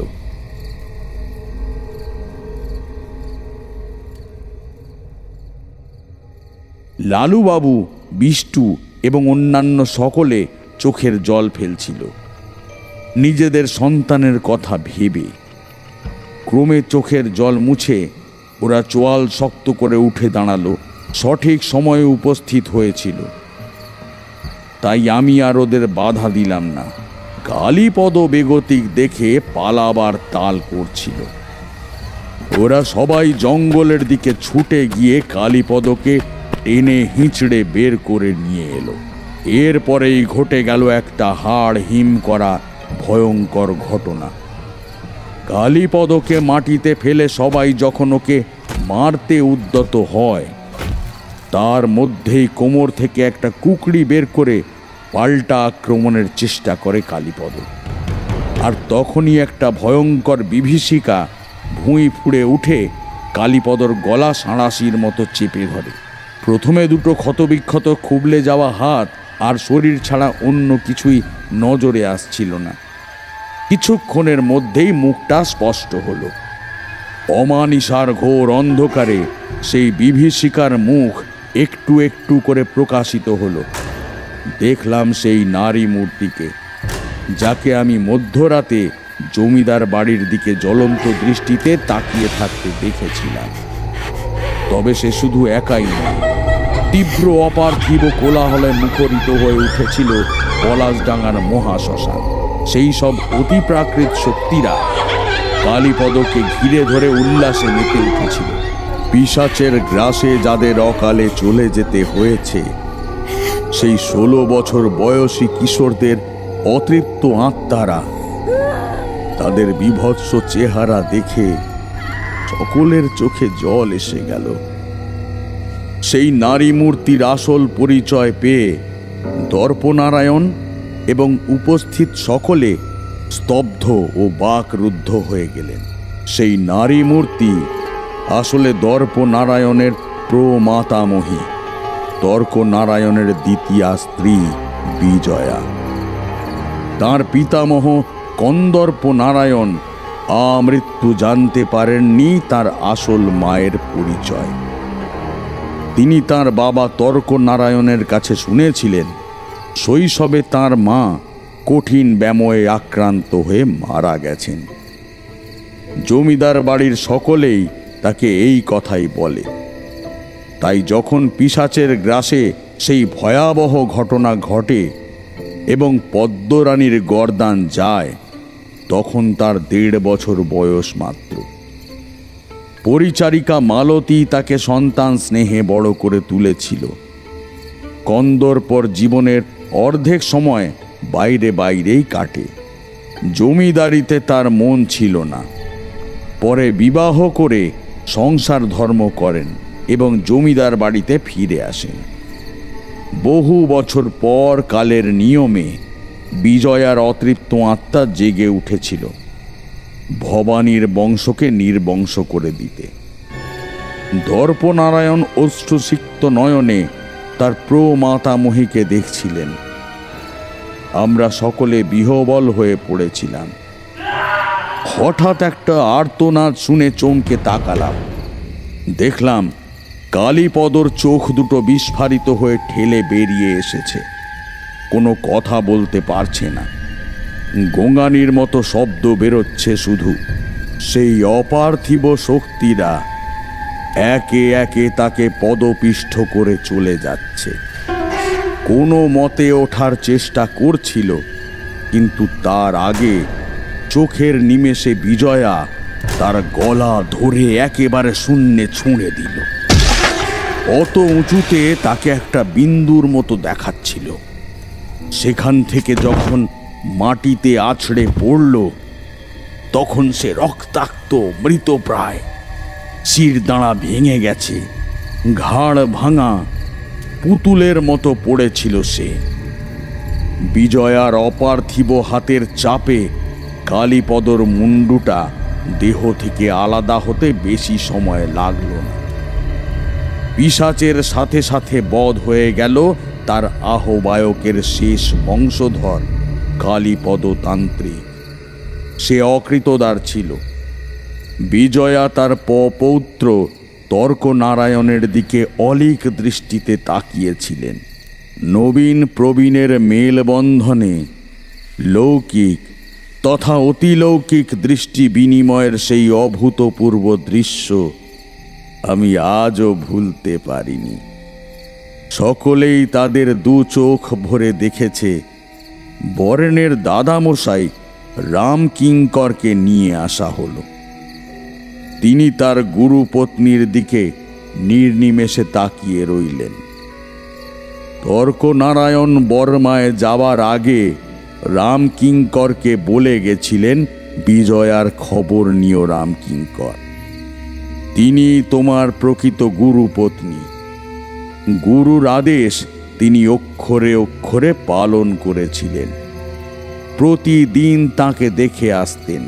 লালুবাবু, বিষ্টু এবং অন্যান্য সকলে চোখের জল ফেলছিল নিজেদের সন্তানের কথা ভেবে। ক্রমে চোখের জল মুছে ওরা চোয়াল শক্ত করে উঠে দাঁড়ালো। সঠিক সময়ে উপস্থিত হয়েছিল, তাই আমি আর ওদের বাধা দিলাম না। কালীপদ বেগতিক দেখে পালাবার তাল করছিল। ওরা সবাই জঙ্গলের দিকে ছুটে গিয়ে কালীপদকে টেনে হিঁচড়ে বের করে নিয়ে এলো। এরপরেই ঘটে গেল একটা হাড় হিম করা ভয়ঙ্কর ঘটনা। কালীপদকে মাটিতে ফেলে সবাই যখন ওকে মারতে উদ্যত হয়, তার মধ্যেই কোমর থেকে একটা কুকড়ি বের করে পাল্টা আক্রমণের চেষ্টা করে কালীপদ। আর তখনই একটা ভয়ঙ্কর বিভীষিকা ভুঁই ফুঁড়ে উঠে কালীপদর গলা সাঁড়াশির মতো চেপে ধরে। প্রথমে দুটো ক্ষতবিক্ষত খুবলে যাওয়া হাত আর শরীর ছাড়া অন্য কিছুই নজরে আসছিল না। কিছুক্ষণের মধ্যেই মুখটা স্পষ্ট হলো। অমানিসার ঘোর অন্ধকারে সেই বিভীষিকার মুখ একটু একটু করে প্রকাশিত হলো। দেখলাম সেই নারী মূর্তিকে, যাকে আমি মধ্যরাতে জমিদার বাড়ির দিকে জ্বলন্ত দৃষ্টিতে তাকিয়ে থাকতে দেখেছিলাম। তবে সে শুধু একাই নয়, তীব্র অপার্থিব কোলাহলে মুখরিত হয়ে উঠেছিল পলাশডাঙ্গার মহাশ্মশান। সেই সব অতিপ্রাকৃত শক্তিরা কালীপদকে ঘিরে ধরে উল্লাসে মেতে উঠেছিল। পিশাচের গ্রাসে যাদের অকালে চলে যেতে হয়েছে, সেই 16 বছর বয়সী কিশোরদের অতৃপ্ত আত্মারা, তাদের বিভৎস চেহারা দেখে সকলের চোখে জল এসে গেল। সেই নারী মূর্তির আসল পরিচয় পেয়ে দর্পনারায়ণ এবং উপস্থিত সকলে স্তব্ধ ও বাকরুদ্ধ হয়ে গেলেন। সেই নারী মূর্তি আসলে দর্পনারায়ণের প্রমাতামহী, তর্কনারায়ণের দ্বিতীয়া স্ত্রী বিজয়া। তাঁর পিতামহ কন্দর্প নারায়ণ আমৃত্যু জানতে পারেননি তার আসল মায়ের পরিচয়। তিনি তার বাবা তর্কনারায়ণের কাছে শুনেছিলেন শৈশবে তার মা কঠিন ব্যামোয়ে আক্রান্ত হয়ে মারা গেছেন। জমিদার বাড়ির সকলেই তাকে এই কথাই বলে। তাই যখন পিশাচের গ্রাসে সেই ভয়াবহ ঘটনা ঘটে এবং পদ্মরানীর গর্দান যায়, তখন তার 1.5 বছর বয়স মাত্র। পরিচারিকা মালতী তাকে সন্তান স্নেহে বড় করে তুলেছিল। কন্দর্পর জীবনের অর্ধেক সময় বাইরে বাইরেই কাটে। জমিদারিতে তার মন ছিল না। পরে বিবাহ করে সংসার ধর্ম করেন এবং জমিদার বাড়িতে ফিরে আসেন। বহু বছর পর কালের নিয়মে বিজয়ার অতৃপ্ত আত্মা জেগে উঠেছিল ভবানীর বংশকে নির্বংশ করে দিতে। দর্পনারায়ণ অশ্রুসিক্ত নয়নে তার প্রমাতামহীকে দেখছিলেন। আমরা সকলে বিহ্বল হয়ে পড়েছিলাম। হঠাৎ একটা আর্তনাদ শুনে চমকে তাকালাম। দেখলাম কালীপদর চোখ দুটো বিস্ফারিত হয়ে ঠেলে বেরিয়ে এসেছে। কোনো কথা বলতে পারছে না। গোঙানির মতো শব্দ বেরোচ্ছে শুধু। সেই অপার্থিব শক্তিরা একে একে তাকে পদপিষ্ঠ করে চলে যাচ্ছে। কোনো মতে ওঠার চেষ্টা করছিল, কিন্তু তার আগে চোখের নিমেষে বিজয়া তার গলা ধরে একেবারে শূন্যে ছুঁড়ে দিল। অত উঁচুতে তাকে একটা বিন্দুর মতো দেখাচ্ছিল। সেখান থেকে যখন মাটিতে আছড়ে পড়ল, তখন সে রক্তাক্ত মৃতপ্রায়। শিরদাঁড়া ভেঙে গেছে, ঘাড় ভাঙা, পুতুলের মতো পড়েছিল সে। বিজয়ার অপার্থিব হাতের চাপে কালীপদর মুন্ডুটা দেহ থেকে আলাদা হতে বেশি সময় লাগল না। পিশাচের সাথে সাথে বধ হয়ে গেল তার আহ্বায়কের শেষ বংশধর কালীপদ তান্ত্রিক। সে অকৃতদার ছিল। বিজয়া তার পৌত্র তর্কনারায়ণের দিকে অলিক দৃষ্টিতে তাকিয়েছিলেন। নবীন প্রবীণের মেলবন্ধনে লৌকিক তথা অতিলৌকিক দৃষ্টি বিনিময়ের সেই অভূতপূর্ব দৃশ্য আমি আজও ভুলতে পারিনি। সকলেই তাদের 2 চোখ ভরে দেখেছে বরেনের দাদামশাই রামকিঙ্করকে নিয়ে আসা হলো। তিনি তার গুরুপত্নীর দিকে নির্নিমেষে তাকিয়ে রইলেন। তর্কনারায়ণ বর্মায় যাওয়ার আগে রামকিঙ্করকে বলে গেছিলেন বিজয়ার খবর নিও রামকিঙ্কর। তিনি তোমার প্রকৃত গুরু পত্নী। গুরুর আদেশ তিনি অক্ষরে অক্ষরে পালন করেছিলেন। প্রতিদিন তাকে দেখে আসতেন,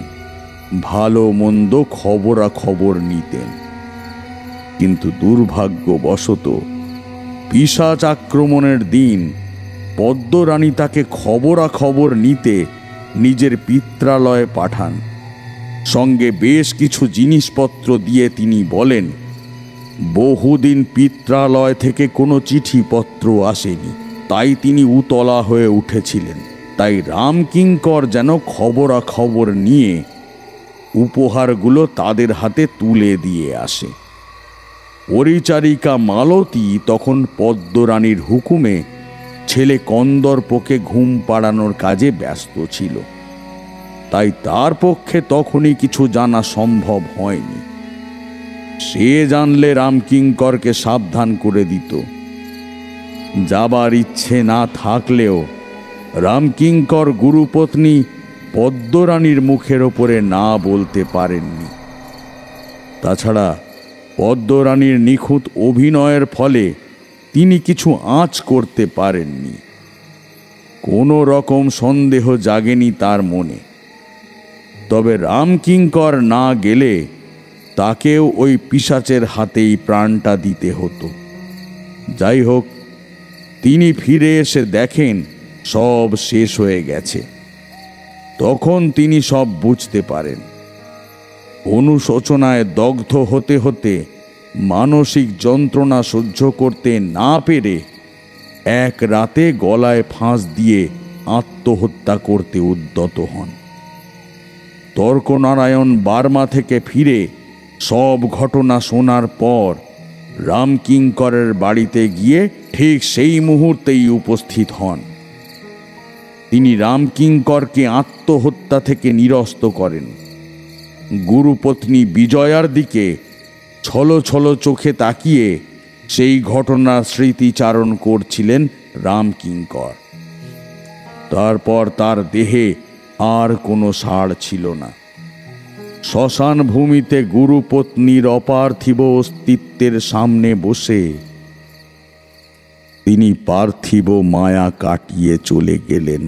ভালো মন্দ খবরাখবর নিতেন। কিন্তু দুর্ভাগ্যবশত পিশাচ আক্রমণের দিন পদ্মরানী তাকে খবরাখবর নিতে নিজের পিত্রালয়ে পাঠান। সঙ্গে বেশ কিছু জিনিসপত্র দিয়ে তিনি বলেন, বহুদিন পিত্রালয় থেকে কোনো চিঠিপত্র আসেনি, তাই তিনি উতলা হয়ে উঠেছিলেন। তাই রামকিঙ্কর যেন খবরাখবর নিয়ে উপহারগুলো তাদের হাতে তুলে দিয়ে আসে। পরিচারিকা মালতী তখন পদ্মরানীর হুকুমে ছেলে কন্দর্পকে ঘুম পাড়ানোর কাজে ব্যস্ত ছিল, তাই তার পক্ষে তখনই কিছু জানা সম্ভব হয়নি। সে জানলে রামকিঙ্করকে সাবধান করে দিত। যাবার ইচ্ছে না থাকলেও রামকিঙ্কর গুরুপত্নী পদ্মরানীর মুখের ওপরে না বলতে পারেননি। তাছাড়া পদ্মরানীর নিখুঁত অভিনয়ের ফলে তিনি কিছু আঁচ করতে পারেননি। কোনো রকম সন্দেহ জাগেনি তার মনে। তবে রামকিঙ্কর না গেলে তাকেও ওই পিশাচের হাতেই প্রাণটা দিতে হতো। যাই হোক, তিনি ফিরে এসে দেখেন সব শেষ হয়ে গেছে। তখন তিনি সব বুঝতে পারেন। অনুশোচনায় দগ্ধ হতে হতে মানসিক যন্ত্রণা সহ্য করতে না পেরে এক রাতে গলায় ফাঁস দিয়ে আত্মহত্যা করতে উদ্যত হন। তর্কনারায়ণ বার্মা থেকে ফিরে সব ঘটনা শোনার পর রামকিঙ্করের বাড়িতে গিয়ে ঠিক সেই মুহূর্তেই উপস্থিত হন। তিনি রামকিঙ্করকে আত্মহত্যা থেকে নিরস্ত করেন। গুরুপত্নী বিজয়ার দিকে ছলো ছলো চোখে তাকিয়ে সেই ঘটনার স্মৃতিচারণ করছিলেন রামকিঙ্কর। তারপর তার দেহে আর কোনো সাড় ছিল না। শ্মশান ভূমিতে গুরুপত্নীর অপার্থিব অস্তিত্বের সামনে বসে তিনি পার্থিব মায়া কাটিয়ে চলে গেলেন।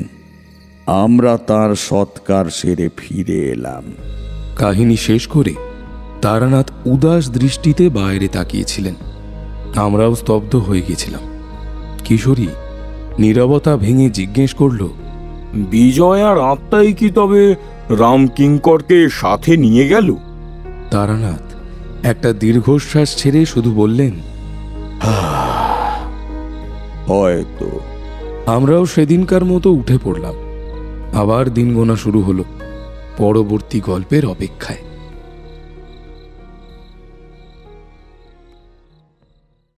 আমরা তার সৎকার সেরে ফিরে এলাম। কাহিনী শেষ করে তারানাথ উদাস দৃষ্টিতে বাইরে তাকিয়েছিলেন। আমরাও স্তব্ধ হয়ে গেছিলাম। কিশোরী নীরবতা ভেঙে জিজ্ঞেস করল, বিজয়ার আত্মাই কি তবে রামকিঙ্করকে সাথে নিয়ে গেল? তারানাথ একটা দীর্ঘশ্বাস ছেড়ে শুধু বললেন, হয়তো। আমরাও সেদিনকার মতো উঠে পড়লাম। আবার দিন গোনা শুরু হলো পরবর্তী গল্পের অপেক্ষায়।